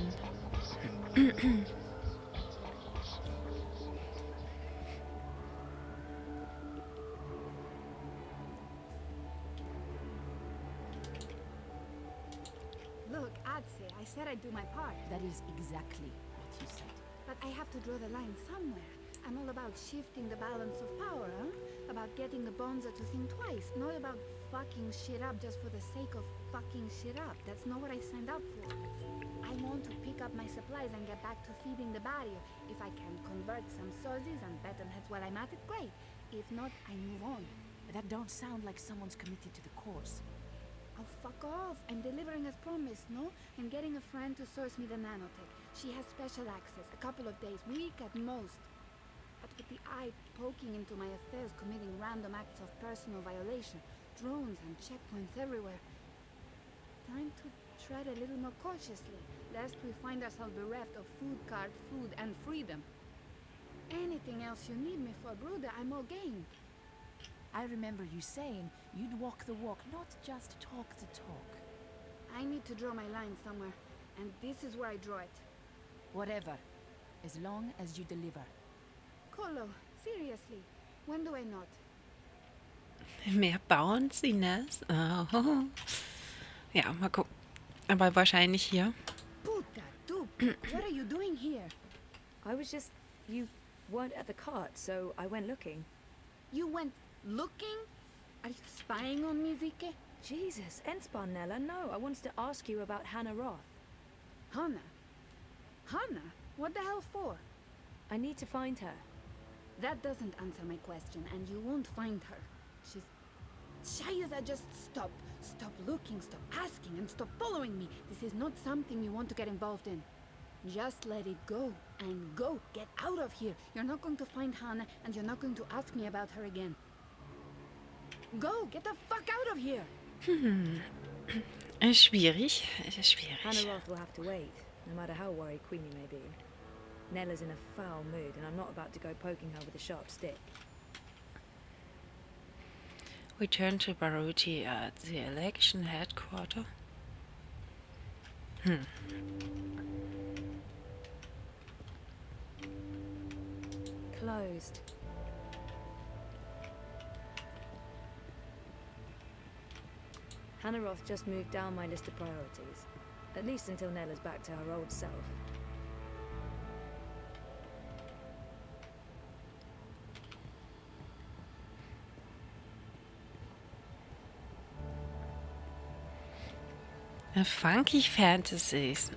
Look, Adse, I said I'd do my part. That is exactly what you said. But I have to draw the line somewhere. I'm all about shifting the balance of power, huh? About getting the Bonza to think twice, not about fucking shit up just for the sake of fucking shit up. That's not what I signed up for. I want to pick up my supplies and get back to feeding the barrio. If I can convert some sozzies and betterheads while I'm at it, great. If not, I move on. That don't sound like someone's committed to the cause. Oh, fuck off. I'm delivering as promised, no? I'm getting a friend to source me the nanotech. She has special access, a couple of days, week at most. But with the eye poking into my affairs, committing random acts of personal violation, drones and checkpoints everywhere. Time to tread a little more cautiously, lest we find ourselves bereft of food card, food, and freedom. Anything else you need me for, Bruder, I'm all game. I remember you saying you'd walk the walk, not just talk the talk. I need to draw my line somewhere, and this is where I draw it. Whatever, as long as you deliver. Colo, seriously, when do I not? Mehr Bauernsinnes. Oh. Ja, mal gucken. Aber wahrscheinlich hier. Puta, du, what are you doing here? I was just... You weren't at the cart, so I went looking. You went looking? Are you spying on me, Zike? Jesus, Ensparnella, no. I wanted to ask you about Hannah Roth. Hannah? Hannah? What the hell for? I need to find her. That doesn't answer my question, and you won't find her. She's... Shayza, just stop. Stop looking, stop asking, and stop following me. This is not something you want to get involved in. Just let it go, and go. Get out of here. You're not going to find Hannah, and you're not going to ask me about her again. Go, get the fuck out of here. Schwierig, schwierig. Hannah Roth will have to wait, no matter how worried Queenie may be. Nella's in a foul mood, and I'm not about to go poking her with a sharp stick. Return to Baruti at the election headquarters. Closed. Hannah Roth just moved down my list of priorities. At least until Nella's back to her old self. Funky Fantasies.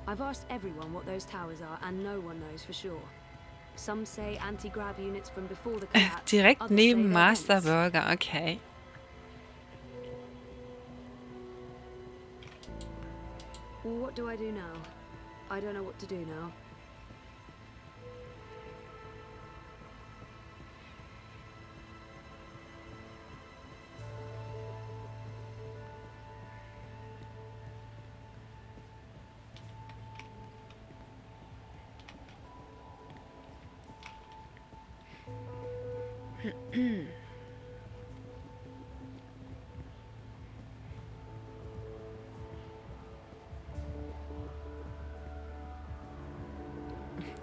I've asked everyone what those towers are, and no one knows for sure. Some say anti-grav units from before the collapse. Direkt others neben say they're Master vents. Burger, okay. Well, what do I do now? I don't know what to do now.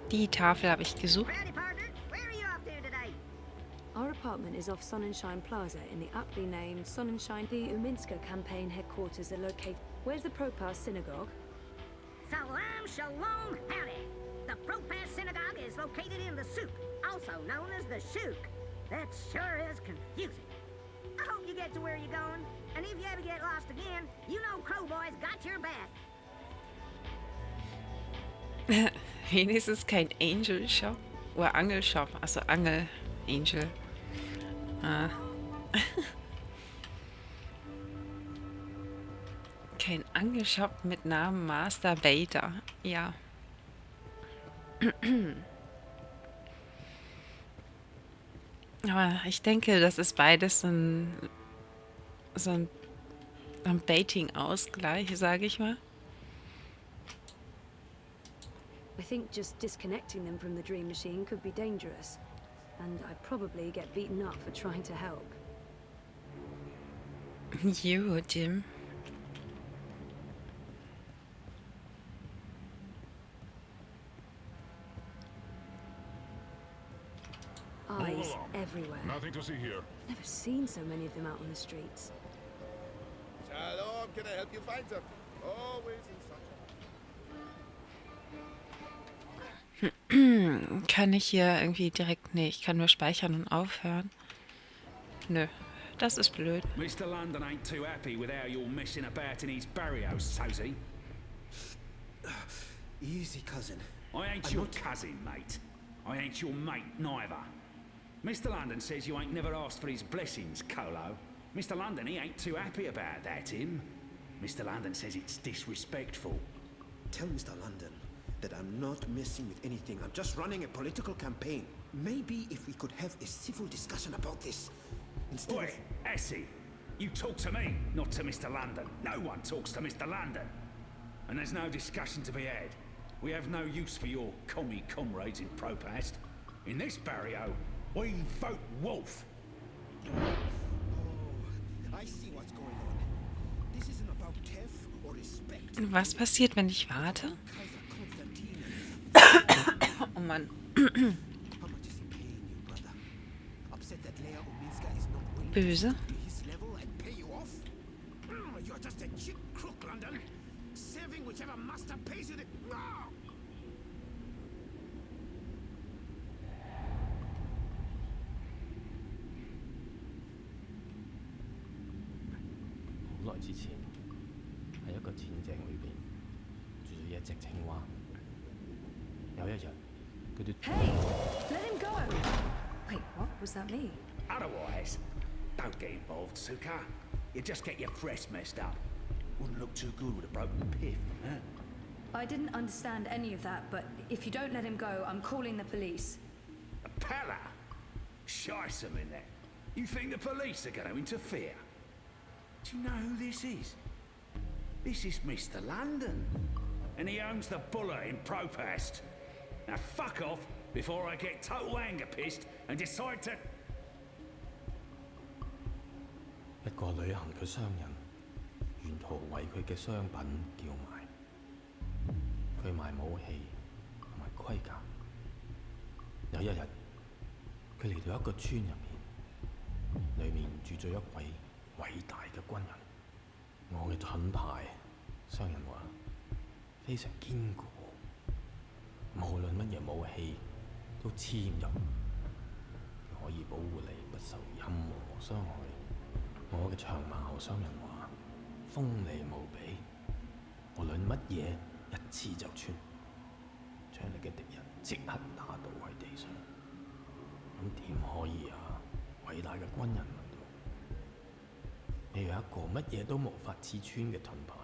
Die Tafel habe ich gesucht. Howdy, partner. Where are you off to today? Our apartment is off Sonnenschein Plaza in the aptly named Sonnenschein. The Uminska campaign headquarters are located. Where's the Propas synagogue? Salam Shalom Howdy. The Propas Synagogue is located in the souk, also known as the shuk. That sure is confusing. I hope you get to where you're going, and if you ever get lost again, you know Crowboy's got your back. Wenigstens kein Angel Shop oder Angel Shop. Also Angel Angel. Ah. Kein Angelshop mit Namen Master Bader. Ja. Aber ich denke, das ist beides so ein Baiting-Ausgleich, sage ich mal. I think just disconnecting them from the dream machine could be dangerous. And I'd probably get beaten up for trying to help. You, Jim. Eyes everywhere. Nothing to see here. Never seen so many of them out on the streets. Shalom, can I help you find them? Always in sunshine. Kann ich hier irgendwie direkt... Nee, ich kann nur speichern und aufhören. Nö, das ist blöd. Mr. London ain't too happy with how you're messing about in his barrios, so's he? Easy, cousin. I ain't your cousin, mate. I ain't your mate, neither. Mr. London says you ain't never asked for his blessings, Colo. Mr. London, he ain't too happy about that, him. Mr. London says it's disrespectful. Tell Mr. London that I'm not messing with anything. I'm just running a political campaign. Maybe if we could have a civil discussion about this. Instead Oi, Essie, you talk to me, not to Mr. London. No one talks to Mr. London. And there's no discussion to be had. We have no use for your commie comrades in Propast. In this barrio, we vote wolf. I see what's going on. This isn't about theft or respect. Was passiert, wenn ich warte? Oh Mann. Böse. You're just a cheap crook, London. Serving whichever master pays you the...好耐之前，喺一個淺井裏邊住咗一隻青蛙。有一日，佢哋 Hey, let him go. Wait, what was that me? Otherwise, don't get involved, Suka. You just get your dress messed up. Wouldn't look too good with a broken pith, huh? I didn't understand any of that, but if you don't let him go, I'm calling the police. A pala? Shice them in there. You think the police are going to interfere? Do you know who this is? This is Mr. London. And he owns the Buller in Propast. Now fuck off before I get total anger pissed and decide to... 一個旅行嘅商人，沿途為佢嘅商品叫賣。佢賣武器同埋盔甲。有一日，佢嚟到一個村入面，裏面住咗一位偉大嘅軍人。我嘅盾牌，商人話非常堅固，無論乜嘢武器都黐唔入，可以保護你不受任何傷害。我嘅長矛，商人話鋒利無比，無論乜嘢一刺就穿，將你嘅敵人即刻打倒喺地上。咁點可以啊？偉大嘅軍人問道：你有一個乜嘢都無法刺穿嘅盾牌，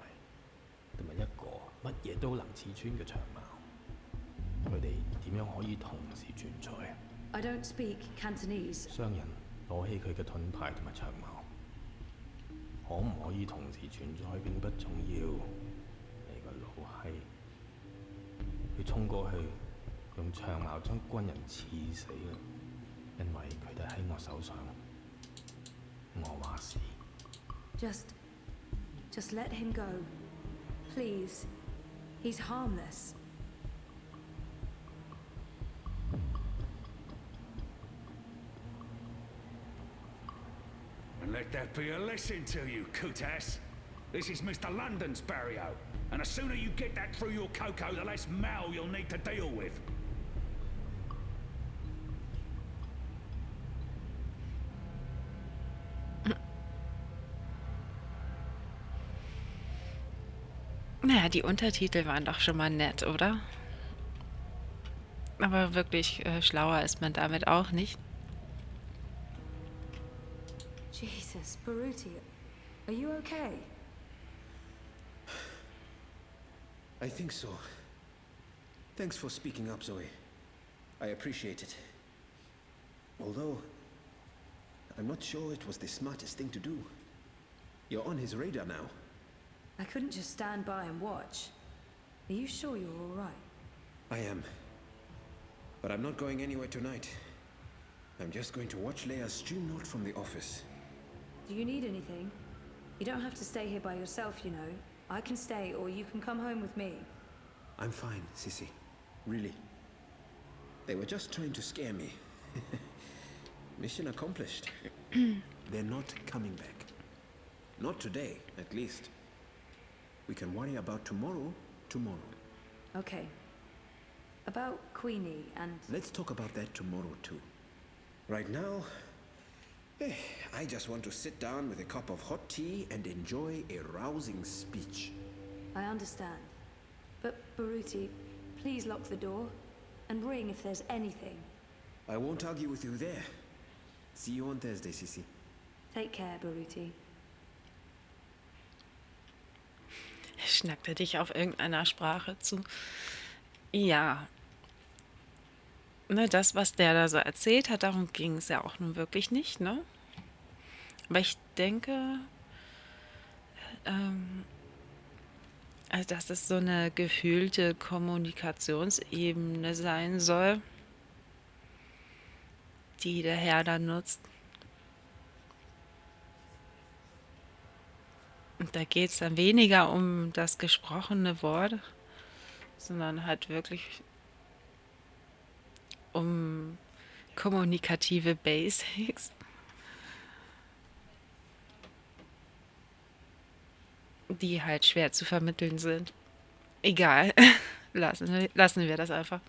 同埋一個乜嘢都能刺穿嘅長矛，佢哋點樣可以同時存在？I don't speak Cantonese. 商人攞起佢嘅盾牌同埋長矛。可唔可以同時存在並不重要。你個老閪，佢衝過去，用長矛將軍人刺死啦，因為佢哋喺我手上。我話事。Just let him go, please. He's harmless. And let that be a lesson to you, Kutas. This is Mr. London's barrio, and the sooner you get that through your cocoa, the less mal you'll need to deal with. 'Naja, die Untertitel waren doch schon mal nett, oder? Aber wirklich schlauer ist man damit auch nicht. Jesus, Baruti, are you okay? I think so. Thanks for speaking up, Zoe. I appreciate it. Although, I'm not sure it was the smartest thing to do. You're on his radar now. I couldn't just stand by and watch. Are you sure you're all right? I am. But I'm not going anywhere tonight. I'm just going to watch Leia's stream note from the office. Do you need anything? You don't have to stay here by yourself, you know. I can stay, or you can come home with me. I'm fine, Sissy. Really. They were just trying to scare me. Mission accomplished. They're not coming back. Not today, at least. We can worry about tomorrow, Okay. About Queenie and... Let's talk about that tomorrow, too. Right now, I just want to sit down with a cup of hot tea and enjoy a rousing speech. I understand. But, Baruti, please lock the door. And ring if there's anything. I won't argue with you there. See you on Thursday, Sissy. Take care, Baruti. Schnackt er dich auf irgendeiner Sprache zu? Ja. Ne, das, was der da so erzählt hat, darum ging es ja auch nun wirklich nicht, ne? Aber ich denke, also dass es so eine gefühlte Kommunikationsebene sein soll, die der Herr da nutzt. Und da geht es dann weniger um das gesprochene Wort, sondern halt wirklich um kommunikative Basics, die halt schwer zu vermitteln sind. Egal, lassen wir das einfach.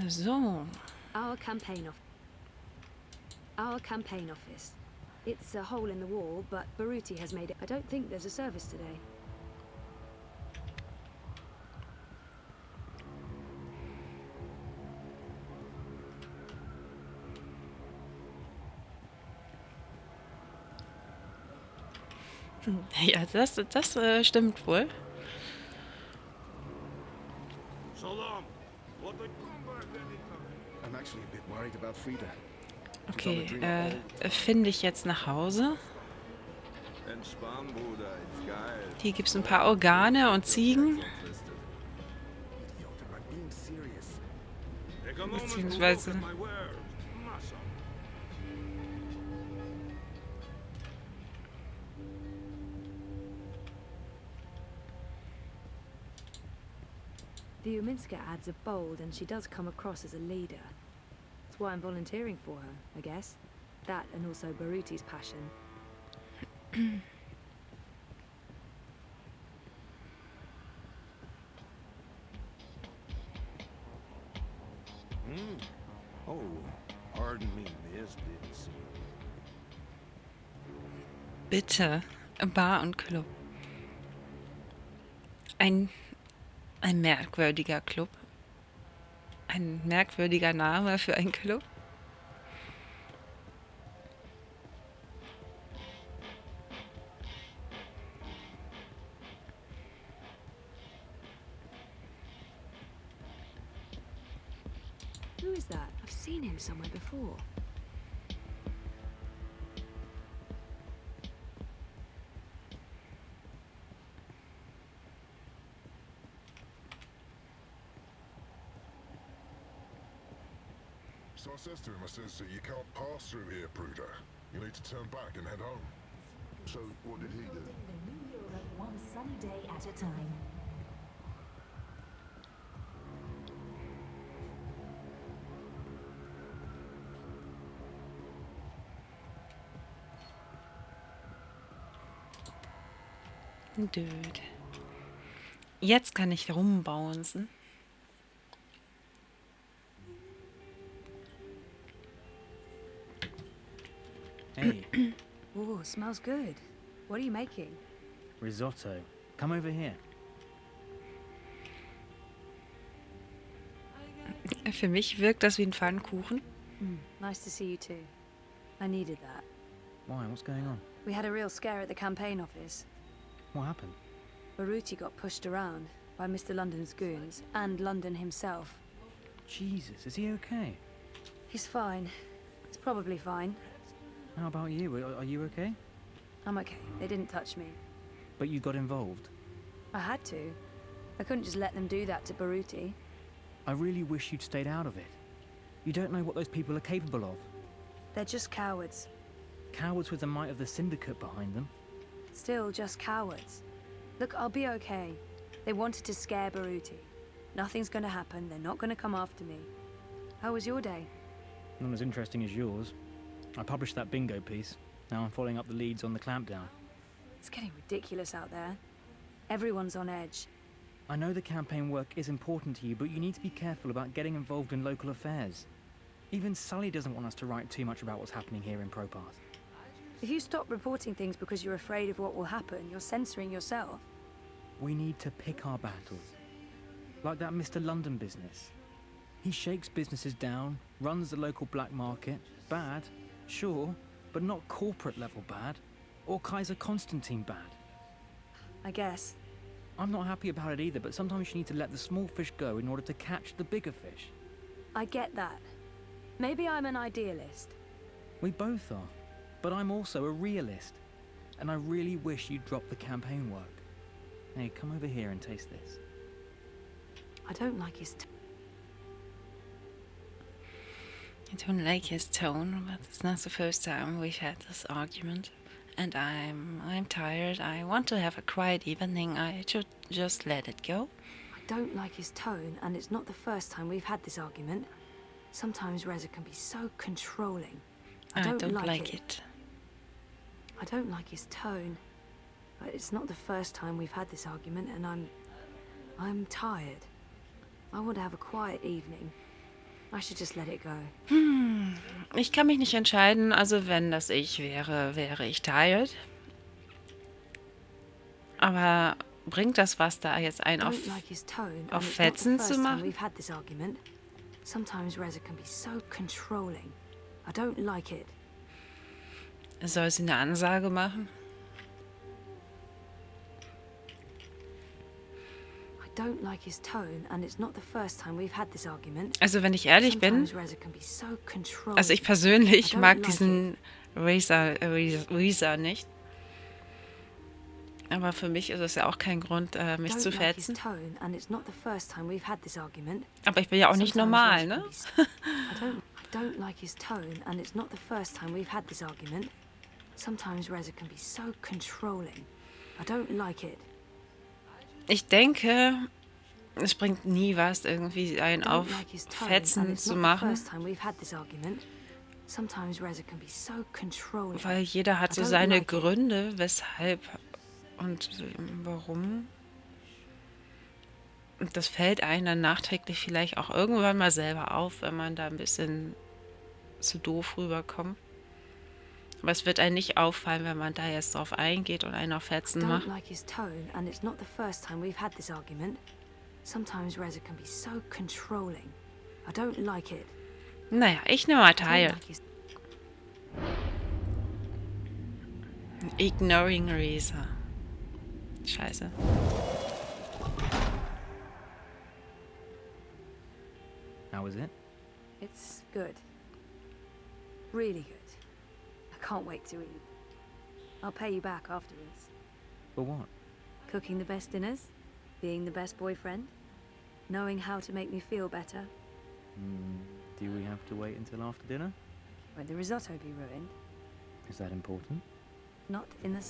So. Our campaign office. It's a hole in the wall, but Baruti has made it. I don't think there's a service today. Ja, das stimmt wohl. So long. I'm actually a bit worried about Frida. Okay, finde ich jetzt nach Hause. Entspann, Bruder, ist geil. Hier gibt es ein paar Organe und Ziegen. Beziehungsweise... The Uminska ads are bold, and she does come across as a leader. That's why I'm volunteering for her, I guess. That and also Baruti's passion. Oh, pardon me, miss, didn't see. Bitte, Bar und Club. Ein merkwürdiger Club. Ein merkwürdiger Name für einen Club. Who is that? I've seen him somewhere before. So I says to him, I says, you can't pass through here, Bruder. You need to turn back and head home. So what did he do? The new Europe one sunny day at a time. Dude. Jetzt kann ich rumbouncen. Hey. Ooh, smells good. What are you making? Risotto. Come over here. Für mich wirkt das wie ein Pfannkuchen. Nice to see you too. I needed that. Why? What's going on? We had a real scare at the campaign office. What happened? Baruti got pushed around by Mr. London's goons and London himself. Jesus, is he okay? He's fine. He's probably fine. How about you? Are you okay? I'm okay. They didn't touch me. But you got involved. I had to. I couldn't just let them do that to Baruti. I really wish you'd stayed out of it. You don't know what those people are capable of. They're just cowards. Cowards with the might of the Syndicate behind them. Still just cowards. Look, I'll be okay. They wanted to scare Baruti. Nothing's gonna happen. They're not gonna come after me. How was your day? Not as interesting as yours. I published that bingo piece. Now I'm following up the leads on the clampdown. It's getting ridiculous out there. Everyone's on edge. I know the campaign work is important to you, but you need to be careful about getting involved in local affairs. Even Sully doesn't want us to write too much about what's happening here in Propath. If you stop reporting things because you're afraid of what will happen, you're censoring yourself. We need to pick our battles. Like that Mr. London business. He shakes businesses down, runs the local black market. Bad, sure, but not corporate level bad. Or Kaiser Constantine bad. I guess. I'm not happy about it either, but sometimes you need to let the small fish go in order to catch the bigger fish. I get that. Maybe I'm an idealist. We both are. But I'm also a realist. And I really wish you'd drop the campaign work. Hey, come over here and taste this. I don't like his I don't like his tone, but it's not the first time we've had this argument. And I'm tired. I want to have a quiet evening. I should just let it go. I don't like his tone, and it's not the first time we've had this argument. Sometimes Reza can be so controlling. I don't like it. I don't like his tone, but it's not the first time we've had this argument, and I'm tired. I want to have a quiet evening. I should just let it go. Ich kann mich nicht entscheiden. Also wenn das ich wäre, wäre ich tired. Aber bringt das was, da jetzt einen auf Fetzen zu machen? Sometimes Reza can be so controlling. I don't like it. Soll sie eine Ansage machen? Don't like his tone, and it's not the first time we've had this argument. Also wenn ich ehrlich bin, also ich persönlich mag diesen Reza nicht. Aber für mich ist es ja auch kein Grund, mich zu fetzen. Aber ich bin ja auch nicht normal, ne? I don't like his tone, and it's not the first time we've had this argument. Sometimes Reza can be so controlling. I don't like it. Ich denke, es bringt nie was, irgendwie einen auf Fetzen zu machen. Weil jeder hat so seine Gründe, weshalb und warum. Und das fällt einem dann nachträglich vielleicht auch irgendwann mal selber auf, wenn man da ein bisschen zu doof rüberkommt. Aber es wird einem nicht auffallen, wenn man da jetzt drauf eingeht und einen auf Fetzen macht. Naja, ich nehme mal teil. Ignoring Reza. Scheiße. How was it? It's good. Really good. I can't wait to eat. I'll pay you back afterwards. For what? Cooking the best dinners, being the best boyfriend, knowing how to make me feel better. Do we have to wait until after dinner? Won't the risotto be ruined? Is that important? Not in the...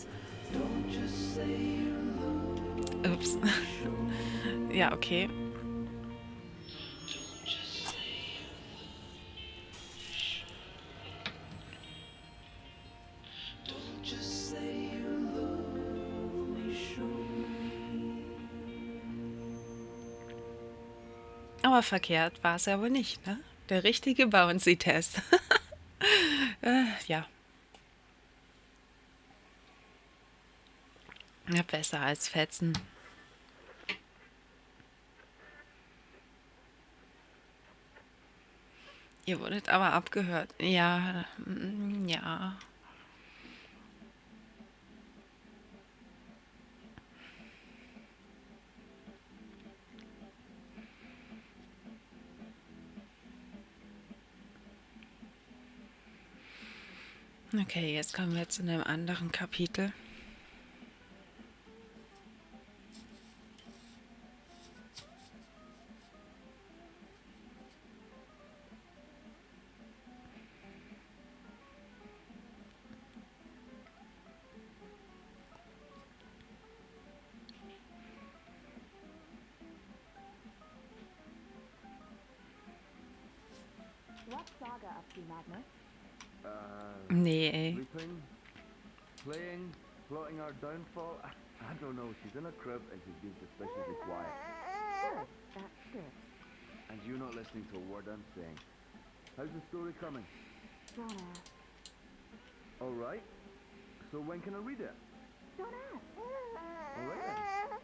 Ups. Ja, okay. Aber verkehrt war es ja wohl nicht, ne? Der richtige Bouncy-Test. Ja. Ja, besser als Fetzen. Ihr wurdet aber abgehört. Ja, ja. Okay, jetzt kommen wir zu einem anderen Kapitel. What saga up to, Magnus? Nee, ey. Sleeping, playing, plotting our downfall. I don't know. She's in a crib and she's been suspiciously quiet. Good. That's good. And you're not listening to a word I'm saying. How's the story coming? Don't ask. All right. So when can I read it? Don't ask. All right then.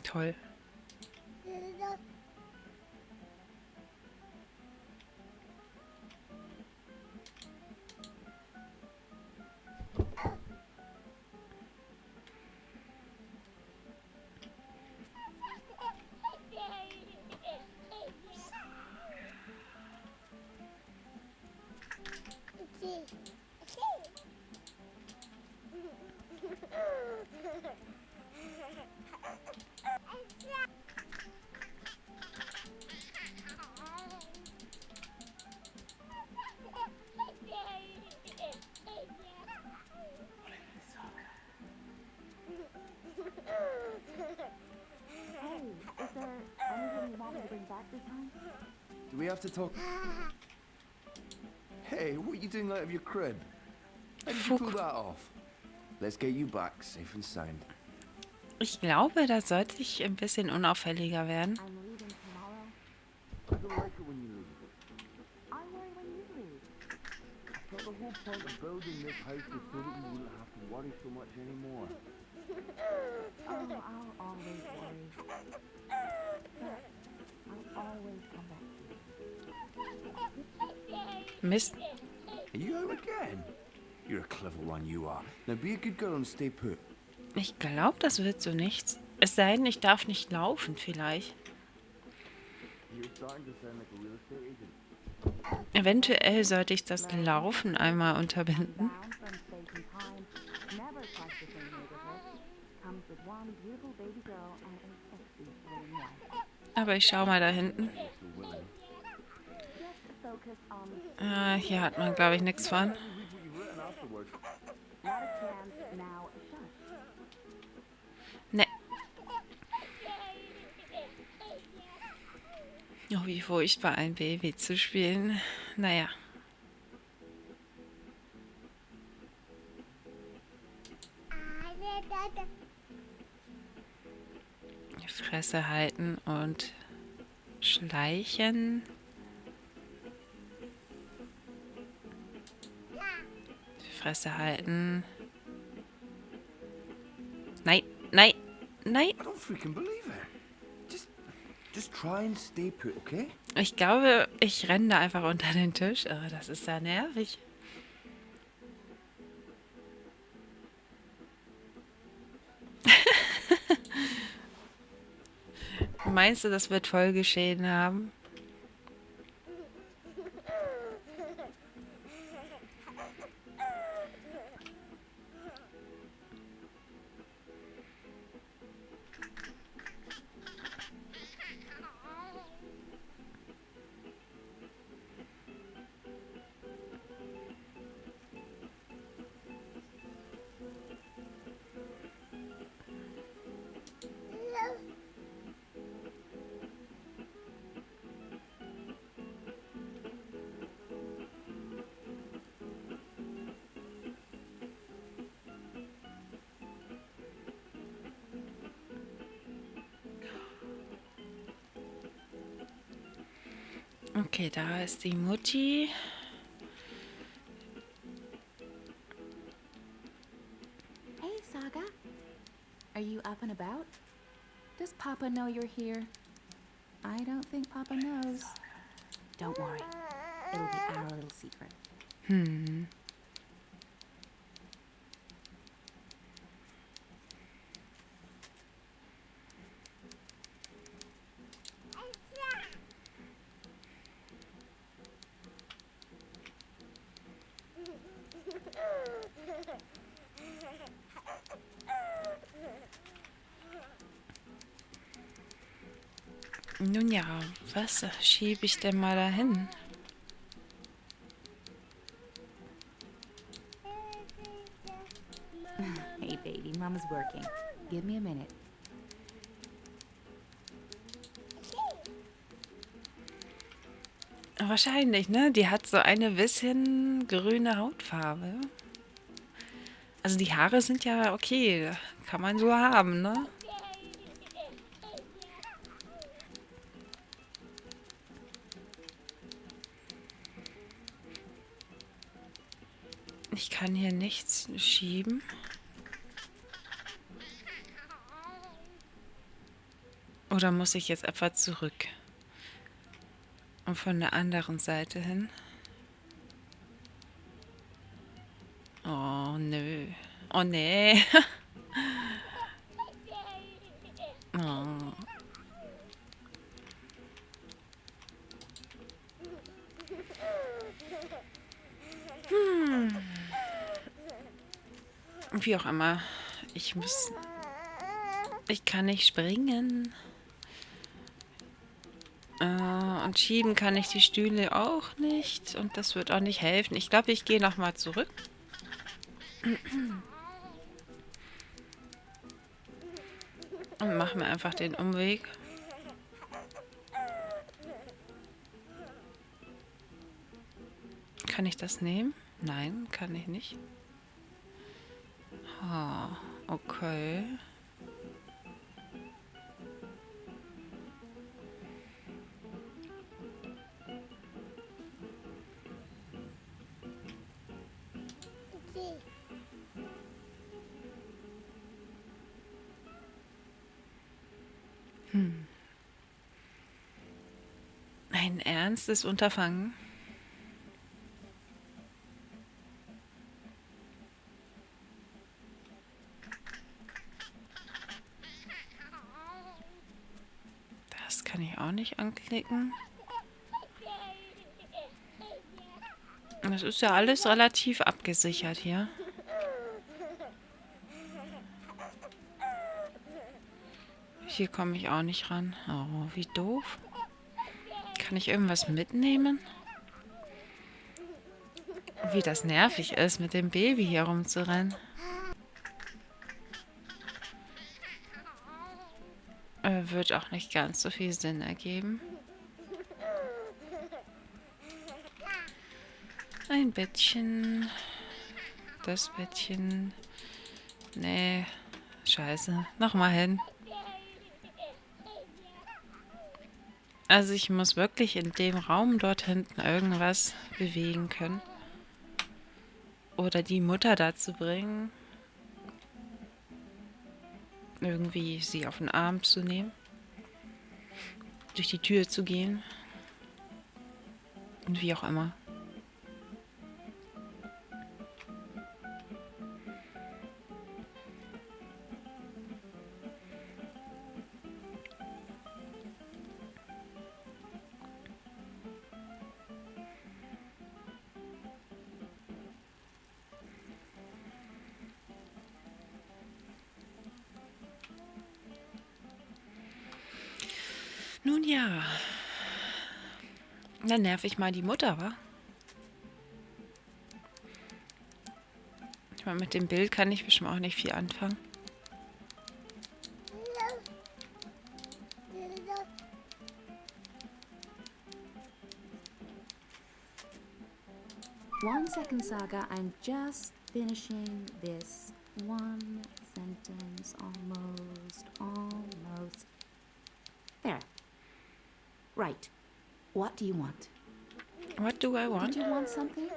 Toll. Hey, is there anything you want me to bring back this time? Do we have to talk? Hey, what are you doing out of your crib? How did you pull that off? Let's get you back, safe and sound. Ich glaube, da sollte ich ein bisschen unauffälliger werden. I'm leaving tomorrow. I don't like it when you leave. I worry when you leave. I thought the whole point of building this house was so that we wouldn't have to worry so much anymore. Oh, I'll always worry. But I'll always come back to you. Mist. Are you out again? You're a clever one, you are. Now be a good girl and stay put. Ich glaube, das wird so nichts. Es sei denn, ich darf nicht laufen, vielleicht. You're starting to sound like a real estate agent. Eventuell sollte ich das Laufen einmal unterbinden. Bound from space and time, never quite the same neighborhood. Comes with one beautiful baby girl and a sexy living wife. Aber ich schau mal da hinten. Just focus on Hier hat man, glaube ich, nichts von. not a chance, now a shot. Ne. Oh, wie furchtbar, ein Baby zu spielen. Naja. Die Fresse halten und schleichen. Die Fresse halten. Nein, nein, nein. I don't freaking believe it. Just try and stay put, okay? Ich glaube, ich renne da einfach unter den Tisch. Oh, das ist ja nervig. Meinst du, das wird Folgeschäden haben? Okay, da ist die Mutti. Saga? Are you up and about? Does Papa know you're here? I don't think Papa knows. Don't worry. It'll be our little secret. Nun ja, was schiebe ich denn mal dahin? Hey, baby, Mama's working. Give me a minute. Wahrscheinlich, ne? Die hat so eine bisschen grüne Hautfarbe. Also die Haare sind ja okay, kann man so haben, ne? Ich kann hier nichts schieben. Oder muss ich jetzt etwa zurück? Und von der anderen Seite hin? Oh, nö. Oh, nee. Oh. Wie auch immer. Ich kann nicht springen. Und schieben kann ich die Stühle auch nicht. Und das wird auch nicht helfen. Ich glaube, ich gehe nochmal zurück. Und mache mir einfach den Umweg. Kann ich das nehmen? Nein, kann ich nicht. Ah, okay. Ein ernstes Unterfangen. Das kann ich auch nicht anklicken. Das ist ja alles relativ abgesichert hier. Hier komme ich auch nicht ran. Oh, wie doof. Kann ich irgendwas mitnehmen? Wie das nervig ist, mit dem Baby hier rumzurennen. Wird auch nicht ganz so viel Sinn ergeben. Ein Bettchen. Das Bettchen. Nee. Scheiße. Nochmal hin. Also ich muss wirklich in dem Raum dort hinten irgendwas bewegen können. Oder die Mutter dazu bringen, irgendwie sie auf den Arm zu nehmen. Durch die Tür zu gehen. Und wie auch immer. Nun ja. Dann nerv ich mal die Mutter, wa? Ich meine, mit dem Bild kann ich bestimmt auch nicht viel anfangen. One second, Saga. I'm just finishing this one sentence. Almost. There. Right. What do you want? What do I want? Did you want something?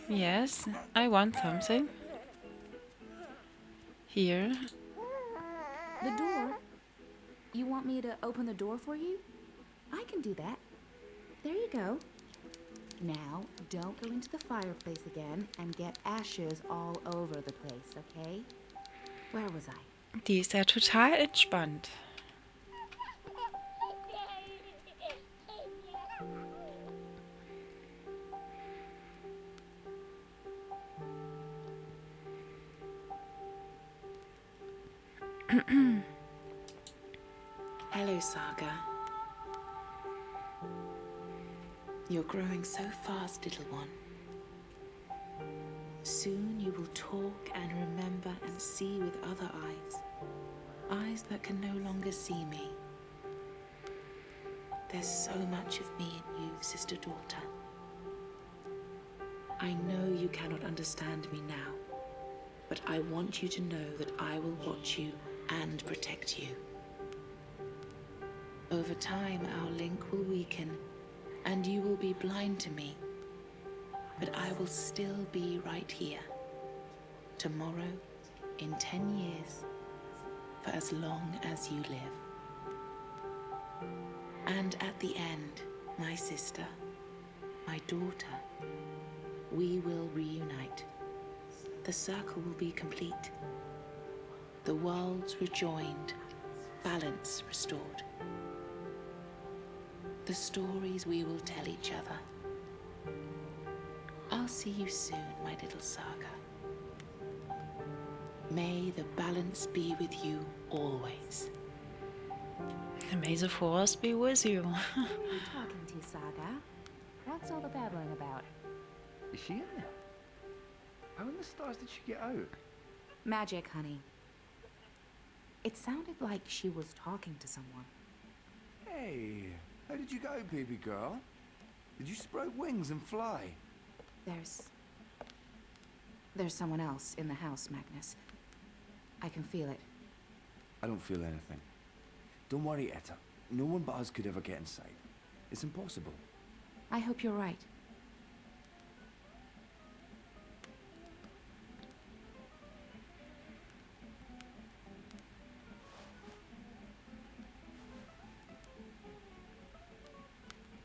Yes, I want something. Here. The door? You want me to open the door for you? I can do that. There you go. Now, don't go into the fireplace again and get ashes all over the place, okay? Where was I? Die ist ja total entspannt. Hello, Saga. You're growing so fast, little one. Soon you will talk and remember and see with other eyes. Eyes that can no longer see me. There's so much of me in you, sister-daughter. I know you cannot understand me now, but I want you to know that I will watch you and protect you. Over time, our link will weaken, and you will be blind to me. But I will still be right here. Tomorrow, in 10 years, for as long as you live. And at the end, my sister, my daughter, we will reunite. The circle will be complete. The worlds rejoined, balance restored. The stories we will tell each other. I'll see you soon, my little Saga. May the balance be with you always. May the force be with you. Who are you talking to, Saga? What's all the babbling about? Is she in there? How in the stars did she get out? Magic, honey. It sounded like she was talking to someone. Hey, how did you go, baby girl? Did you sprout wings and fly? There's someone else in the house, Magnus. I can feel it. I don't feel anything. Don't worry, Etta. No one but us could ever get inside. It's impossible. I hope you're right.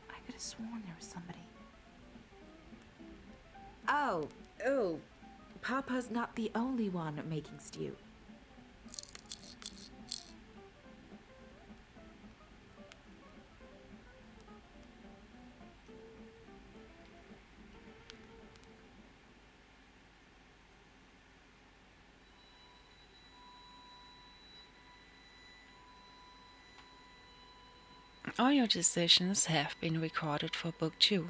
I could have sworn there was somebody. Oh, Papa's not the only one making stew. All your decisions have been recorded for Book 2.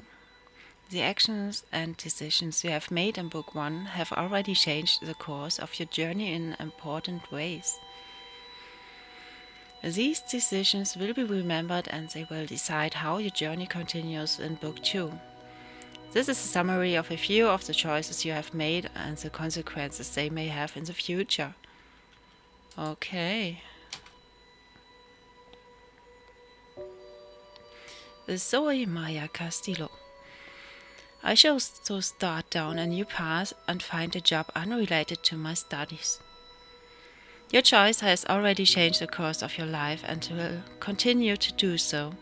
The actions and decisions you have made in Book 1 have already changed the course of your journey in important ways. These decisions will be remembered and they will decide how your journey continues in Book 2. This is a summary of a few of the choices you have made and the consequences they may have in the future. Okay. Zoe Maya Castillo. I chose to start down a new path and find a job unrelated to my studies. Your choice has already changed the course of your life and will continue to do so.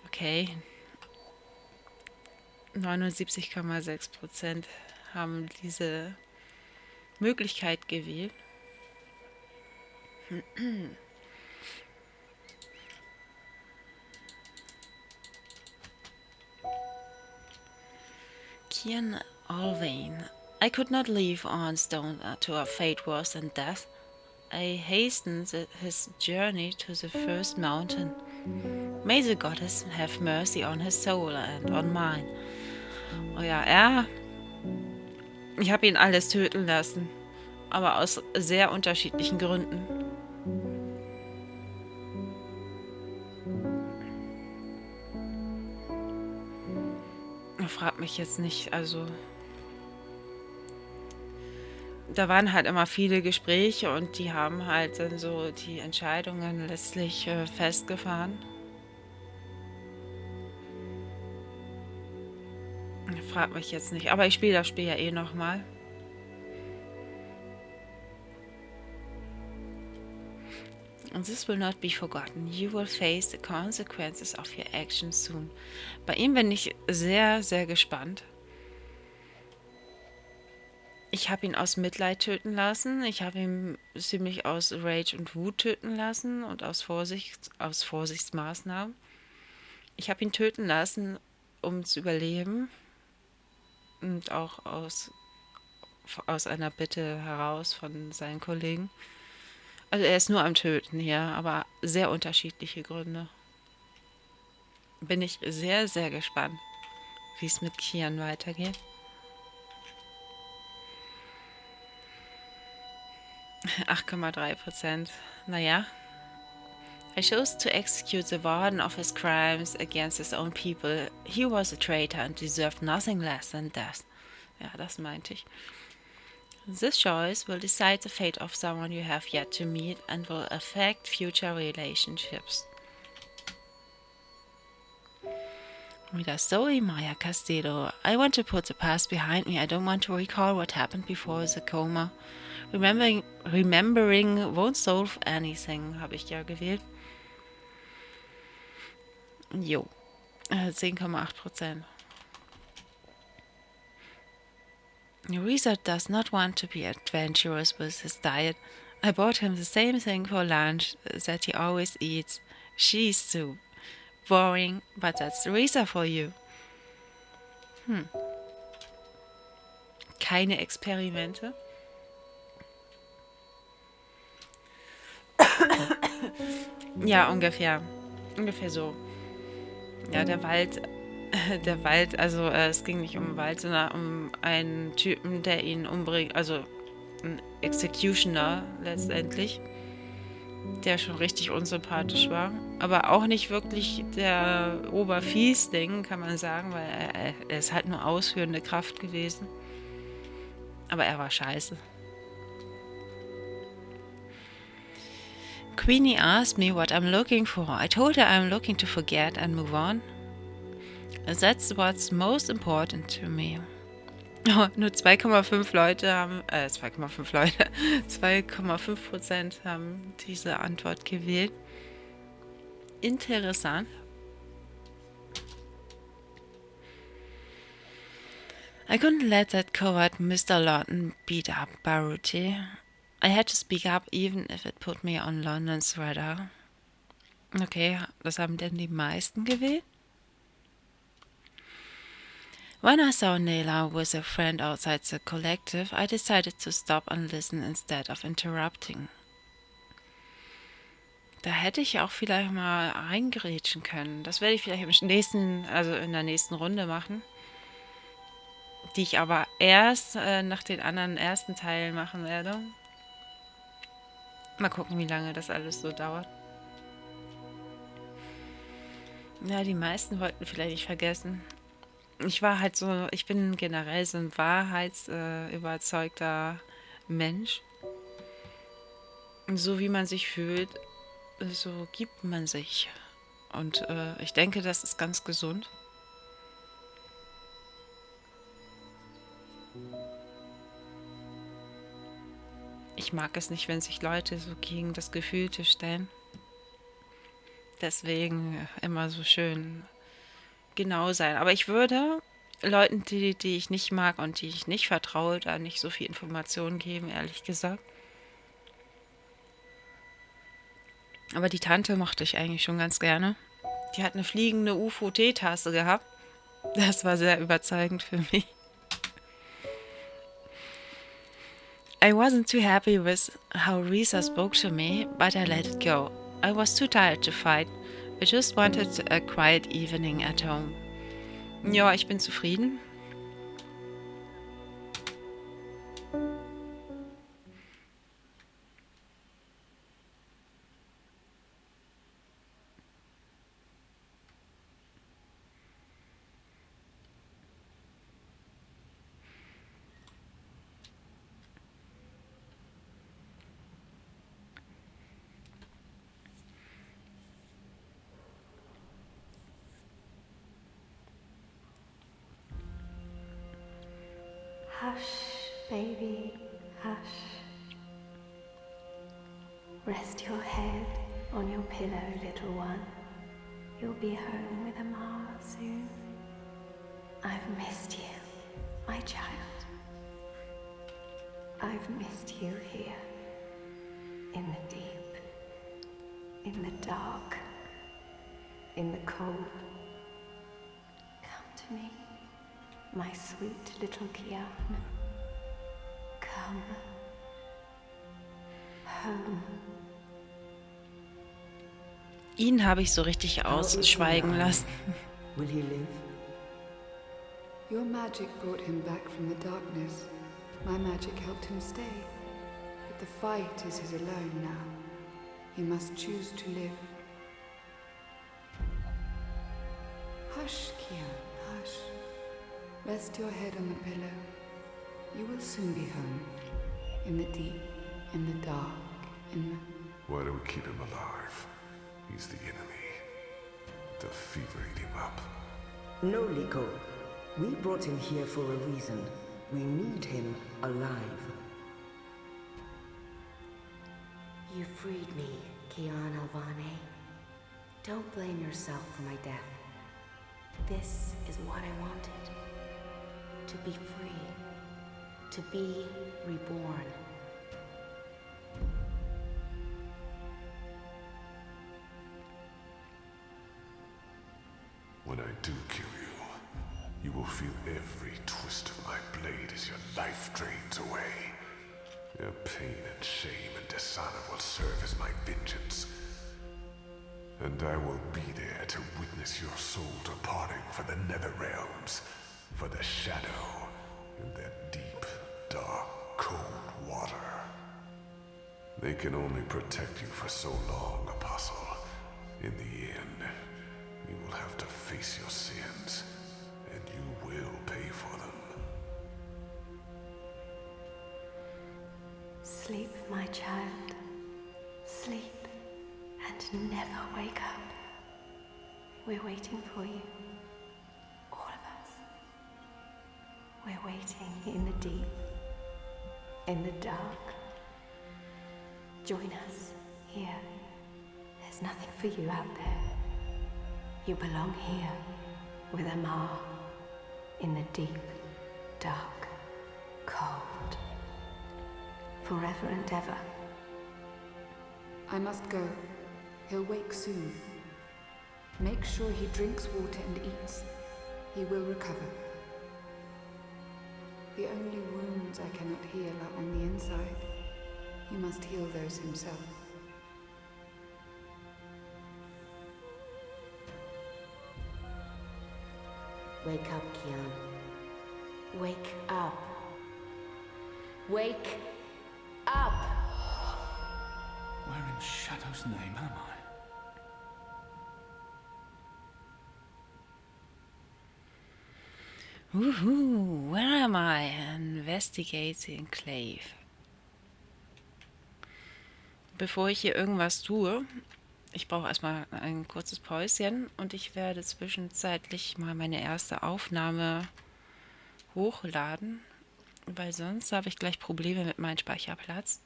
Okay. 79,6% haben diese Möglichkeit gewählt. Kian Alvain. I could not leave Ornstone to a fate worse than death. I hastened his journey to the first mountain. May the goddess have mercy on his soul and on mine. Oh ja, ich habe ihn alles töten lassen, aber aus sehr unterschiedlichen Gründen. Frag mich jetzt nicht, also da waren halt immer viele Gespräche und die haben halt dann so die Entscheidungen letztlich festgefahren. Frag mich jetzt nicht, aber ich spiele das Spiel ja eh nochmal. This will not be forgotten. You will face the consequences of your actions soon. Bei ihm bin ich sehr, sehr gespannt. Ich habe ihn aus Mitleid töten lassen. Ich habe ihn ziemlich aus Rage und Wut töten lassen und aus Vorsichtsmaßnahmen. Ich habe ihn töten lassen, um zu überleben. Und auch aus einer Bitte heraus von seinen Kollegen. Also er ist nur am Töten hier, aber sehr unterschiedliche Gründe. Bin ich sehr, sehr gespannt, wie es mit Kian weitergeht. 8,3%. Naja. I chose to execute the warden of his crimes against his own people. He was a traitor and deserved nothing less than death. Ja, das meinte ich. This choice will decide the fate of someone you have yet to meet and will affect future relationships. Wieder Zoe Maya Castedo. I want to put the past behind me. I don't want to recall what happened before the coma. Remembering won't solve anything, habe ich ja gewählt. Jo, 10,8%. Reza does not want to be adventurous with his diet. I bought him the same thing for lunch that he always eats. Cheese soup. Boring, but that's Reza for you. Keine Experimente. Ja, ungefähr. Ungefähr so. Ja, der Wald, also es ging nicht um den Wald, sondern um einen Typen, der ihn umbringt, also ein Executioner letztendlich, der schon richtig unsympathisch war, aber auch nicht wirklich der Oberfiesling, kann man sagen, weil er ist halt nur ausführende Kraft gewesen. Aber er war scheiße. Queenie asked me what I'm looking for. I told her I'm looking to forget and move on. That's what's most important to me. Oh, nur 2,5 Leute haben, 2,5% haben diese Antwort gewählt. Interessant. I couldn't let that coward Mr. Lawton beat up Baruti. I had to speak up even if it put me on London's radar. Okay, das haben denn die meisten gewählt? When I saw Nela with a friend outside the collective, I decided to stop and listen instead of interrupting. Da hätte ich auch vielleicht mal reingrätschen können. Das werde ich vielleicht in der nächsten Runde machen. Die ich aber erst nach den anderen ersten Teilen machen werde. Mal gucken, wie lange das alles so dauert. Ja, die meisten wollten vielleicht nicht vergessen. Ich bin generell so ein wahrheitsüberzeugter Mensch. So wie man sich fühlt, so gibt man sich. Und ich denke, das ist ganz gesund. Ich mag es nicht, wenn sich Leute so gegen das Gefühlte stellen. Deswegen immer so schön genau sein. Aber ich würde Leuten, die ich nicht mag und die ich nicht vertraue, da nicht so viel Informationen geben, ehrlich gesagt. Aber die Tante mochte ich eigentlich schon ganz gerne. Die hat eine fliegende UFO-Teetasse gehabt. Das war sehr überzeugend für mich. I wasn't too happy with how Risa spoke to me, but I let it go. I was too tired to fight. I just wanted a quiet evening at home. Ja, ich bin zufrieden. Hush, baby, hush. Rest your head On your pillow, little one. You'll be home with Amar soon. I've missed you, my child. I've missed you here. In the deep. In the dark. In the cold. Come to me, my sweet little Kian. Come. Home. Ihn habe ich so richtig ausschweigen lassen. Will he live? Your magic brought him back from the darkness. My magic helped him stay. But the fight is his alone now. He must choose to live. Hush, Kian, hush. Rest your head on the pillow. You will soon be home. In the deep, in the dark, in the... Why do we keep him alive? He's the enemy. The fever ate him up. No, Liko. We brought him here for a reason. We need him alive. You freed me, Kian Alvane. Don't blame yourself for my death. This is what I wanted. To be free. To be reborn. When I do kill you, you will feel every twist of my blade as your life drains away. Your pain and shame and dishonor will serve as my vengeance. And I will be there to witness your soul departing for the nether realms, for the shadow, in that deep, dark, cold water. They can only protect you for so long, Apostle. In the end, you will have to face your sins, and you will pay for them. Sleep, my child. Sleep and never wake up. We're waiting for you. All of us. We're waiting in the deep, in the dark. Join us here. There's nothing for you out there. You belong here with Amar in the deep, dark, cold. Forever and ever. I must go. He'll wake soon. Make sure he drinks water and eats. He will recover. The only wounds I cannot heal are on the inside. He must heal those himself. Wake up, Kian. Wake up. Wake up! Where in Shadow's name am I? Woohoo, where am I? Investigate the Enclave. Bevor ich hier irgendwas tue, ich brauche erstmal ein kurzes Päuschen und ich werde zwischenzeitlich mal meine erste Aufnahme hochladen, weil sonst habe ich gleich Probleme mit meinem Speicherplatz.